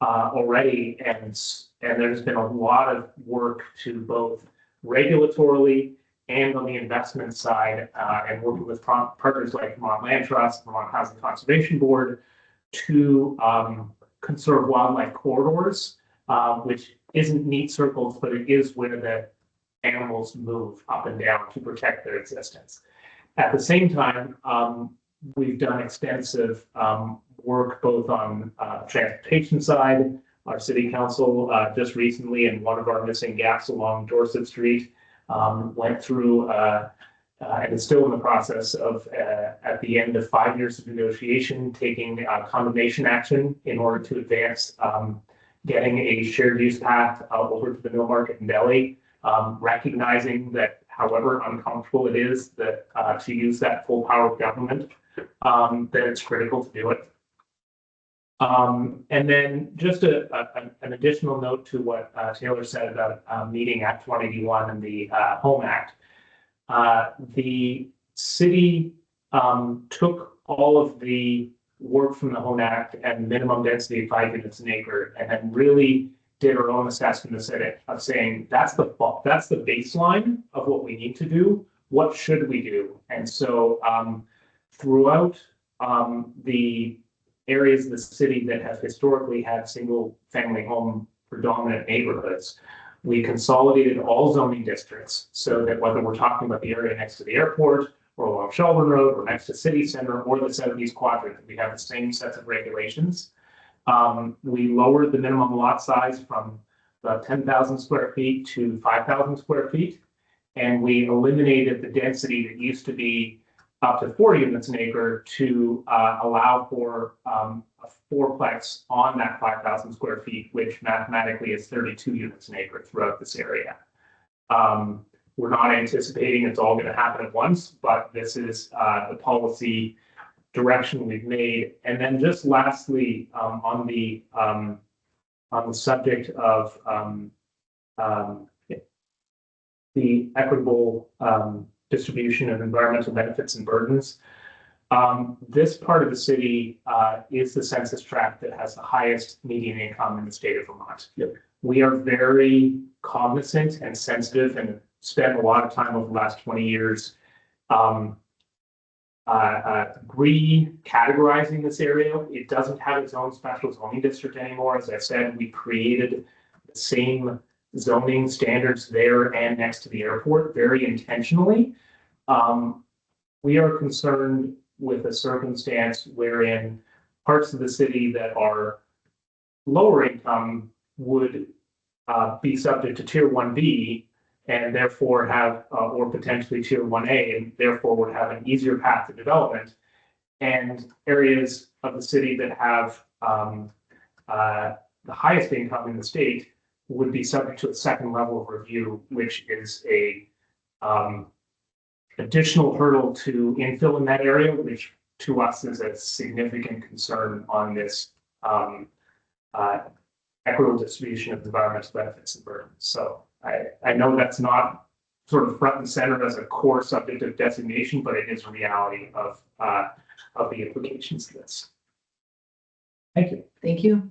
already, and there's been a lot of work to both regulatorily and on the investment side, and working with partners like Vermont Land Trust, Vermont Housing Conservation Board, to conserve wildlife corridors, which isn't neat circles, but it is where the animals move up and down to protect their existence. At the same time, we've done extensive work both on the transportation side, Our city council, just recently, in one of our missing gaps along Dorset Street, went through, and is still in the process of, at the end of 5 years of negotiation, taking condemnation action in order to advance getting a shared use path over to the Mill Market and Deli, recognizing that however uncomfortable it is that to use that full power of government, that it's critical to do it. And then just an additional note to what Taylor said about meeting Act 181 and the Home Act. The city took all of the work from the Home Act and minimum density of 5 units an acre, and then really did our own assessment of saying that's the baseline of what we need to do. What should we do? And so throughout the areas of the city that have historically had single family home predominant neighborhoods, we consolidated all zoning districts so that whether we're talking about the area next to the airport or along Shelburne Road or next to city center or the Southeast Quadrant, we have the same sets of regulations. We lowered the minimum lot size from about 10,000 square feet to 5,000 square feet. And we eliminated the density that used to be up to 4 units an acre to allow for a fourplex on that 5,000 square feet, which mathematically is 32 units an acre throughout this area. We're not anticipating it's all going to happen at once, but this is the policy direction we've made. And then just lastly, on the subject of the equitable distribution of environmental benefits and burdens. This part of the city is the census tract that has the highest median income in the state of Vermont. Yep. We are very cognizant and sensitive and spent a lot of time over the last 20 years recategorizing this area. It doesn't have its own special zoning district anymore. As I said, we created the same zoning standards there and next to the airport very intentionally. We are concerned with a circumstance wherein parts of the city that are lower income would be subject to Tier 1B and therefore have, or potentially Tier 1A, and therefore would have an easier path to development. And areas of the city that have the highest income in the state would be subject to a second level of review, which is a additional hurdle to infill in that area, which to us is a significant concern on this equitable distribution of environmental benefits and burdens. So I know that's not sort of front and center as a core subject of designation, but it is a reality of the implications of this. Thank you. Thank you.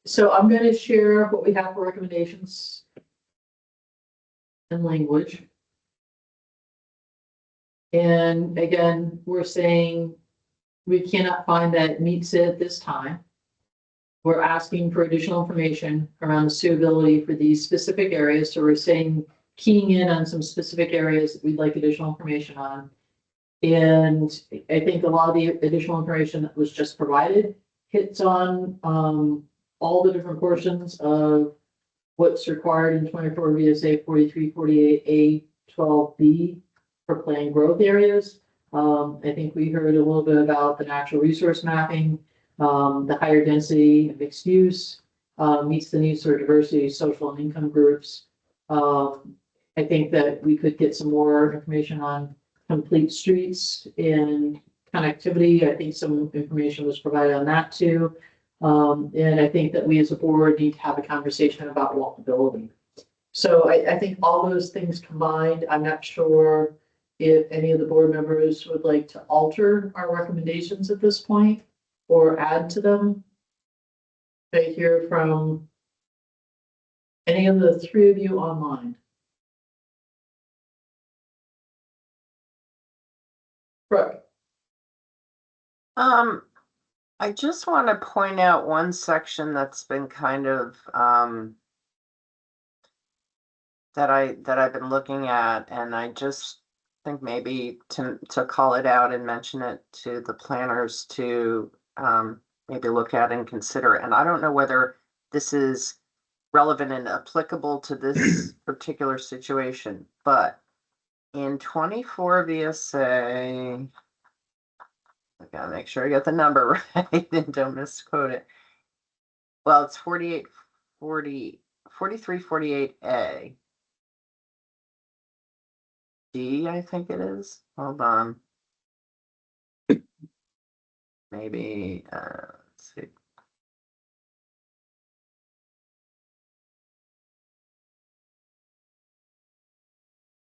So I'm going to share what we have for recommendations and language. And again, we're saying we cannot find that it meets it at this time. We're asking for additional information around the suitability for these specific areas. So we're saying keying in on some specific areas that we'd like additional information on. And I think a lot of the additional information that was just provided hits on all the different portions of what's required in 24 VSA 4348A 12B for planned growth areas. I think we heard a little bit about the natural resource mapping, the higher density of mixed use, meets the needs for diversity, social and income groups. I think that we could get some more information on complete streets and connectivity. I think some information was provided on that too. And I think that we as a board need to have a conversation about walkability. So I think all those things combined, I'm not sure if any of the board members would like to alter our recommendations at this point or add to them. I hear from any of the three of you online. Brooke. I just want to point out one section that's been kind of that I've been looking at, and I just think maybe to call it out and mention it to the planners to maybe look at and consider. And I don't know whether this is relevant and applicable to this particular situation, but in 24 VSA, I gotta make sure I get the number right and don't misquote it. Well, it's 4348A. D, I think it is. Hold on. Maybe, let's see.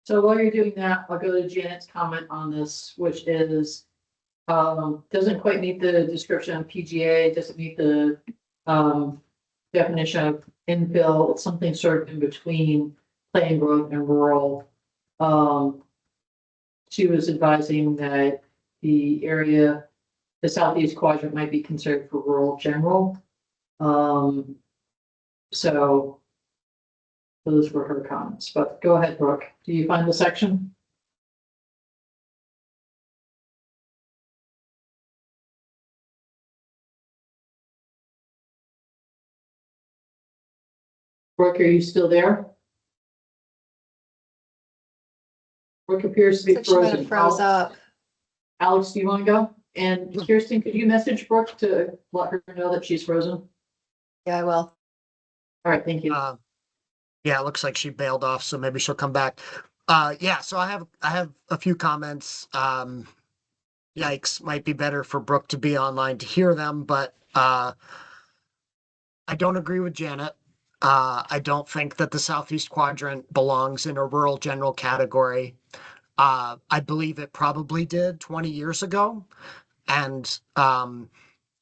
So while you're doing that, I'll go to Janet's comment on this, which is, doesn't quite meet the description of PGA, doesn't meet the, definition of infill. It's something sort of in between planned growth and rural. She was advising that the area, the southeast quadrant might be considered for rural general. So those were her comments, but go ahead, Brooke. Do you find the section? Brooke, are you still there? Brooke appears to be Looks like she might frozen. have froze up. Alex, do you want to go? And Kirsten, could you message Brooke to let her know that she's frozen? Yeah, I will. All right, thank you. Yeah, it looks like she bailed off, so maybe she'll come back. Yeah, so I have a few comments. Yikes, might be better for Brooke to be online to hear them, but I don't agree with Janet. I don't think that the Southeast Quadrant belongs in a rural general category. I believe it probably did 20 years ago, and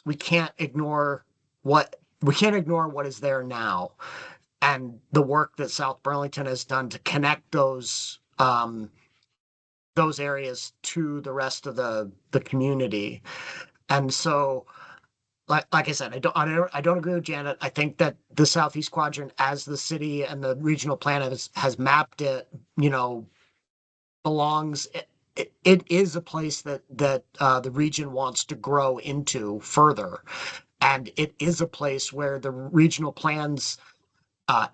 we can't ignore what is there now, and the work that South Burlington has done to connect those areas to the rest of the community. And so, like I said, I don't agree with Janet. I think that the Southeast Quadrant, as the city and the regional plan has mapped it, belongs. It is a place that the region wants to grow into further, and it is a place where the regional plans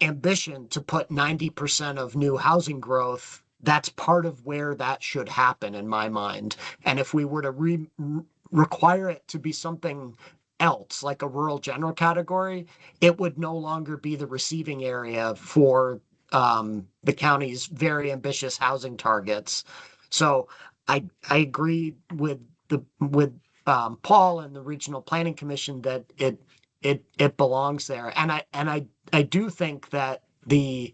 ambition to put 90% of new housing growth. That's part of where that should happen in my mind. And if we were to require it to be something else, like a rural general category, it would no longer be the receiving area for the county's very ambitious housing targets. So I agree with Paul and the Regional Planning Commission that it belongs there. And I do think that the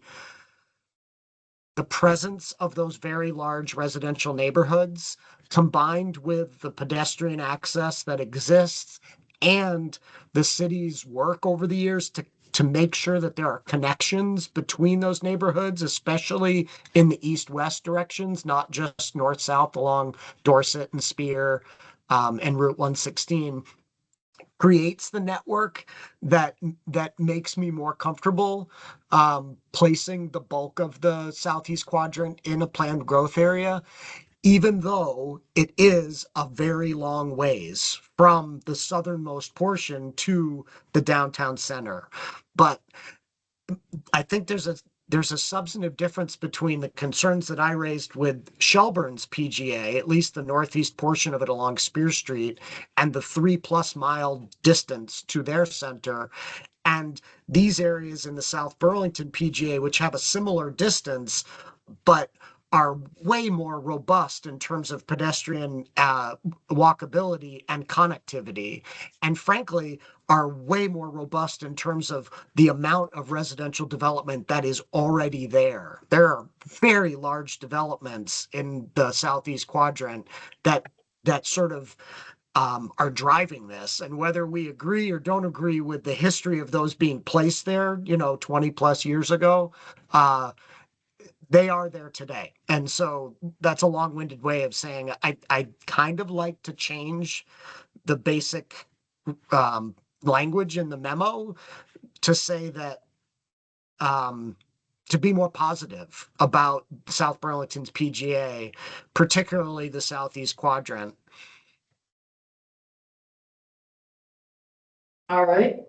presence of those very large residential neighborhoods, combined with the pedestrian access that exists and the city's work over the years to make sure that there are connections between those neighborhoods, especially in the east-west directions, not just north-south along Dorset and Spear and Route 116, creates the network that makes me more comfortable placing the bulk of the Southeast Quadrant in a planned growth area, even though it is a very long ways from the southernmost portion to the downtown center. But I think there's a substantive difference between the concerns that I raised with Shelburne's PGA, at least the northeast portion of it along Spear Street, and the 3+ mile distance to their center, and these areas in the South Burlington PGA, which have a similar distance, but are way more robust in terms of pedestrian walkability and connectivity, and frankly, are way more robust in terms of the amount of residential development that is already there. There are very large developments in the Southeast Quadrant that sort of are driving this. And whether we agree or don't agree with the history of those being placed there, 20+ years ago, they are there today. And so that's a long-winded way of saying I kind of like to change the basic language in the memo to say that to be more positive about South Burlington's PGA, particularly the Southeast Quadrant. All right.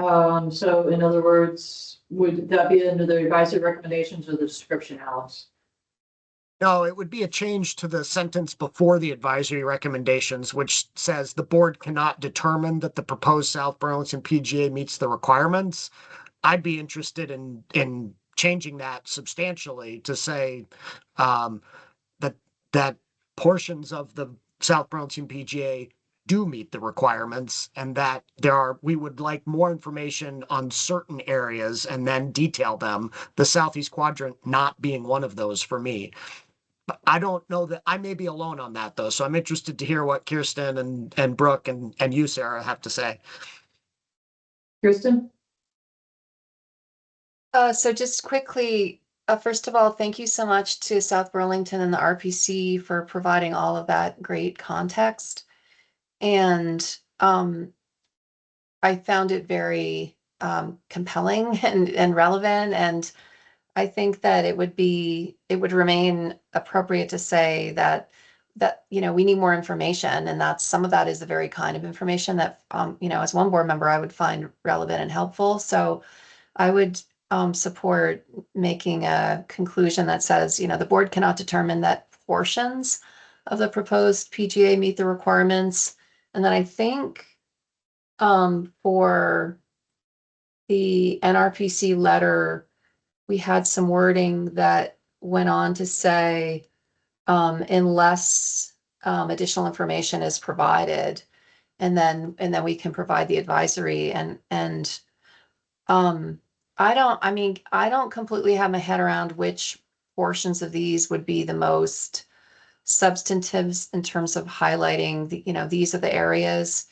So in other words, would that be under the advisory recommendations or the description, Alex? No, it would be a change to the sentence before the advisory recommendations, which says the board cannot determine that the proposed South Burlington PGA meets the requirements. I'd be interested in changing that substantially to say that that portions of the South Burlington PGA do meet the requirements and that we would like more information on certain areas and then detail them, the Southeast Quadrant not being one of those for me. But I don't know that I may be alone on that though. So I'm interested to hear what Kirsten and Brooke and you, Sarah, have to say. Kirsten? So just quickly, first of all, thank you so much to South Burlington and the RPC for providing all of that great context. And I found it very compelling and relevant. And I think that it would remain appropriate to say that we need more information, and that's some of that is the very kind of information that as one board member I would find relevant and helpful. So I would support making a conclusion that says, the board cannot determine that portions of the proposed PGA meet the requirements. And then I think for the NRPC letter, we had some wording that went on to say, unless additional information is provided, and then we can provide the advisory and I don't completely have my head around which portions of these would be the most substantive in terms of highlighting these are the areas.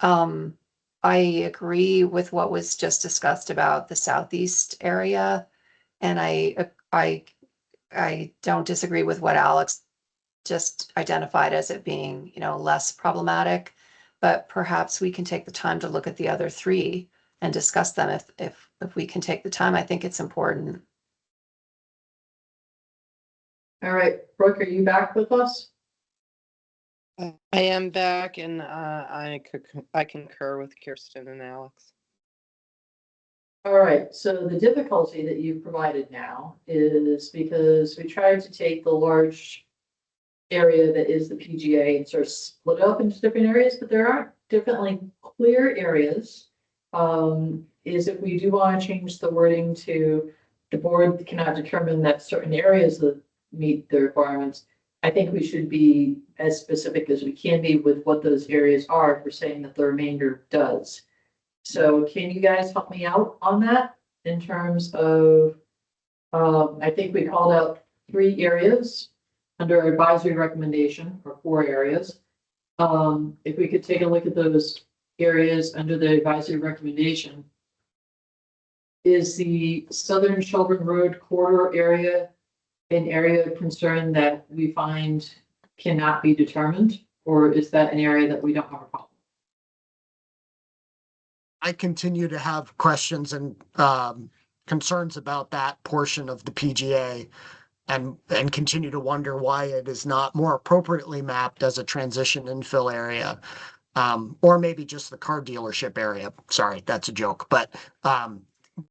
I agree with what was just discussed about the southeast area, and I don't disagree with what Alex just identified as it being, less problematic, but perhaps we can take the time to look at the other three and discuss them if we can take the time. I think it's important. All right, Brooke, are you back with us? I am back, and I concur with Kirsten and Alex. All right, so the difficulty that you provided now is because we tried to take the large area that is the PGA and sort of split it up into different areas, but there are definitely clear areas. Is if we do want to change the wording to the board cannot determine that certain areas that meet the requirements, I think we should be as specific as we can be with what those areas are if we're saying that the remainder does. So can you guys help me out on that in terms of, I think we called out 3 areas under advisory recommendation, or 4 areas. If we could take a look at those areas under the advisory recommendation. Is the Southern Shelburne Road corridor area an area of concern that we find cannot be determined? Or is that an area that we don't have a problem? I continue to have questions and concerns about that portion of the PGA and continue to wonder why it is not more appropriately mapped as a transition infill area. Or maybe just the car dealership area. Sorry, that's a joke, but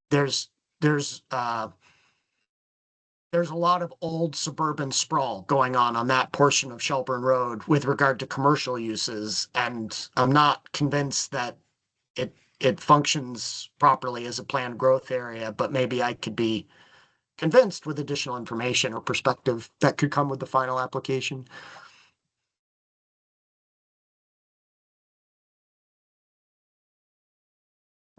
there's a lot of old suburban sprawl going on that portion of Shelburne Road with regard to commercial uses, and I'm not convinced that it functions properly as a planned growth area, but maybe I could be convinced with additional information or perspective that could come with the final application.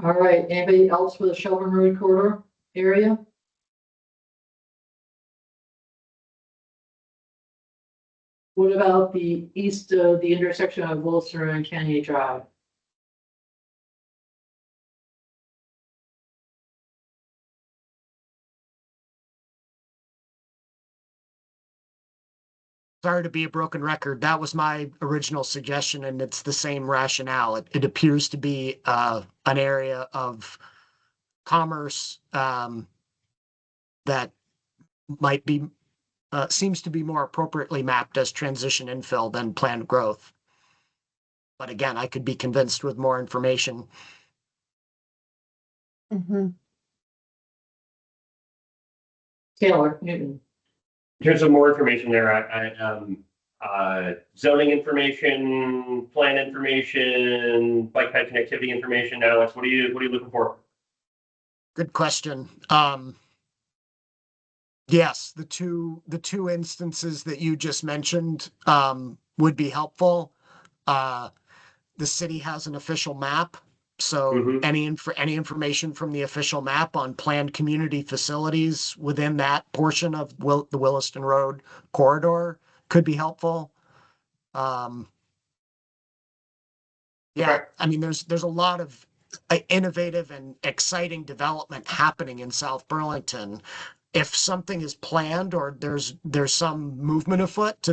All right, anybody else for the Shelburne Road corridor area? What about the east of the intersection of Wilson and Kennedy Drive? Sorry to be a broken record. That was my original suggestion, and it's the same rationale. It appears to be an area of commerce that might be seems to be more appropriately mapped as transition infill than planned growth. But again, I could be convinced with more information. Taylor, Newton. In terms of more information there, zoning information, plan information, bike path connectivity information. Alex, what are you looking for? Good question. Yes, the two instances that you just mentioned, would be helpful. The city has an official map, so Mhm. any information from the official map on planned community facilities within that portion of the Williston Road corridor could be helpful. Yeah, Okay. I mean, there's a lot of innovative and exciting development happening in South Burlington. If something is planned or there's some movement afoot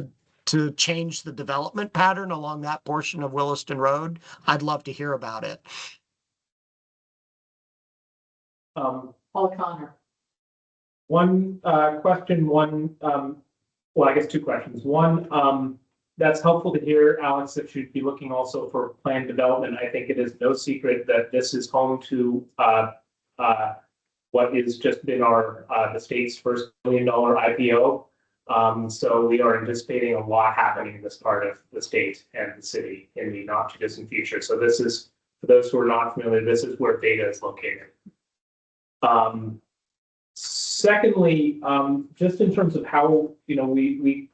to change the development pattern along that portion of Williston Road, I'd love to hear about it. Um, Paul Connor. One question, well, I guess two questions. One, that's helpful to hear, Alex, that you'd be looking also for planned development. I think it is no secret that this is home to what has just been the state's first $1 billion IPO. So we are anticipating a lot happening in this part of the state and the city in the not too distant future. So this is, for those who are not familiar, this is where Vega is located. Secondly, just in terms of how, we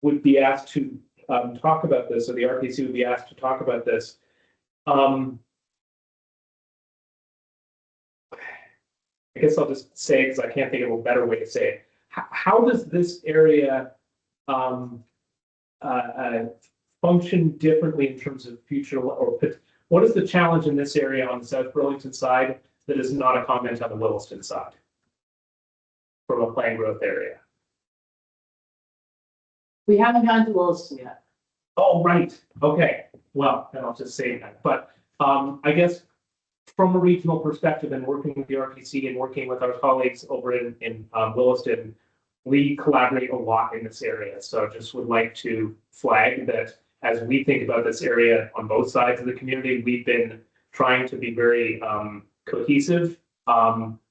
would be asked to talk about this, or the RPC would be asked to talk about this. I guess I'll just say, because I can't think of a better way to say it. How does this area function differently in terms of future, or what is the challenge in this area on the South Burlington side that is not a comment on the Williston side from a planned growth area? We haven't gotten to Williston yet. Oh, right. Okay. Well, then I'll just say that. But I guess from a regional perspective and working with the RPC and working with our colleagues over in Williston, we collaborate a lot in this area. So just would like to flag that as we think about this area on both sides of the community, we've been trying to be very cohesive,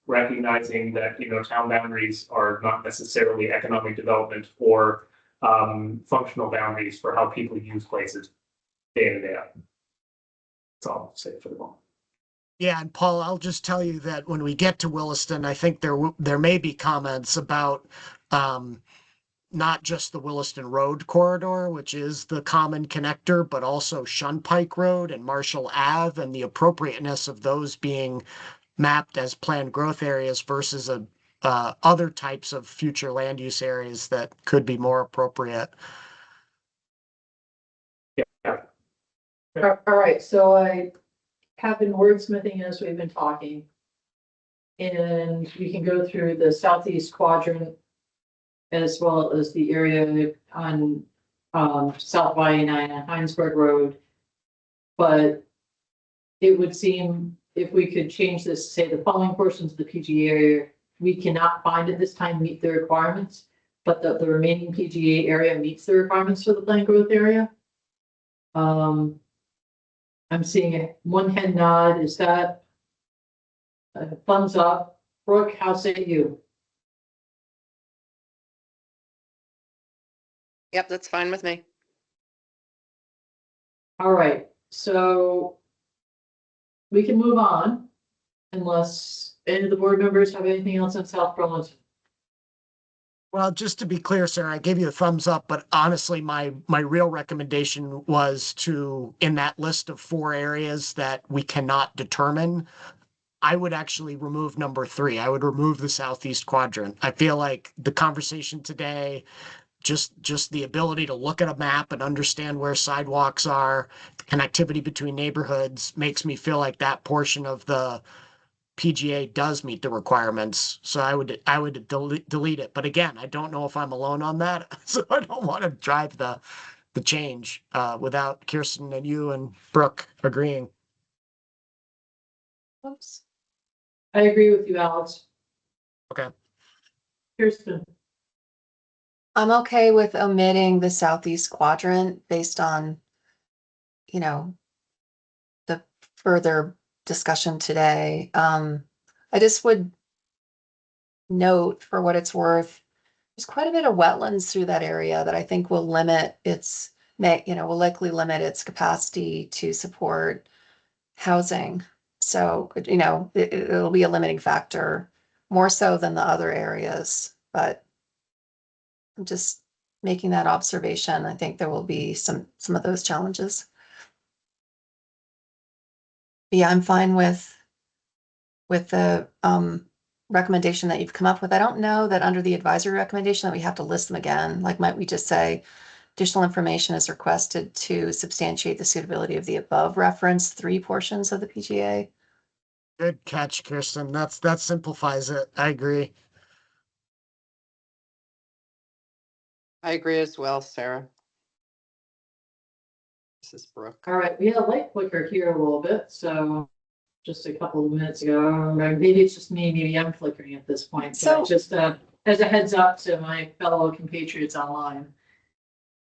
recognizing that, town boundaries are not necessarily economic development or functional boundaries for how people use places day in and day out. That's all I'll say for the moment. Yeah, and Paul, I'll just tell you that when we get to Williston, I think there may be comments about not just the Williston Road corridor, which is the common connector, but also Shunpike Road and Marshall Ave, and the appropriateness of those being mapped as planned growth areas versus other types of future land use areas that could be more appropriate. Yeah. All right, so I have been wordsmithing as we've been talking. And we can go through the southeast quadrant as well as the area on South Y-9 and Heinsberg Road. But it would seem if we could change this, say the following portions of the PGA area, we cannot find at this time meet the requirements, but the remaining PGA area meets the requirements for the planned growth area. I'm seeing one head nod. Is that a thumbs up? Brooke, how say you? Yep, that's fine with me. All right, so we can move on unless any of the board members have anything else on South Burlington. Well, just to be clear, Sarah, I gave you a thumbs up, but honestly, my real recommendation was in that list of 4 areas that we cannot determine, I would actually remove number 3. I would remove the southeast quadrant. I feel like the conversation today, just the ability to look at a map and understand where sidewalks are, connectivity between neighborhoods, makes me feel like that portion of the PGA does meet the requirements. So I would delete it. But again, I don't know if I'm alone on that. So I don't want to drive the change without Kirsten and you and Brooke agreeing. Oops. I agree with you, Alex. Okay. Kirsten, I'm okay with omitting the southeast quadrant based on, the further discussion today. I just would note, for what it's worth, there's quite a bit of wetlands through that area that I think will limit its, will likely limit its capacity to support housing. So, it'll be a limiting factor, more so than the other areas, but I'm just making that observation. I think there will be some of those challenges. Yeah, I'm fine with the recommendation that you've come up with. I don't know that under the advisory recommendation that we have to list them again. Like, might we just say additional information is requested to substantiate the suitability of the above referenced 3 portions of the PGA? Good catch, Kirsten. That simplifies it. I agree. I agree as well, Sarah. This is Brooke. All right, we had a light flicker here a little bit, so just a couple of minutes ago, maybe it's just me, maybe I'm flickering at this point. So So- just as a heads up to my fellow compatriots online.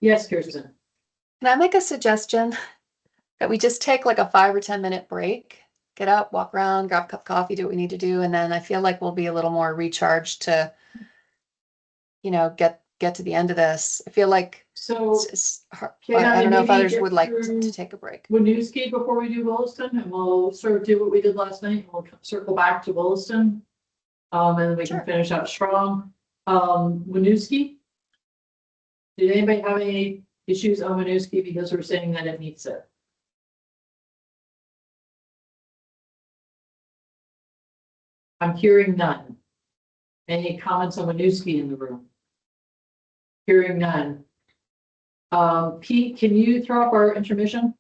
Yes, Kirsten. Can I make a suggestion that we just take like a 5 or 10 minute break, get up, walk around, grab a cup of coffee, do what we need to do, and then I feel like we'll be a little more recharged to, get to the end of this. I feel like So it's hard. Can I don't know if maybe others get would like through to take a break. Winooski before we do Williston, and we'll sort of do what we did last night. We'll circle back to Williston. And then we can Sure. finish out strong. Winooski? Did anybody have any issues on Winooski because we're saying that it meets it? I'm hearing none. Any comments on Winooski in the room? Hearing none. Pete, can you throw up our intermission?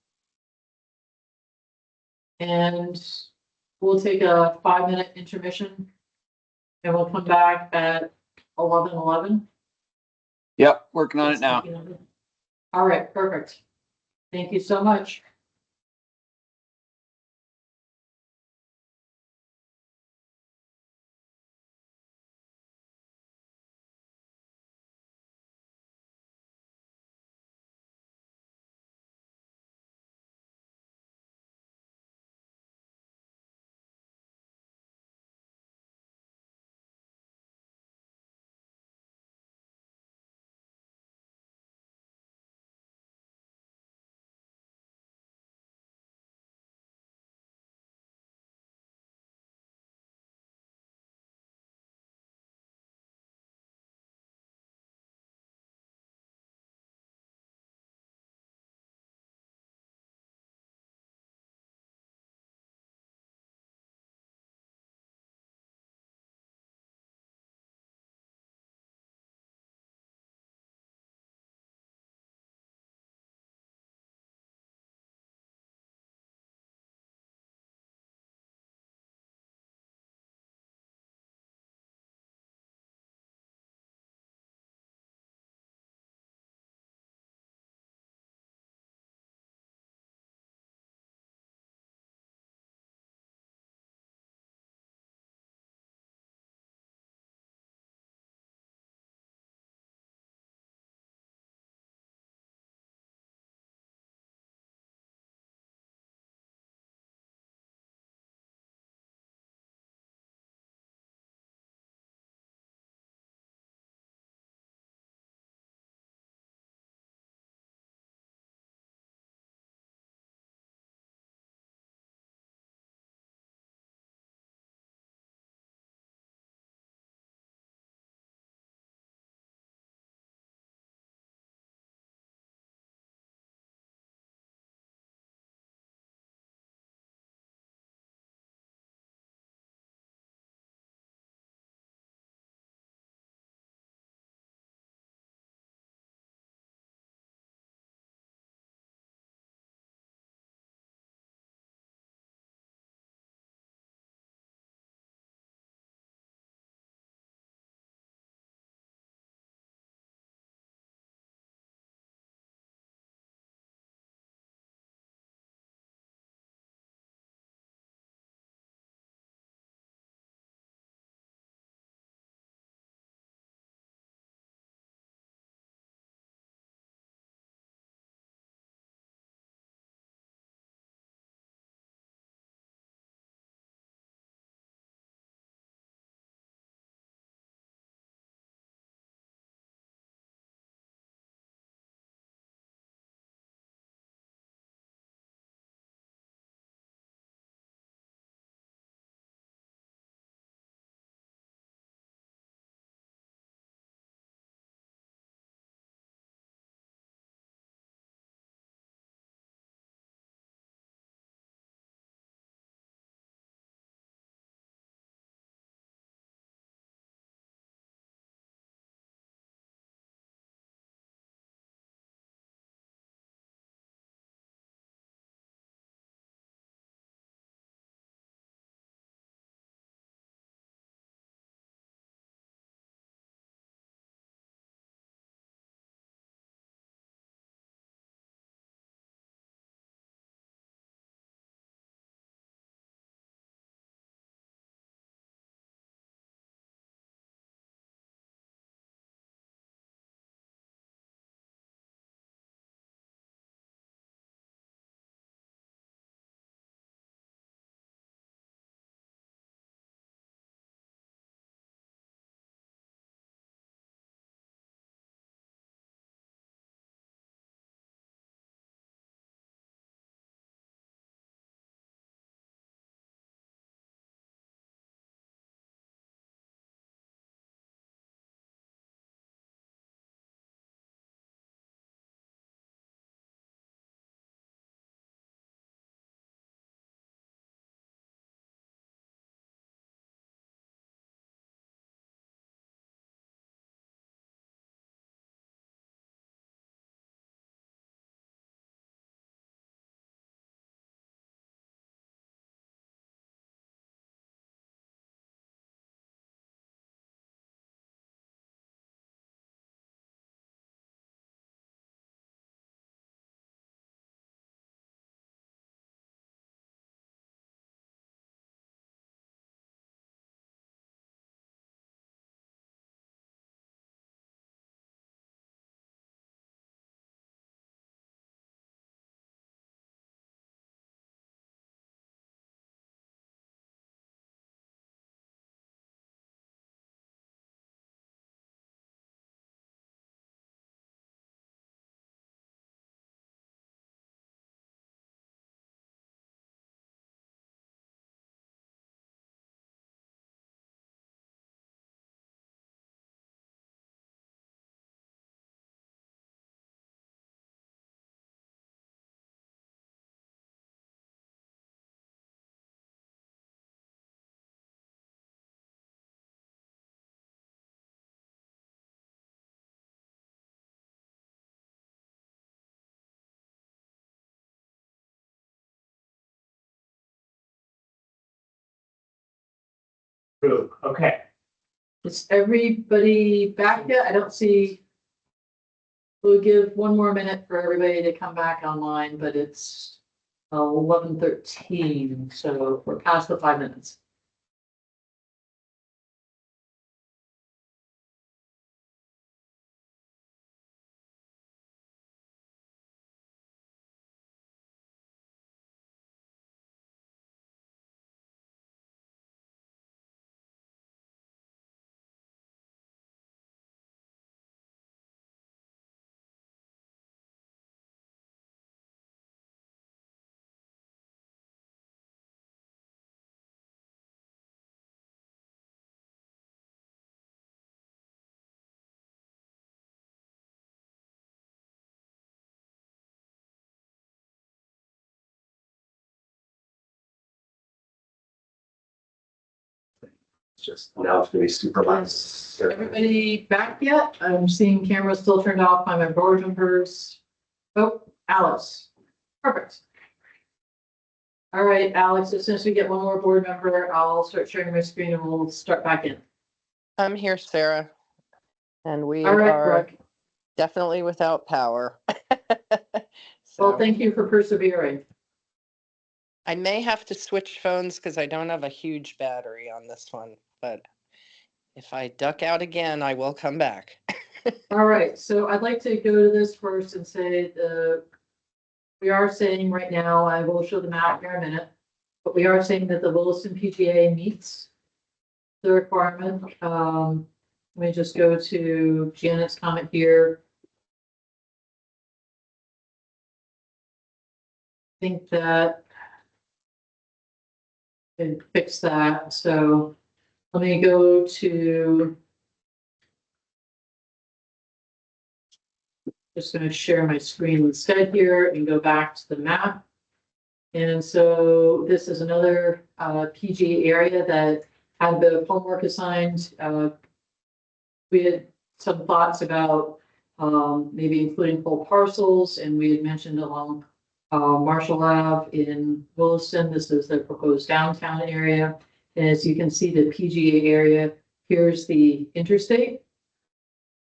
And we'll take a 5-minute intermission. And we'll come back at 11:11. Yep, working on it now. All right, perfect. Thank you so much. Boom, okay. Is everybody back yet? I don't see. We'll give one more minute for everybody to come back online, but it's 11:13, so we're past the 5 minutes. Now it's gonna be super loud. Is everybody back yet? I'm seeing cameras still turned off by my board members. Oh, Alice. Perfect. All right, Alex, as soon as we get one more board member, I'll start sharing my screen and we'll start back in. I'm here, Sarah. And we All right, are Brooke. definitely without power. Well, So thank you for persevering. I may have to switch phones because I don't have a huge battery on this one, but if I duck out again, I will come back. All right, so I'd like to go to this first and say we are saying right now, I will show the map here in a minute, but we are saying that the Williston PGA meets the requirement. Let me just go to Janet's comment here. I think that and fix that. So let me go to. Just going to share my screen instead here and go back to the map. And so this is another PG area that had a bit of homework assigned. We had some thoughts about maybe including whole parcels, and we had mentioned along Marshall Ave in Williston. This is the proposed downtown area. And as you can see, the PGA area, here's the interstate.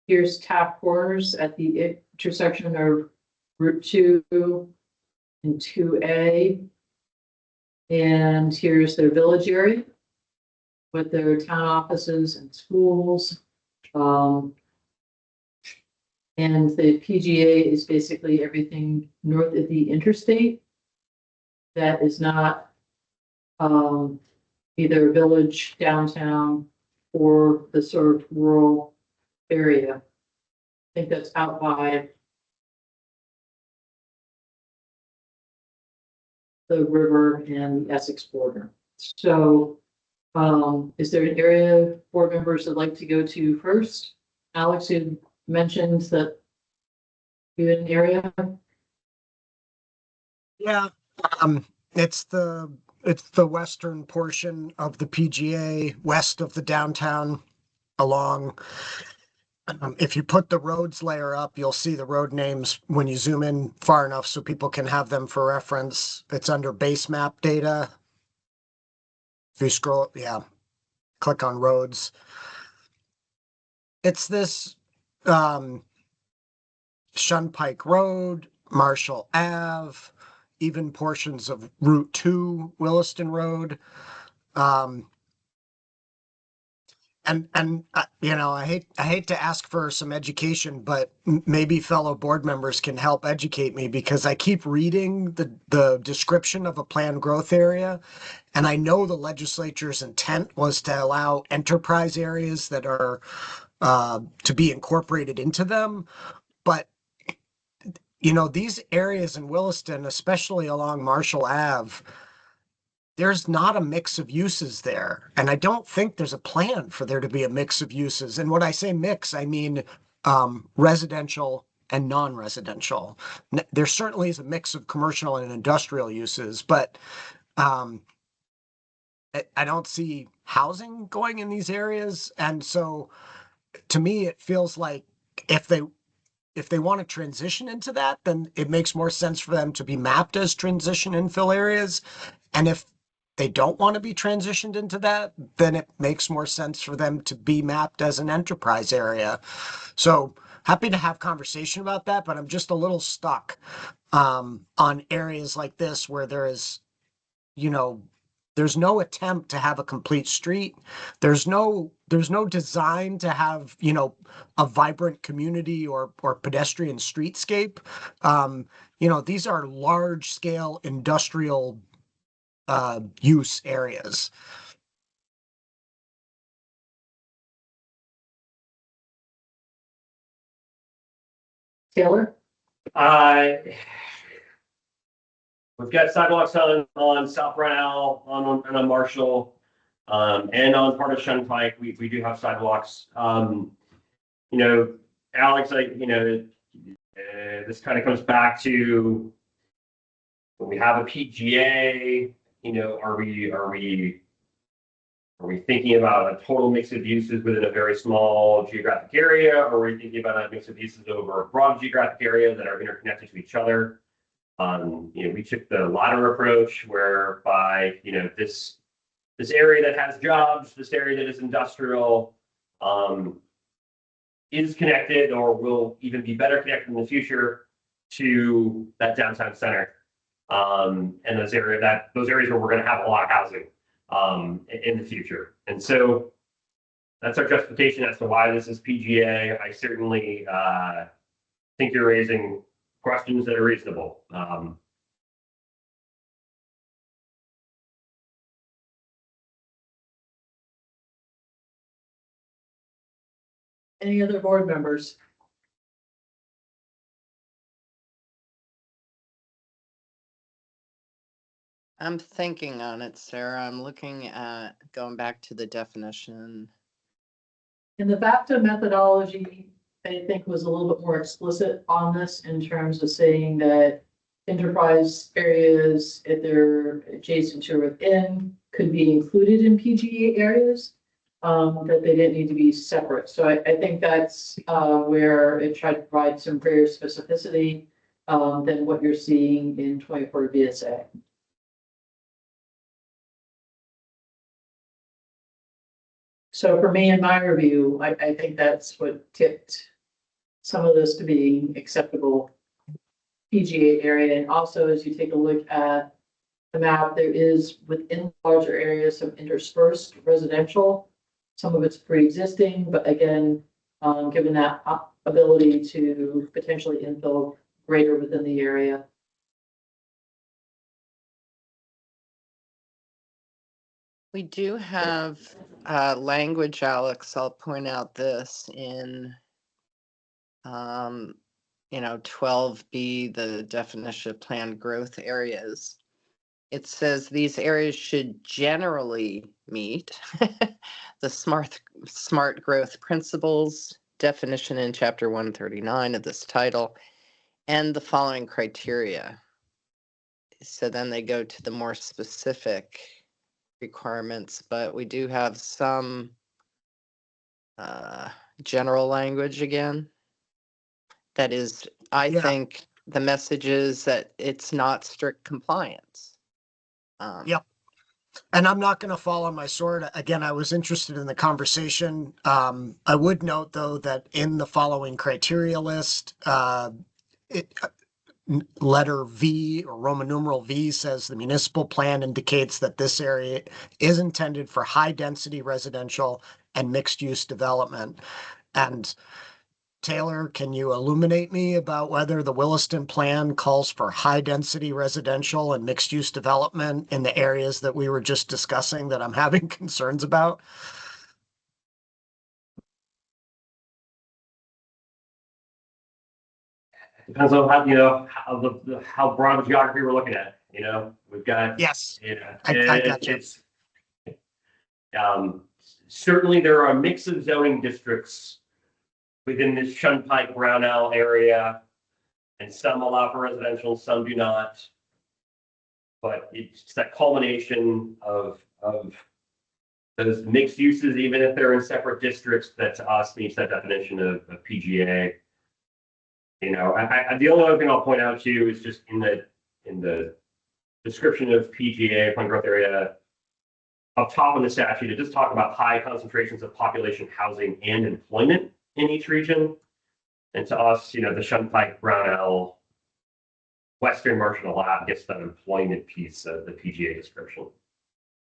Here's Taft Corners at the intersection of Route 2 and 2A. And here's their village area with their town offices and schools. And the PGA is basically everything north of the interstate that is not either a village, downtown, or the sort of rural area. I think that's out by the river and the Essex border. So is there an area board members would like to go to first? Alex, you mentioned that you had an area. Yeah, it's the western portion of the PGA, west of the downtown along. If you put the roads layer up, you'll see the road names when you zoom in far enough so people can have them for reference. It's under base map data. If you scroll, yeah, click on roads. It's this Shunpike Road, Marshall Ave, even portions of Route 2, Williston Road. And you know, I hate to ask for some education, but maybe fellow board members can help educate me because I keep reading the description of a planned growth area, and I know the legislature's intent was to allow enterprise areas that are to be incorporated into them, but you know, these areas in Williston, especially along Marshall Ave, there's not a mix of uses there. And I don't think there's a plan for there to be a mix of uses. And when I say mix, I mean residential and non-residential. There certainly is a mix of commercial and industrial uses, but I don't see housing going in these areas. And so to me, it feels like if they want to transition into that, then it makes more sense for them to be mapped as transition infill areas. And if they don't want to be transitioned into that, then it makes more sense for them to be mapped as an enterprise area. So happy to have conversation about that, but I'm just a little stuck on areas like this where there is, there's no attempt to have a complete street. There's no design to have, a vibrant community or pedestrian streetscape. These are large scale industrial use areas. Taylor? We've got sidewalks on South Brownell, on Marshall, and on part of Shunpike. We do have sidewalks. Alex, this kind of comes back to when we have a PGA, are we thinking about a total mix of uses within a very small geographic area, or are we thinking about a mix of uses over a broad geographic area that are interconnected to each other? We took the latter approach whereby, this area that has jobs, this area that is industrial, is connected or will even be better connected in the future to that downtown center. And those areas where we're going to have a lot of housing in the future. And so that's our justification as to why this is PGA. I certainly think you're raising questions that are reasonable. Any other board members? I'm thinking on it, Sarah. I'm looking at going back to the definition. In the BAFTA methodology, I think was a little bit more explicit on this in terms of saying that enterprise areas, if they're adjacent to or within, could be included in PGA areas, that they didn't need to be separate. So I think that's where it tried to provide some greater specificity than what you're seeing in 24 VSA. So for me, in my review, I think that's what tipped some of this to being acceptable PGA area. And also, as you take a look at the map, there is within larger areas some interspersed residential. Some of it's pre-existing, but again, given that ability to potentially infill greater within the area. We do have language, Alex. I'll point out this in 12B, the definition of planned growth areas. It says these areas should generally meet the smart growth principles definition in chapter 139 of this title and the following criteria. So then they go to the more specific requirements, but we do have some general language again. That is, I think the message is that it's not strict compliance. Yep. And I'm not going to fall on my sword. Again, I was interested in the conversation. I would note, though, that in the following criteria list, letter V or Roman numeral V says the municipal plan indicates that this area is intended for high density residential and mixed use development. And Taylor, can you illuminate me about whether the Williston plan calls for high density residential and mixed use development in the areas that we were just discussing that I'm having concerns about? Depends on how broad of geography we're looking at. We've got I got you. Certainly there are a mix of zoning districts within this Shunpike Brownell area, and some allow for residential, some do not. But it's that culmination of those mixed uses, even if they're in separate districts, that to us meets that definition of PGA. The only other thing I'll point out to you is just in the description of PGA, planned growth area, up top in the statute, it does talk about high concentrations of population, housing, and employment in each region. And to us, the Shunpike, Brownell, Western Marshall Lab gets that employment piece of the PGA description.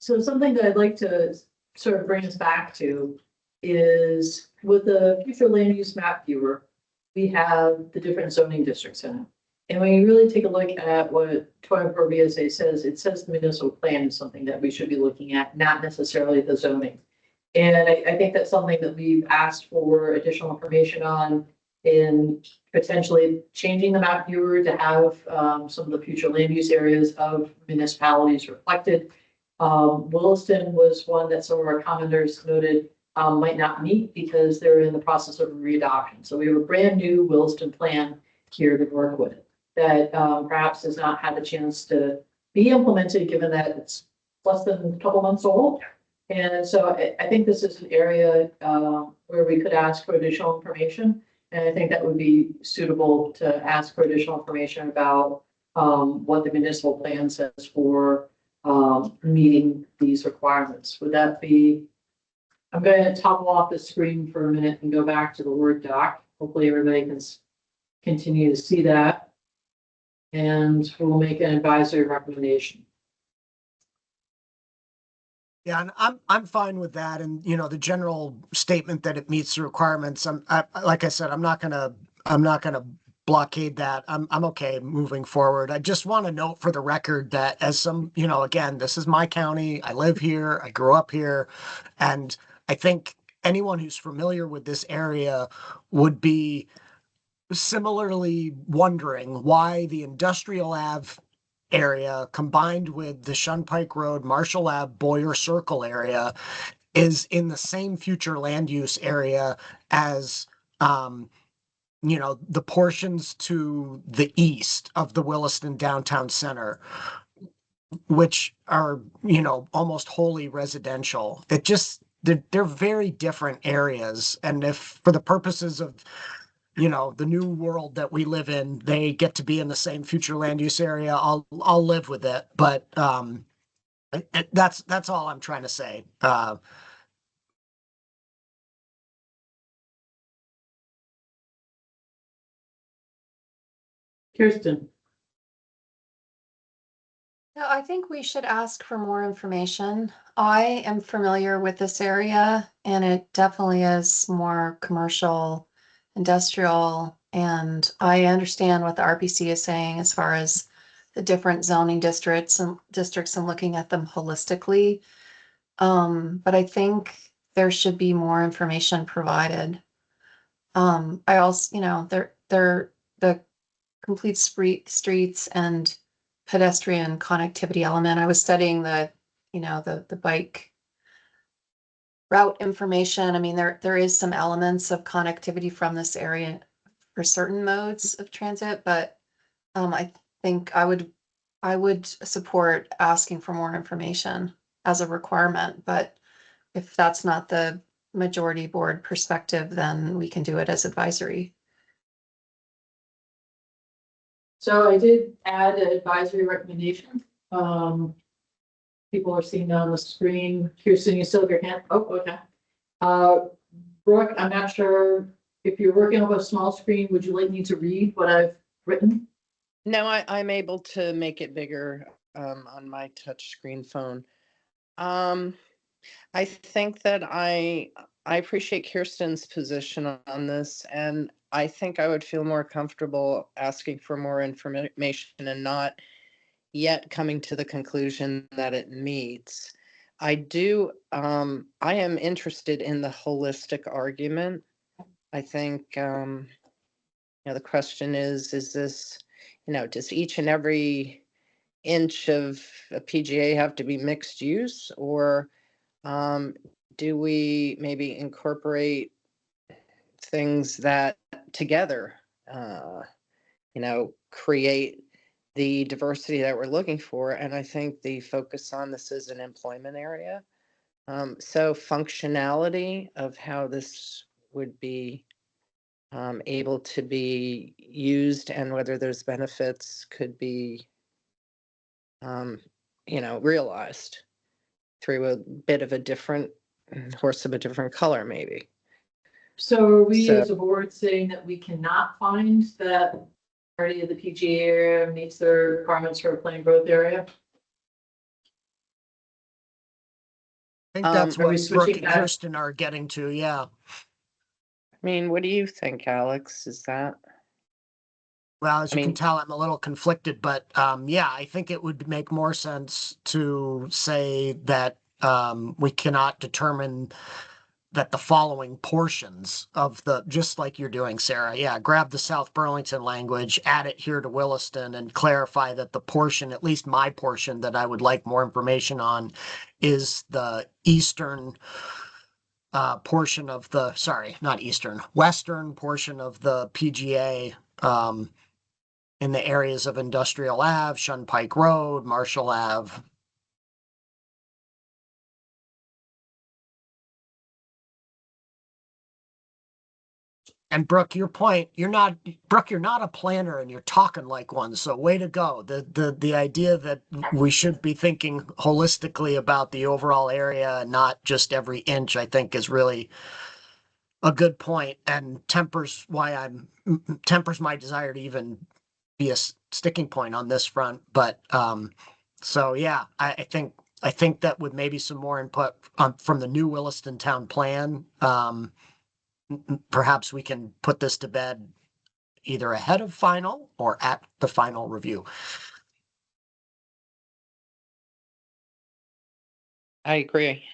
So something that I'd like to sort of bring us back to is with the future land use map viewer, we have the different zoning districts in it. And when you really take a look at what Toy VSA says, it says the municipal plan is something that we should be looking at, not necessarily the zoning. And I think that's something that we've asked for additional information on in potentially changing the map viewer to have some of the future land use areas of municipalities reflected. Williston was one that some of our commenters noted might not meet because they're in the process of readoption. So we have a brand new Williston plan here to work with that perhaps has not had the chance to be implemented, given that it's less than a couple months old. And so I think this is an area where we could ask for additional information. And I think that would be suitable to ask for additional information about what the municipal plan says for meeting these requirements. Would that be, I'm going to toggle off the screen for a minute and go back to the Word doc. Hopefully everybody can continue to see that. And we'll make an advisory recommendation. Yeah, and I'm fine with that. And the general statement that it meets the requirements. Like I said, I'm not gonna blockade that. I'm okay moving forward. I just want to note for the record that as some, again, this is my county. I live here. I grew up here, and I think anyone who's familiar with this area would be similarly wondering why the Industrial Ave area combined with the Shunpike Road, Marshall Ave, Boyer Circle area is in the same future land use area as, the portions to the east of the Williston Downtown Center, which are, almost wholly residential. They're very different areas. And if for the purposes of the new world that we live in, they get to be in the same future land use area, I'll live with it. But that's all I'm trying to say. Kirsten. No, I think we should ask for more information. I am familiar with this area and it definitely is more commercial, industrial, and I understand what the RPC is saying as far as the different zoning districts and looking at them holistically. But I think there should be more information provided. I also, they're the complete streets and pedestrian connectivity element. I was studying the bike route information. I mean, there is some elements of connectivity from this area for certain modes of transit, but I think I would support asking for more information as a requirement. But if that's not the majority board perspective, then we can do it as advisory. So I did add an advisory recommendation. People are seeing that on the screen. Kirsten, you still have your hand? Oh, okay. Brooke, I'm not sure if you're working off a small screen, would you like me to read what I've written? No, I'm able to make it bigger on my touchscreen phone. I think that I appreciate Kirsten's position on this, and I think I would feel more comfortable asking for more information and not yet coming to the conclusion that it meets. I am interested in the holistic argument. I think, the question is this, does each and every inch of a PGA have to be mixed use, or do we maybe incorporate things that together, create the diversity that we're looking for? And I think the focus on this is an employment area. So functionality of how this would be able to be used and whether there's benefits could be, realized. through a bit of a different horse of a different color, maybe. So are we So- as a board saying that we cannot find that party of the PGA area meets the requirements for a planned growth area? I think that's Are we what Brooke switching and that? Kirsten are getting to, yeah. I mean, what do you think, Alex? Is that? Well, as I you can mean- tell, I'm a little conflicted, but yeah, I think it would make more sense to say that we cannot determine that the following portions of the, just like you're doing, Sarah, yeah, grab the South Burlington language, add it here to Williston and clarify that the portion, at least my portion that I would like more information on is the eastern portion of the, sorry, not eastern, western portion of the PGA in the areas of Industrial Ave, Shunpike Road, Marshall Ave. And Brooke, your point, you're not a planner and you're talking like one, so way to go. The idea that we should be thinking holistically about the overall area and not just every inch, I think is really a good point and tempers my desire to even be a sticking point on this front. But so yeah, I think that with maybe some more input from the new Williston Town Plan, perhaps we can put this to bed either ahead of final or at the final review. I agree.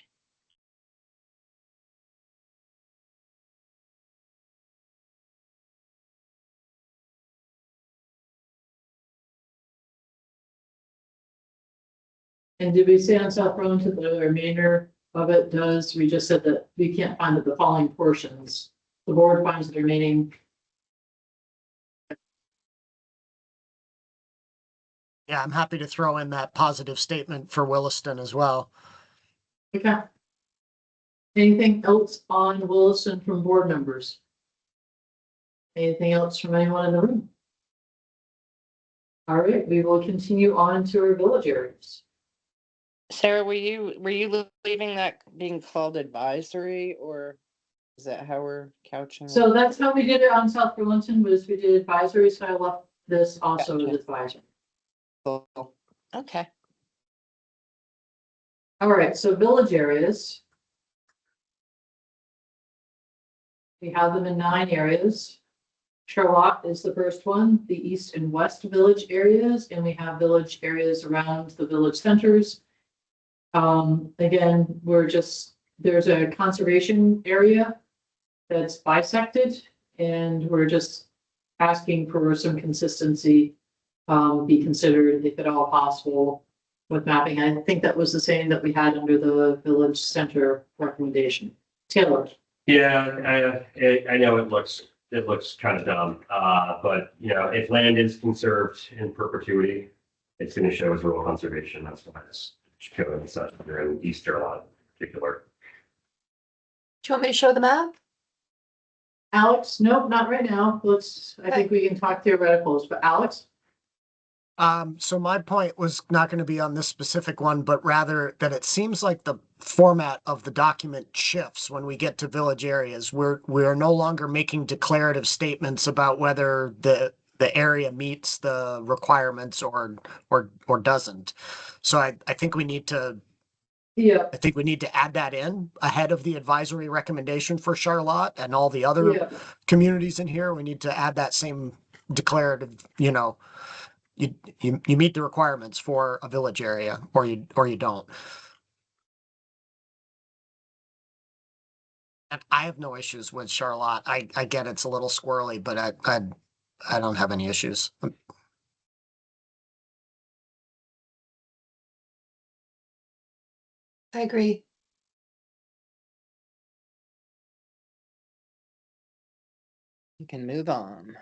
And did we say on South Burlington that the remainder of it does, we just said that we can't find that the following portions, the board finds the remaining. Yeah, I'm happy to throw in that positive statement for Williston as well. Okay. Anything else on Williston from board members? Anything else from anyone in the room? All right, we will continue on to our village areas. Sarah, were you leaving that being called advisory, or is that how we're couching it? So that's how we did it on South Burlington, was we did advisory, so I left this also Gotcha. as advisory. Cool. Okay. All right, so village areas. We have them in 9 areas. Charlotte is the first one, the east and west village areas, and we have village areas around the village centers. Again, there's a conservation area that's bisected, and we're just asking for some consistency be considered, if at all possible, with mapping. I think that was the same that we had under the village center recommendation. Taylor. Yeah, I know it looks kind of dumb, but you know, if land is conserved in perpetuity, it's going to show as rural conservation. That's why it's showing such here in East Carolina in particular. Do you want me to show the map? Alex, nope, not right now. I think we can talk theoreticals, but Alex? So my point was not going to be on this specific one, but rather that it seems like the format of the document shifts when we get to village areas. We are no longer making declarative statements about whether the area meets the requirements or doesn't. So I think we need to Yeah, add that in ahead of the advisory recommendation for Charlotte and all the other yeah. communities in here. We need to add that same declarative, you meet the requirements for a village area or you don't. And I have no issues with Charlotte. I get it's a little squirrely, but I don't have any issues. I agree. You can move on.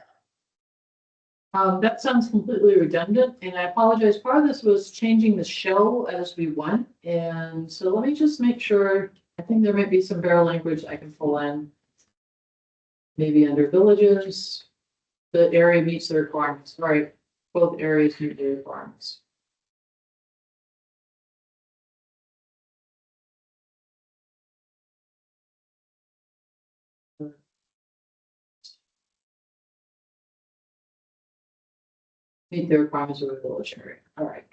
That sounds completely redundant, and I apologize. Part of this was changing the show as we went, and so let me just make sure. I think there might be some better language I can pull in. Maybe under villages, the area meets the requirements. All right, both areas meet the requirements. meet the requirements of the village area. All right.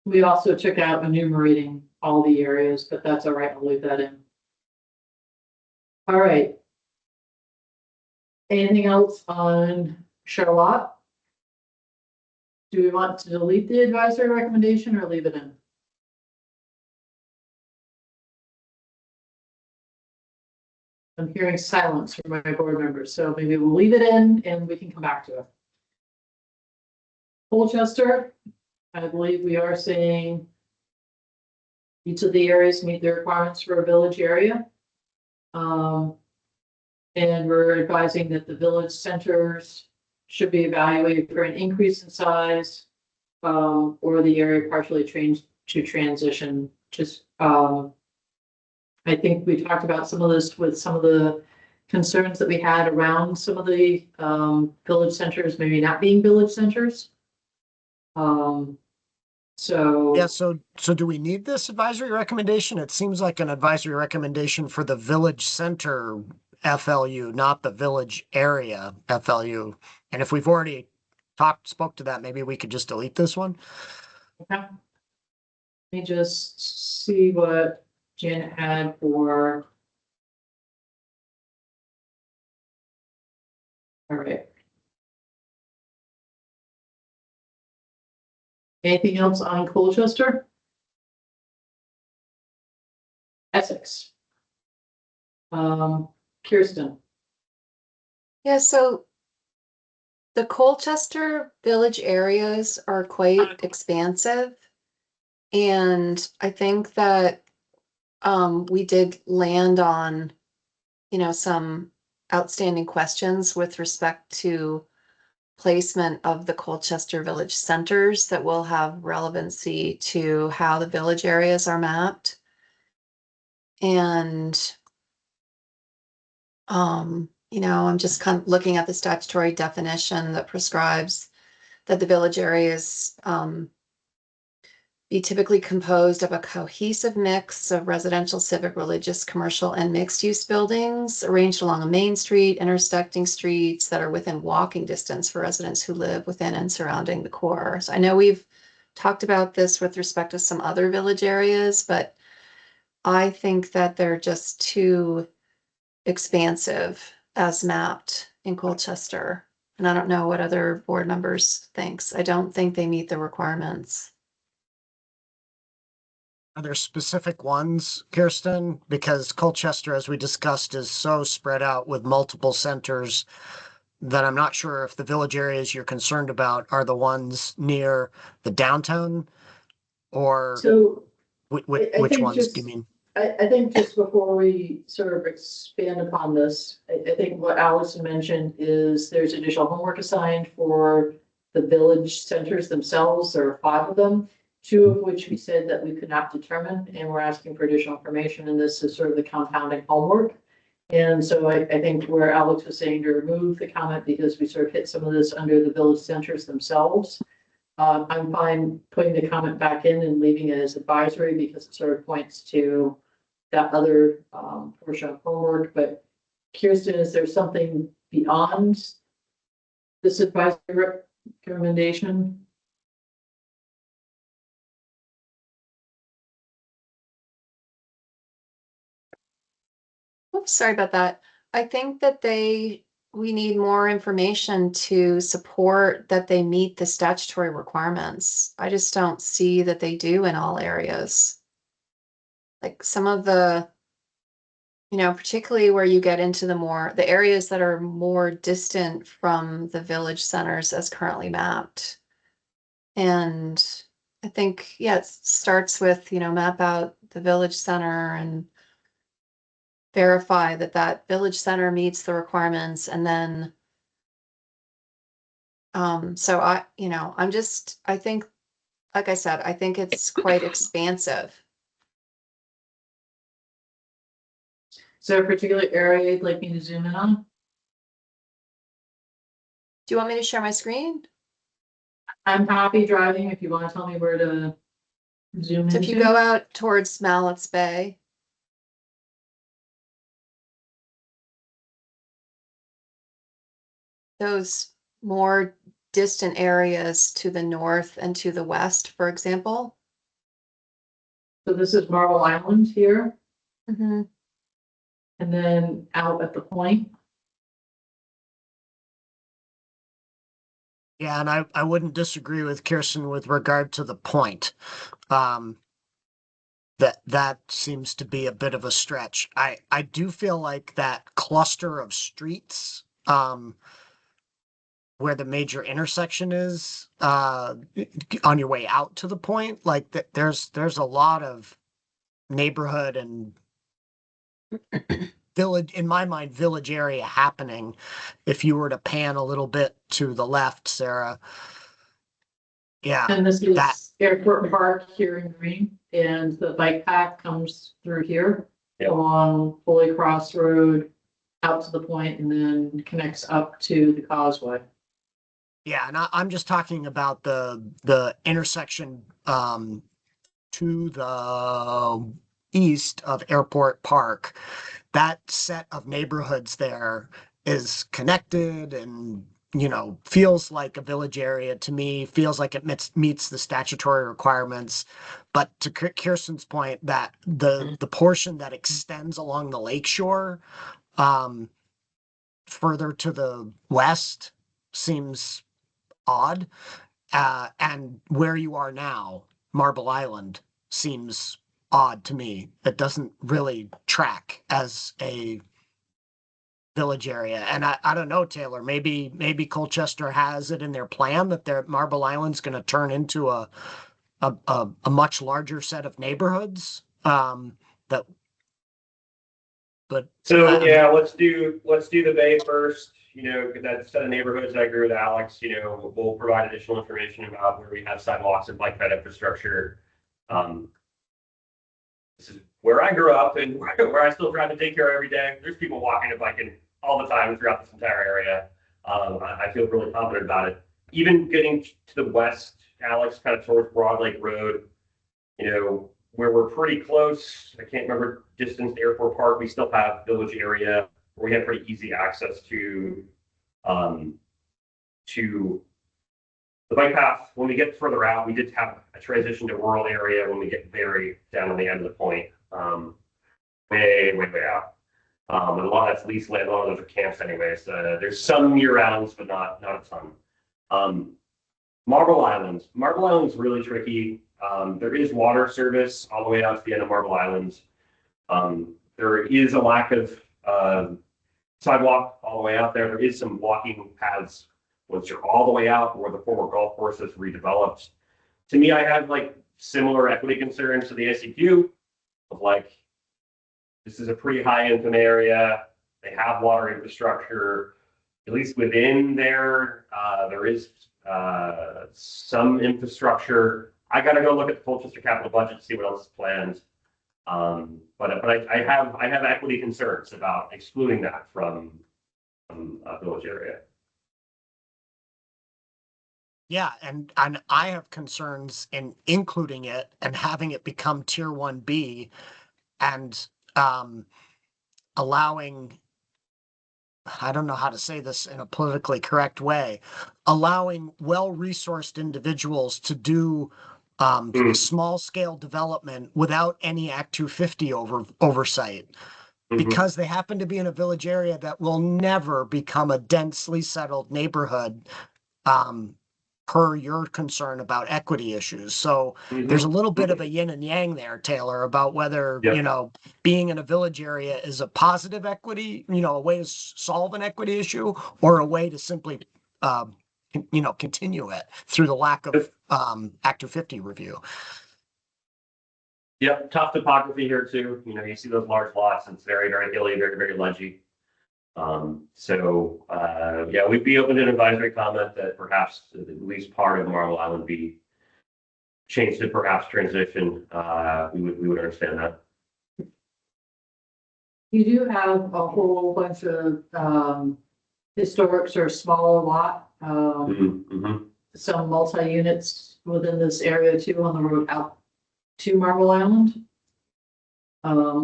We also took out enumerating all the areas, but that's all right. I'll leave that in. All right. Anything else on Charlotte? Do we want to delete the advisory recommendation or leave it in? I'm hearing silence from my board members, so maybe we'll leave it in and we can come back to it. Colchester, I believe we are saying each of the areas meet the requirements for a village area. And we're advising that the village centers should be evaluated for an increase in size, or the area partially changed to transition. Just, I think we talked about some of this with some of the concerns that we had around some of the village centers, maybe not being village centers. So. Yeah, so do we need this advisory recommendation? It seems like an advisory recommendation for the village center FLU, not the village area FLU. And if we've already spoke to that, maybe we could just delete this one. Okay. Let me just see what Janet had for. All right. Anything else on Colchester? Essex. Kirsten. Yeah, so the Colchester village areas are quite expansive. And I think that we did land on, some outstanding questions with respect to placement of the Colchester village centers that will have relevancy to how the village areas are mapped. And I'm just kind of looking at the statutory definition that prescribes that the village areas be typically composed of a cohesive mix of residential, civic, religious, commercial, and mixed-use buildings arranged along a main street, intersecting streets that are within walking distance for residents who live within and surrounding the core. So I know we've talked about this with respect to some other village areas, but I think that they're just too expansive as mapped in Colchester. And I don't know what other board members thinks. I don't think they meet the requirements. Are there specific ones, Kirsten? Because Colchester, as we discussed, is so spread out with multiple centers that I'm not sure if the village areas you're concerned about are the ones near the downtown or So I which think ones just- do you mean? I think just before we sort of expand upon this, I think what Allison mentioned is there's additional homework assigned for the village centers themselves. There are 5 of them, 2 of which we said that we could not determine, and we're asking for additional information, and this is sort of the compounding homework. And so I think where Alex was saying to remove the comment because we sort of hit some of this under the village centers themselves. I'm fine putting the comment back in and leaving it as advisory because it sort of points to that other portion of homework. But Kirsten, is there something beyond this advisory recommendation? Oops, sorry about that. I think that we need more information to support that they meet the statutory requirements. I just don't see that they do in all areas. Like some of the, particularly where you get into the areas that are more distant from the village centers as currently mapped. And I think, yeah, it starts with, map out the village center and verify that that village center meets the requirements. And then, so I think, like I said, I think it's quite expansive. Is there a particular area you'd like me to zoom in on? Do you want me to share my screen? I'm happy driving if you want to tell me where to zoom So into. if you go out towards Mallett's Bay, those more distant areas to the north and to the west, for example. So this is Marble Island here, Mm-hmm. and then out at the point. Yeah, and I wouldn't disagree with Kirsten with regard to the point. That seems to be a bit of a stretch. I do feel like that cluster of streets, where the major intersection is, on your way out to the point, like that, there's a lot of neighborhood and village, in my mind, village area happening. If you were to pan a little bit to the left, Sarah. Yeah, And this that, is Airport Park here in green, and the bike path comes through here Yep. along Holy Cross Road out to the point and then connects up to the causeway. yeah, and I'm just talking about the intersection to the east of Airport Park. That set of neighborhoods there is connected and, you know, feels like a village area to me, feels like it meets the statutory requirements. But to Kirsten's point, that the portion that extends along the lakeshore, further to the west seems odd. And where you are now, Marble Island, seems odd to me. It doesn't really track as a village area. And I don't know, Taylor, maybe Colchester has it in their plan that their Marble Island's going to turn into a much larger set of neighborhoods. That, but So, yeah, let's do the Bay first, you know, that set of neighborhoods, I agree with Alex, you know, we'll provide additional information about where we have sidewalks and bike ped infrastructure. This is where I grew up and where I still drive to daycare every day. There's people walking and biking all the time throughout this entire area. I feel really confident about it. Even getting to the west, Alex, kind of towards Broad Lake Road, you know, where we're pretty close. I can't remember distance to Airport Park. We still have village area where we have pretty easy access to the bike path. When we get further out, we did have a transition to rural area when we get very down on the end of the point, way out. And a lot of that's leased land, a lot of those are camps anyways. There's some year rounds, but not a ton. Marble Island. Marble Island's really tricky. There is water service all the way out to the end of Marble Island. There is a lack of sidewalk all the way out there. There is some walking paths once you're all the way out where the former golf course is redeveloped. To me, I have like similar equity concerns to the SEQ of like, this is a pretty high income area. They have water infrastructure, at least within there. There is some infrastructure. I got to go look at the Colchester capital budget to see what else is planned. But I have equity concerns about excluding that from a village area. yeah, and I have concerns in including it and having it become tier 1B and allowing, I don't know how to say this in a politically correct way, allowing well-resourced individuals to do small scale development without any Act 250 oversight. Because they happen to be in a village area that will never become a densely settled neighborhood, per your concern about equity issues. So there's a little bit of a yin and yang there, Taylor, about whether, Yep. you know, being in a village area is a positive equity, you know, a way to solve an equity issue or a way to simply, you know, continue it through the lack of Act 250 review. Yep, tough topography here too. You know, you see those large lots, and it's very, very hilly, very, very ledgy. Yeah, we'd be open to an advisory comment that perhaps at least part of Marble Island be changed to perhaps transition. We would understand that. You do have a whole bunch of historics or smaller lot, some multi-units within this area too on the road out to Marble Island.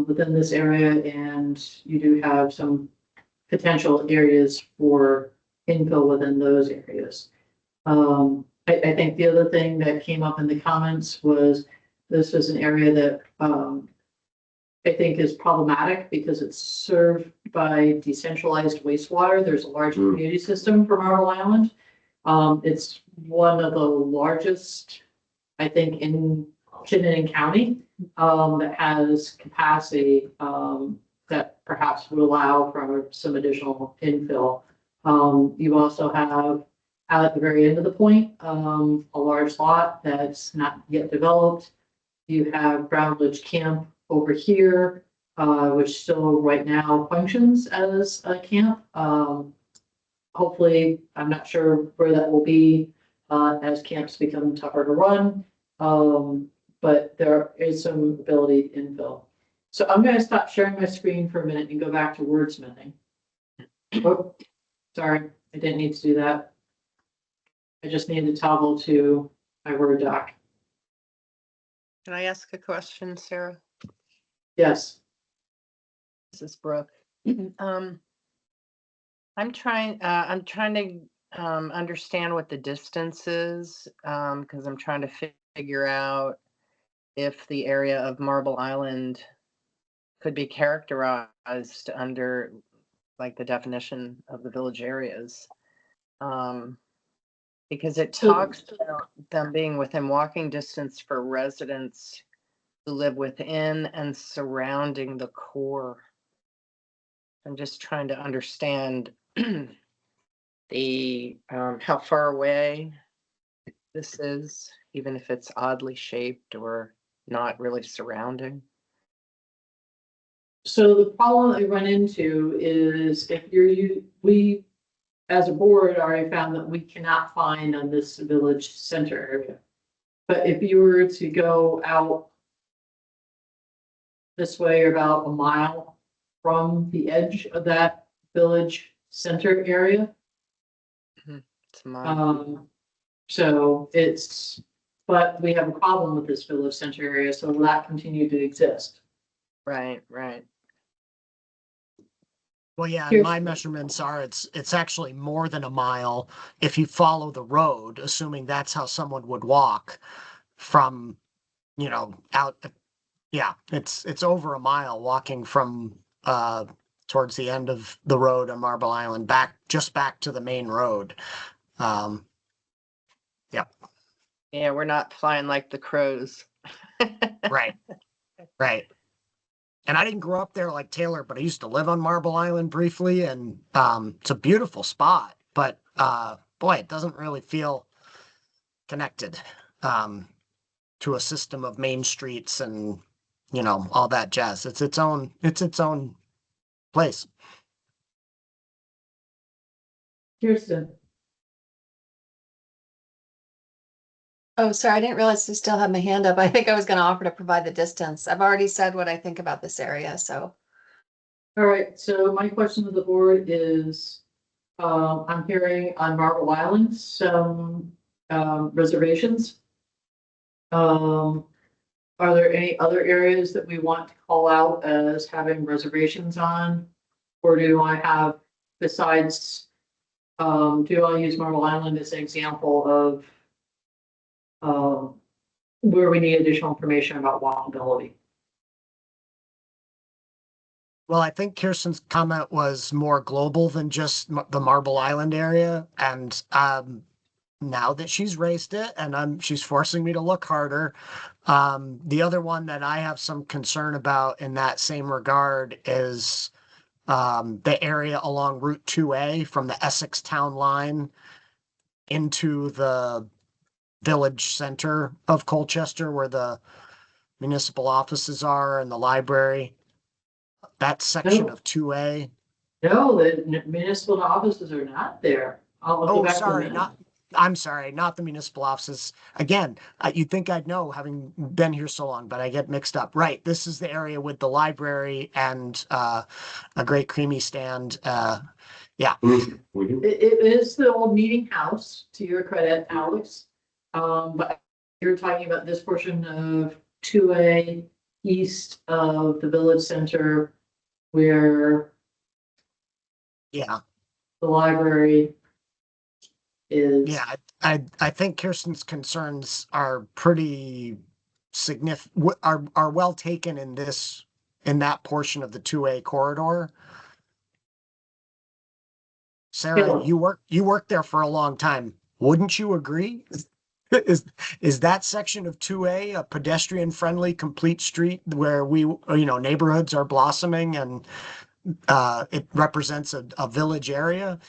Within this area, and you do have some potential areas for infill within those areas. I think the other thing that came up in the comments was this was an area that, I think is problematic because it's served by decentralized wastewater. There's a large community system for Marble Island. It's one of the largest, I think, in Chittenden County, that has capacity, that perhaps would allow for some additional infill. You also have out at the very end of the point, a large lot that's not yet developed. You have Brown Ridge Camp over here, which still right now functions as a camp. Hopefully, I'm not sure where that will be, as camps become tougher to run. But there is some ability to infill. So I'm gonna stop sharing my screen for a minute and go back to wordsmithing. Oh, sorry, I didn't need to do that. I just need to toggle to my Word doc. Can I ask a question, Sarah? Yes. This is Brooke. I'm trying to understand what the distance is, because I'm trying to figure out if the area of Marble Island could be characterized under like the definition of the village areas. Because it talks about them being within walking distance for residents who live within and surrounding the core. I'm just trying to understand the how far away this is, even if it's oddly shaped or not really surrounding. So the problem that we run into is if we, as a board, already found that we cannot find on this village center area. But if you were to go out this way about a mile from the edge of that village center area, It's my, so it's, but we have a problem with this village center area, so will that continue to exist? right. Well, yeah, and Here's- my measurements are it's actually more than a mile if you follow the road, assuming that's how someone would walk from, out. Yeah, it's over a mile walking from towards the end of the road on Marble Island back to the main road. Yeah, we're not flying like the crows. Right. Right. And I didn't grow up there like Taylor, but I used to live on Marble Island briefly, and it's a beautiful spot, but boy, it doesn't really feel connected to a system of main streets and all that jazz. It's its own place. Kirsten, Oh, sorry, I didn't realize you still had my hand up. I think I was gonna offer to provide the distance. I've already said what I think about this area, so. all right, so my question to the board is, I'm hearing on Marble Island some reservations. Are there any other areas that we want to call out as having reservations on? Or do I have, besides, do I use Marble Island as an example of where we need additional information about walkability? Well, I think Kirsten's comment was more global than just the Marble Island area. And now that she's raised it and she's forcing me to look harder. The other one that I have some concern about in that same regard is the area along Route 2A from the Essex town line into the village center of Colchester where the municipal offices are and the library. That section of 2A. No, the municipal offices are not there. I'll go Oh, back to sorry, the I'm sorry, not the municipal offices. Again, you'd think I'd know having been here so long, but I get mixed up. Right, this is the area with the library and a great creamy stand. Yeah. It is the old meeting house, to your credit, Alex. But you're talking about this portion of 2A east of the village center where Yeah. the library is. Yeah, I think Kirsten's concerns are pretty significant, are well taken in that portion of the 2A corridor. Sarah, Bill. you worked there for a long time. Wouldn't you agree? Is that section of 2A a pedestrian friendly complete street where neighborhoods are blossoming and it represents a village area?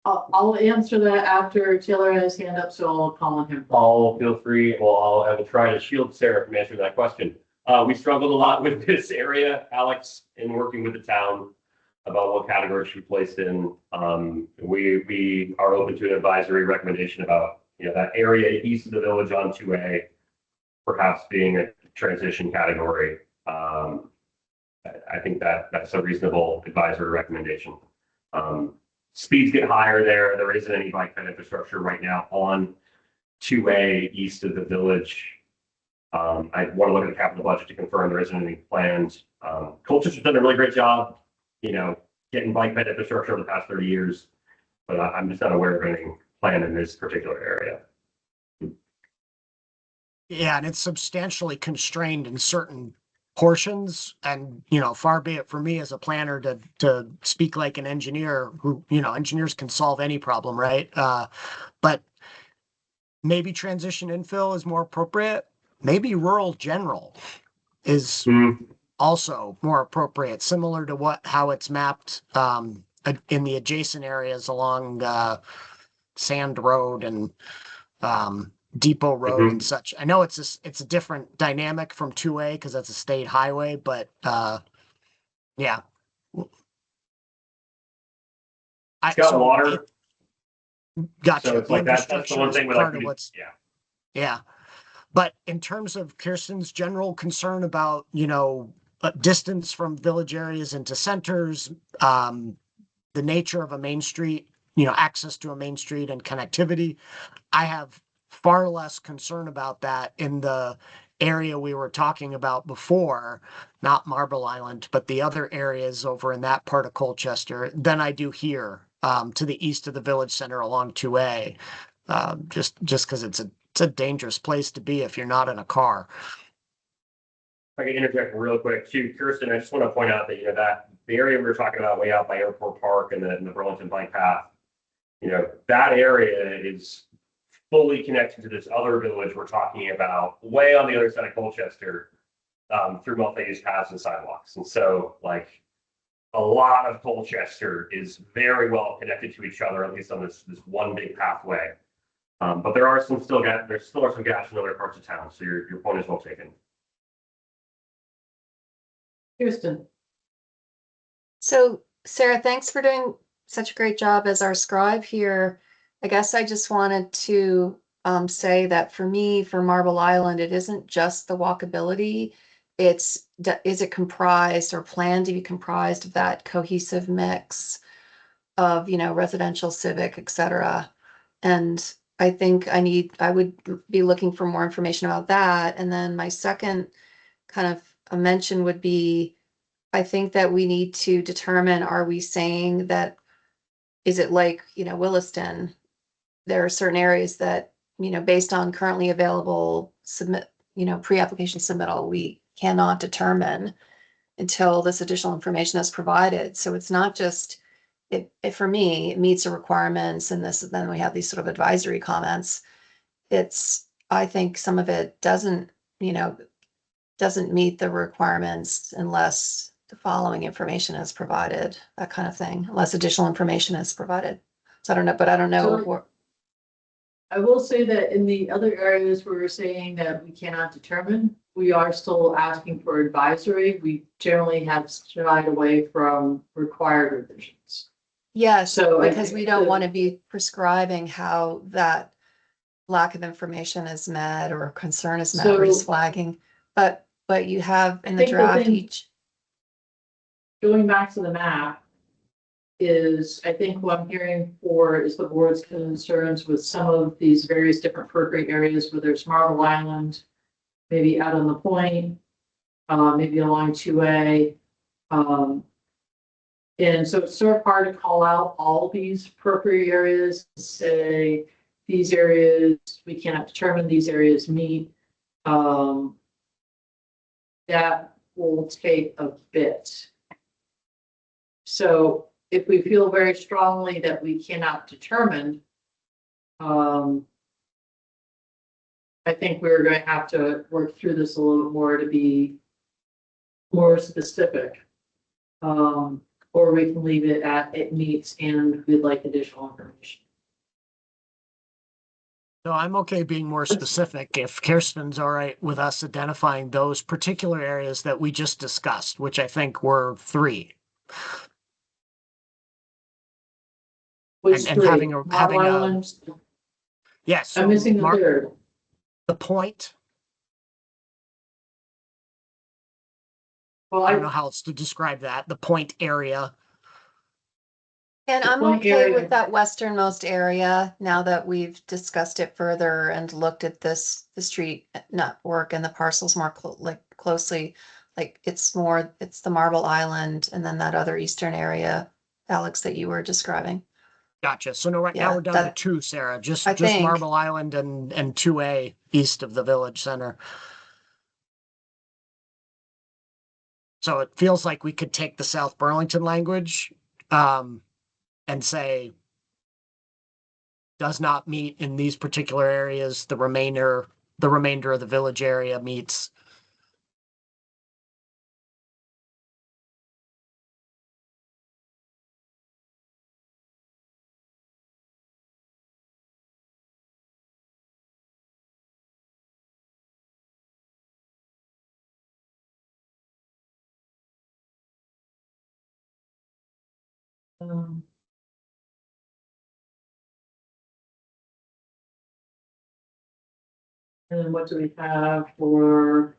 I'll answer that after Taylor has his hand up, so I'll call on him. I'll feel free, I will try to shield Sarah from answering that question. We struggled a lot with this area, Alex, in working with the town about what category should be placed in. We are open to an advisory recommendation about, that area east of the village on 2A, perhaps being a transition category. I think that's a reasonable advisory recommendation. Speeds get higher there. There isn't any bike ped infrastructure right now on 2A east of the village. I want to look at the capital budget to confirm there isn't anything planned. Colchester's done a really great job, getting bike ped infrastructure over the past 30 years, but I'm just not aware of anything planned in this particular area. Yeah, and it's substantially constrained in certain portions, and far be it for me as a planner to speak like an engineer who, engineers can solve any problem, right? But maybe transition infill is more appropriate. Maybe rural general is also more appropriate, similar to how it's mapped in the adjacent areas along Sand Road and Depot Road and such. I know it's a different dynamic from 2A because that's a state highway, but yeah. It's got water. Gotcha. So it's like that's the one thing Yeah. But in terms of Kirsten's general concern about, distance from village areas into centers, the nature of a main street, access to a main street and connectivity, I have far less concern about that in the area we were talking about before, not Marble Island, but the other areas over in that part of Colchester than I do here to the east of the village center along 2A, just because it's a dangerous place to be if you're not in a car. If I can interject real quick too, Kirsten, I just want to point out that, that the area we were talking about way out by Airport Park and the Burlington Bike Path, that area is fully connected to this other village we're talking about way on the other side of Colchester, through multi-use paths and sidewalks. And so a lot of Colchester is very well connected to each other, at least on this one big pathway. But there are some some gaps in other parts of town. So your point is well taken. Kirsten. So Sarah, thanks for doing such a great job as our scribe here. I guess I just wanted to say that for me, for Marble Island, it isn't just the walkability. Is it comprised or planned to be comprised of that cohesive mix of, residential, civic, et cetera. And I think I would be looking for more information about that. And then my second kind of a mention would be, I think that we need to determine, are we saying that, is it like, Williston? There are certain areas that, based on currently available pre-application submittal, we cannot determine until this additional information is provided. So it's not just, it for me, it meets the requirements and then we have these sort of advisory comments. I think some of it doesn't meet the requirements unless the following information is provided, that kind of thing, unless additional information is provided. So I don't know. So I will say that in the other areas where we're saying that we cannot determine, we are still asking for advisory. We generally have shied away from required revisions. Yes, So because we don't want to be prescribing how that lack of information is met or concern is met, or just flagging. But you have in the draft each. Going back to the map is, I think what I'm hearing for is the board's concerns with some of these various different periphery areas, whether it's Marble Island, maybe out on the point, maybe along 2A, And so it's sort of hard to call out all these periphery areas, say these areas, we cannot determine these areas meet. That will take a bit. So if we feel very strongly that we cannot determine, I think we're going to have to work through this a little more to be more specific. Or we can leave it at it meets and we'd like additional information. No, I'm okay being more specific if Kirsten's all right with us identifying those particular areas that we just discussed, which I think were 3. Which And three? having Marble a- Island, Yes. I'm missing the third. The point. Well, I don't know how else to describe that. The point area. And The I'm point okay area- with that westernmost area now that we've discussed it further and looked at this, the street network and the parcels more closely. Like it's the Marble Island and then that other eastern area, Alex, that you were describing. Gotcha. So no, right now Yeah, we're down to that- 2, Sarah. Just I think. Marble Island and 2A east of the village center. So it feels like we could take the South Burlington language, and say does not meet in these particular areas. The remainder of the village area meets. Um, And then what do we have for?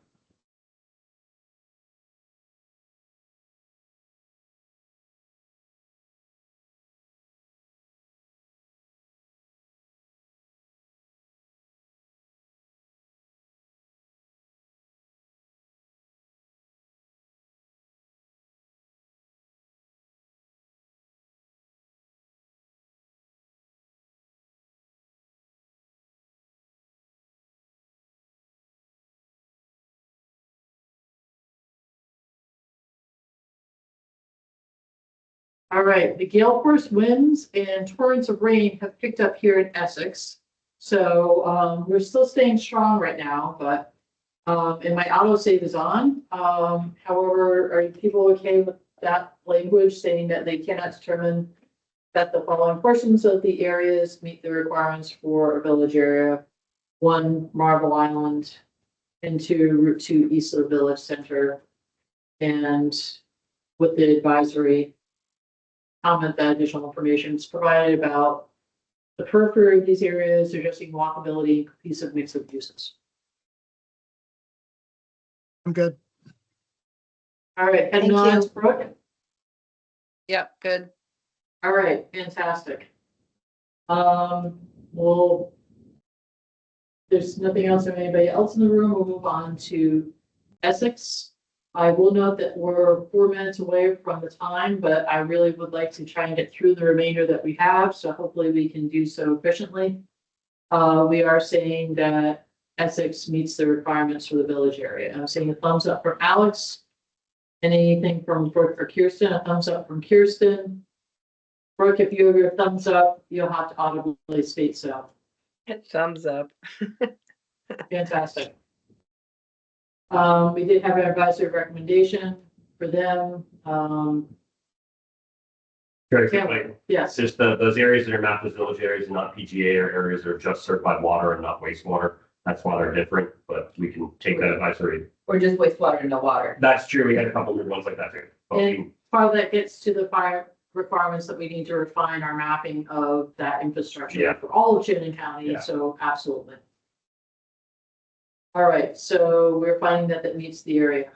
All right, the gale force winds and torrents of rain have picked up here in Essex. So we're still staying strong right now, but and my autosave is on. However, are people okay with that language saying that they cannot determine that the following portions of the areas meet the requirements for a village area? 1, Marble Island, and 2, Route 2 east of the village center. And with the advisory comment that additional information is provided about the periphery of these areas, suggesting walkability, cohesive mix of uses. I'm good. All right, heading Thank on you. to Brooke. Yep, good. All right, fantastic. Well, there's nothing else from anybody else in the room. We'll move on to Essex. I will note that we're 4 minutes away from the time, but I really would like to try and get through the remainder that we have, so hopefully we can do so efficiently. We are saying that Essex meets the requirements for the village area. I'm saying a thumbs up from Alex. Anything from Brooke or Kirsten? A thumbs up from Kirsten. Brooke, if you have your thumbs up, you'll have to audibly state so. Thumbs up. Fantastic. We did have an advisory recommendation for them. Very Yeah. quickly, Yes, it's just those areas that are mapped as village areas and not PGA are areas that are just served by water and not wastewater. That's why they're different, but we can take that advisory. Or just wastewater and no water. That's true. We had a couple of ones like that too. But we can- part of that gets to the fire requirements that we need to refine our mapping of that infrastructure Yeah. for all of Chittenden County, Yeah. so absolutely. All right, so we're finding that that meets the area.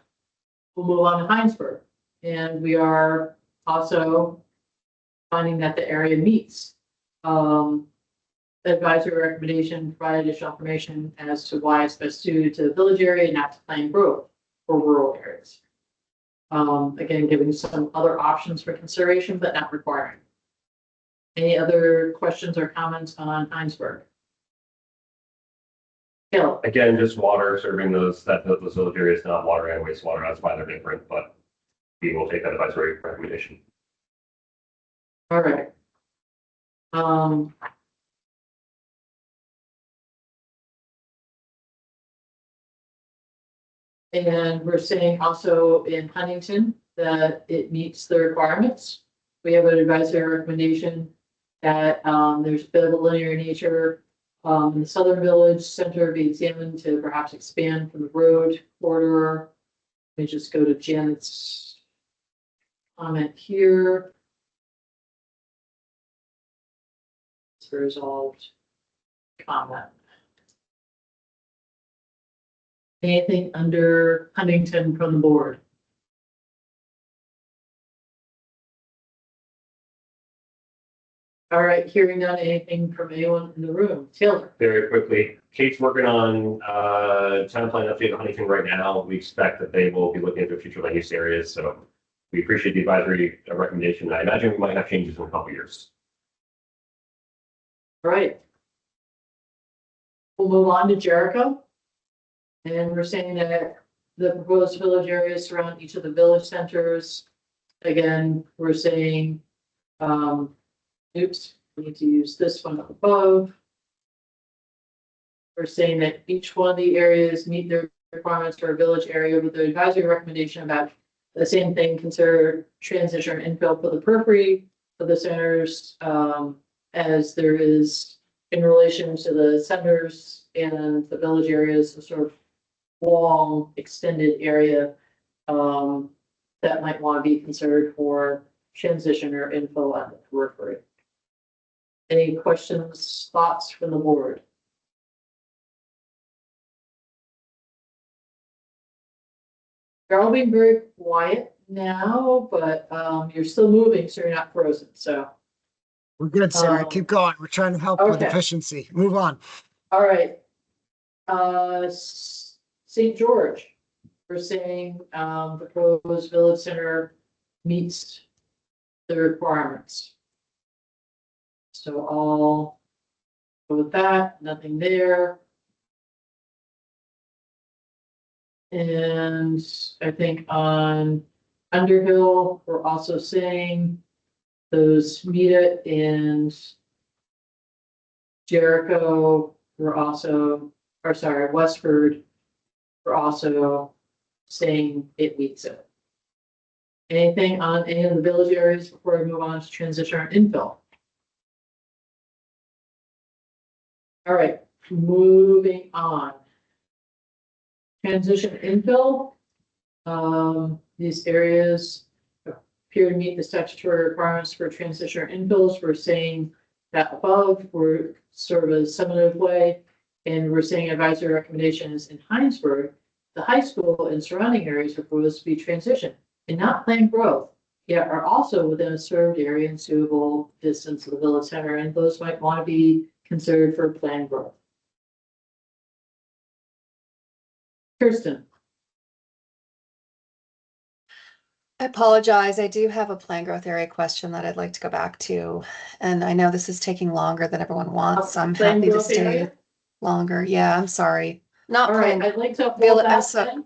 We'll move on to Heinsberg, and we are also finding that the area meets. The advisory recommendation, provide additional information as to why it's best suited to the village area and not to plan growth for rural areas. Again, giving some other options for consideration, but not requiring. Any other questions or comments on Heinsberg? Caleb? Again, just water serving those village areas, not water and wastewater. That's why they're different, but we will take that advisory recommendation. All right. And we're saying also in Huntington that it meets the requirements. We have an advisory recommendation that, there's a bit of a linear nature. In the southern village center be examined to perhaps expand from the road corridor. Let me just go to Janet's comment here. It's a resolved comment. Anything under Huntington from the board? All right, hearing none, anything from anyone in the room? Taylor? Very quickly, Kate's working on town plan update on Huntington right now. We expect that they will be looking into future land use areas, so we appreciate the advisory recommendation. I imagine we might have changes in a couple years. All right. We'll move on to Jericho. And we're saying that the proposed village areas surround each of the village centers. Again, we're saying, oops, we need to use this one up above. We're saying that each one of the areas meet their requirements for a village area with the advisory recommendation about the same thing, consider transition and infill for the periphery of the centers, as there is in relation to the centers and the village areas, a sort of long extended area that might want to be considered for transition or infill at the periphery. Any questions, thoughts from the board? You're all being very quiet now, but you're still moving, so you're not frozen, so. We're good, Sarah. Keep going. We're trying to help with Okay. efficiency. Move on. All right. St. George, we're saying, the proposed village center meets the requirements. So all go with that, nothing there. And I think on Underhill, we're also saying those meet it, and Jericho, we're also, or sorry, Westford, we're also saying it meets it. Anything on any of the village areas before we move on to transition or infill? All right, moving on. Transition infill. These areas appear to meet the statutory requirements for transition or infills. We're saying that above, we're sort of a summative way. And we're saying advisory recommendations in Heinsberg, the high school and surrounding areas are proposed to be transitioned and not planned growth, yet are also within a served area and suitable distance of the village center, and those might want to be considered for planned growth. Kirsten? I apologize. I do have a planned growth area question that I'd like to go back to. And I know this is taking longer than everyone wants. I'm Planned happy to growth stay area? longer. Yeah, I'm sorry. Not All right, planned. I'd like to hold Violet, I'm that so- then.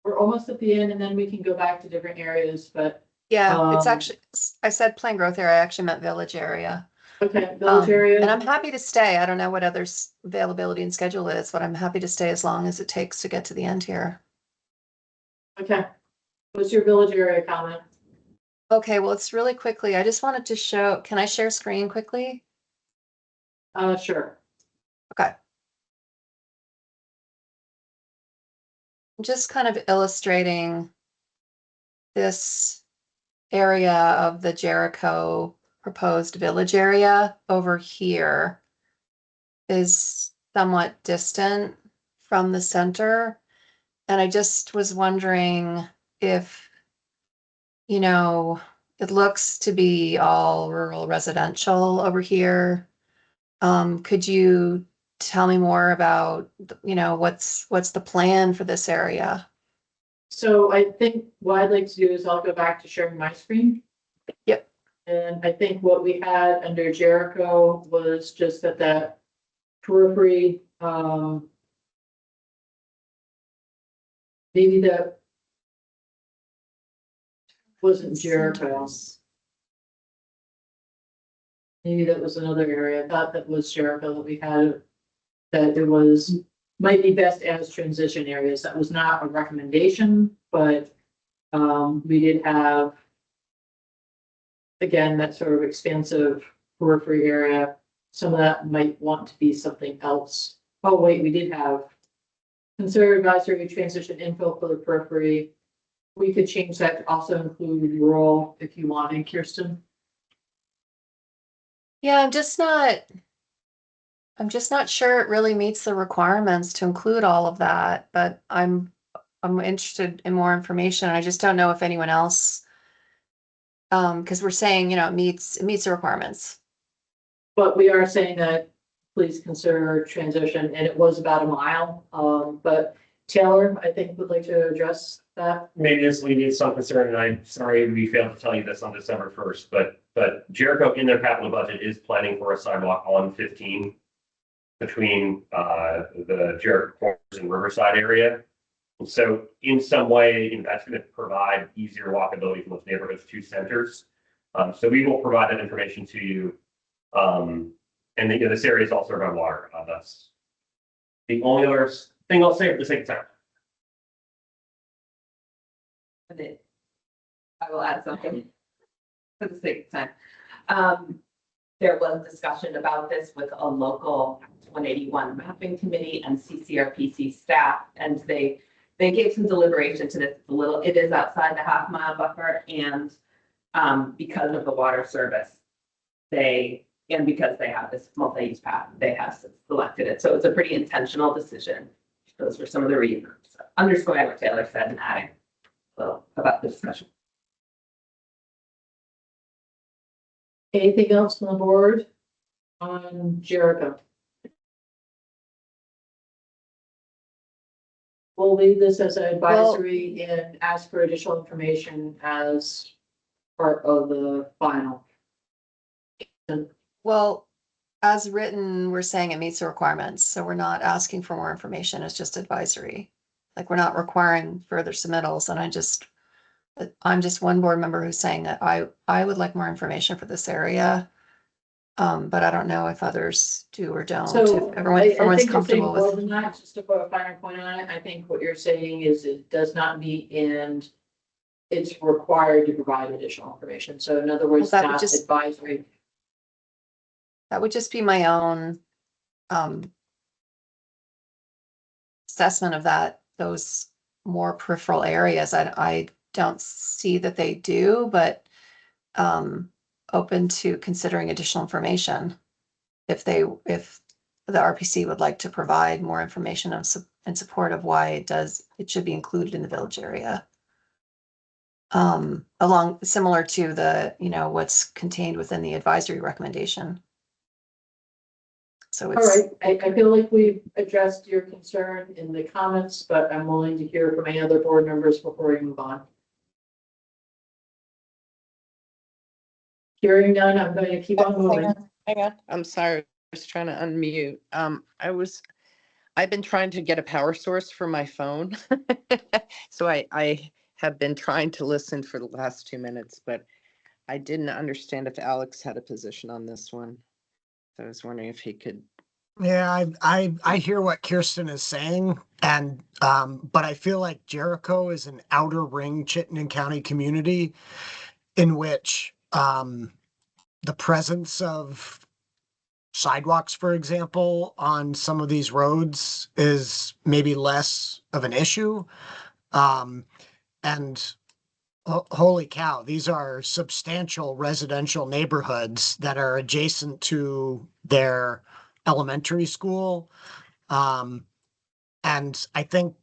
We're almost at the end, and then we can go back to different areas, but, Yeah, it's Um, actually, I said planned growth area. I actually meant village area. okay, village area. And I'm happy to stay. I don't know what others' availability and schedule is, but I'm happy to stay as long as it takes to get to the end here. Okay. What's your village area comment? Okay, well, it's really quickly. I just wanted to show, can I share screen quickly? Sure. Okay. Just kind of illustrating this area of the Jericho proposed village area over here is somewhat distant from the center. And I just was wondering if, you know, it looks to be all rural residential over here. Could you tell me more about, you know, what's the plan for this area? So I think what I'd like to do is I'll go back to sharing my screen. Yep. And I think what we had under Jericho was just that periphery, maybe that wasn't Jericho. Maybe that was another area. I thought that was Jericho that we had, that it was, might be best as transition areas. That was not a recommendation, but we did have, again, that sort of expansive periphery area. Some of that might want to be something else. Oh, wait, we did have consider advisory transition info for the periphery. We could change that to also include rural if you wanted, Kirsten. Yeah, I'm just not sure it really meets the requirements to include all of that, but I'm interested in more information. I just don't know if anyone else, because we're saying, it meets the requirements. But we are saying that please consider transition, and it was about a mile. But Taylor, I think would like to address that. Maybe this alleviates some concern, and I'm sorry we failed to tell you this on December 1st, but Jericho in their capital budget is planning for a sidewalk on 15 between the Jericho Corners and Riverside area. And so in some way, that's going to provide easier walkability from those neighborhoods to centers. So we will provide that information to you. And this area is also around water. That's the only other thing I'll say for the sake of time. I will add something for the sake of time. There was discussion about this with a local 181 mapping committee and CCRPC staff, and they gave some deliberation to this. It is outside the half-mile buffer, and because of the water service, because they have this multi-use path, they have selected it. So it's a pretty intentional decision. Those were some of the reasons. So underscoring what Taylor said and adding a little about the discussion. Anything else on the board on Jericho? We'll leave this as an advisory and ask for additional information as part of the final. Well, as written, we're saying it meets the requirements, so we're not asking for more information. It's just advisory. Like, we're not requiring further submittals, and I'm just one board member who's saying that I would like more information for this area. But I don't know if others do or don't. So If I everyone's think you're saying comfortable more with. than that, just to put a finer point on it. I think what you're saying is it does not meet and it's required to provide additional information. So in other words, Well, that would not just- advisory. That would just be my own assessment of those more peripheral areas. I don't see that they do, but open to considering additional information if the RPC would like to provide more information in support of why it should be included in the village area. Along similar to the, what's contained within the advisory recommendation. So All right, I feel like we've addressed your concern in the comments, but I'm willing to hear from any other board members before we move on. Hearing none, I'm going to keep on moving. Hang on. I'm sorry. I was trying to unmute. I've been trying to get a power source for my phone. So I have been trying to listen for the last 2 minutes, but I didn't understand if Alex had a position on this one. So I was wondering if he could. Yeah, I hear what Kirsten is saying, and but I feel like Jericho is an outer ring Chittenden County community in which the presence of sidewalks, for example, on some of these roads is maybe less of an issue. And holy cow, these are substantial residential neighborhoods that are adjacent to their elementary school. And I think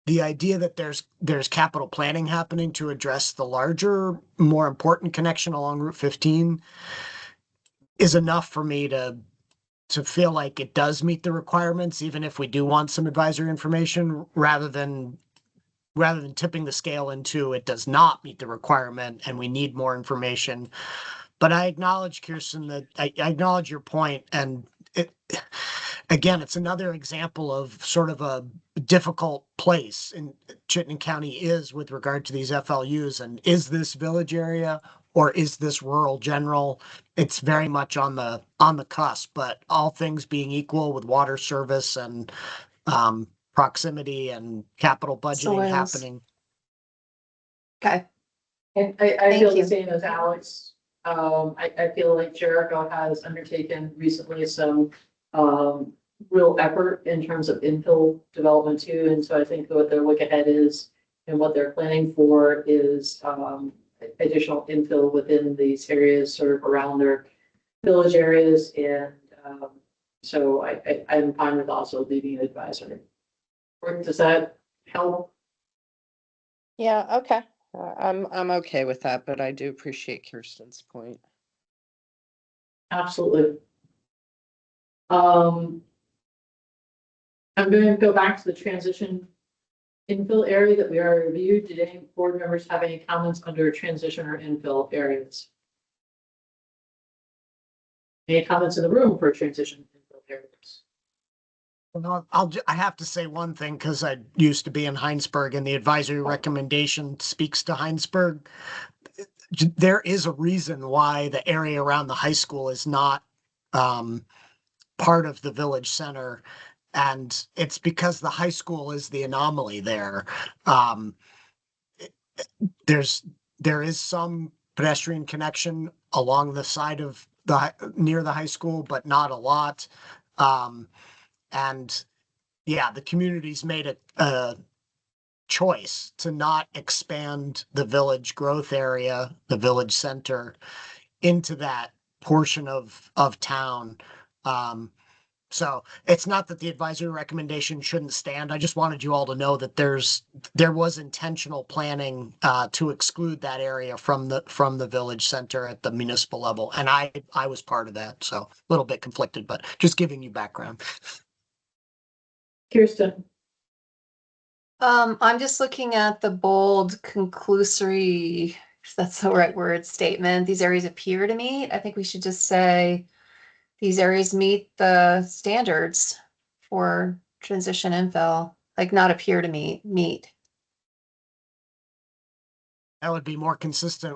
the idea that there's capital planning happening to address the larger, more important connection along Route 15 is enough for me to feel like it does meet the requirements, even if we do want some advisory information, rather than rather than tipping the scale into it does not meet the requirement and we need more information. But I acknowledge, Kirsten, that I acknowledge your point, and it, again, it's another example of sort of a difficult place in Chittenden County is with regard to these FLUs. And is this village area or is this rural general? It's very much on the cusp, but all things being equal with water service and proximity and capital budgeting Soils. happening. Okay, And I Thank feel the you. same as Alex. I feel like Jericho has undertaken recently some, real effort in terms of infill development too. And so I think what their look ahead is and what they're planning for is, additional infill within these areas, sort of around their village areas. And, so I'm fine with also leaving an advisory. Or does that help? Yeah, okay. I'm okay with that, but I do appreciate Kirsten's point. Absolutely. I'm going to go back to the transition infill area that we already reviewed. Did any board members have any comments under transition or infill areas? Any comments in the room for transition infill areas? Well, I have to say one thing because I used to be in Heinsberg and the advisory recommendation speaks to Heinsberg. There is a reason why the area around the high school is not part of the village center. And it's because the high school is the anomaly there. There is some pedestrian connection along the side of near the high school, but not a lot. And yeah, the community's made a choice to not expand the village growth area, the village center, into that portion of town. So it's not that the advisory recommendation shouldn't stand. I just wanted you all to know that there was intentional planning to exclude that area from the village center at the municipal level. And I was part of that. So a little bit conflicted, but just giving you background. Kirsten, I'm just looking at the bold conclusory, if that's the right word, statement. These areas appear to meet. I think we should just say these areas meet the standards for transition infill, like not appear to meet. That would be more consistent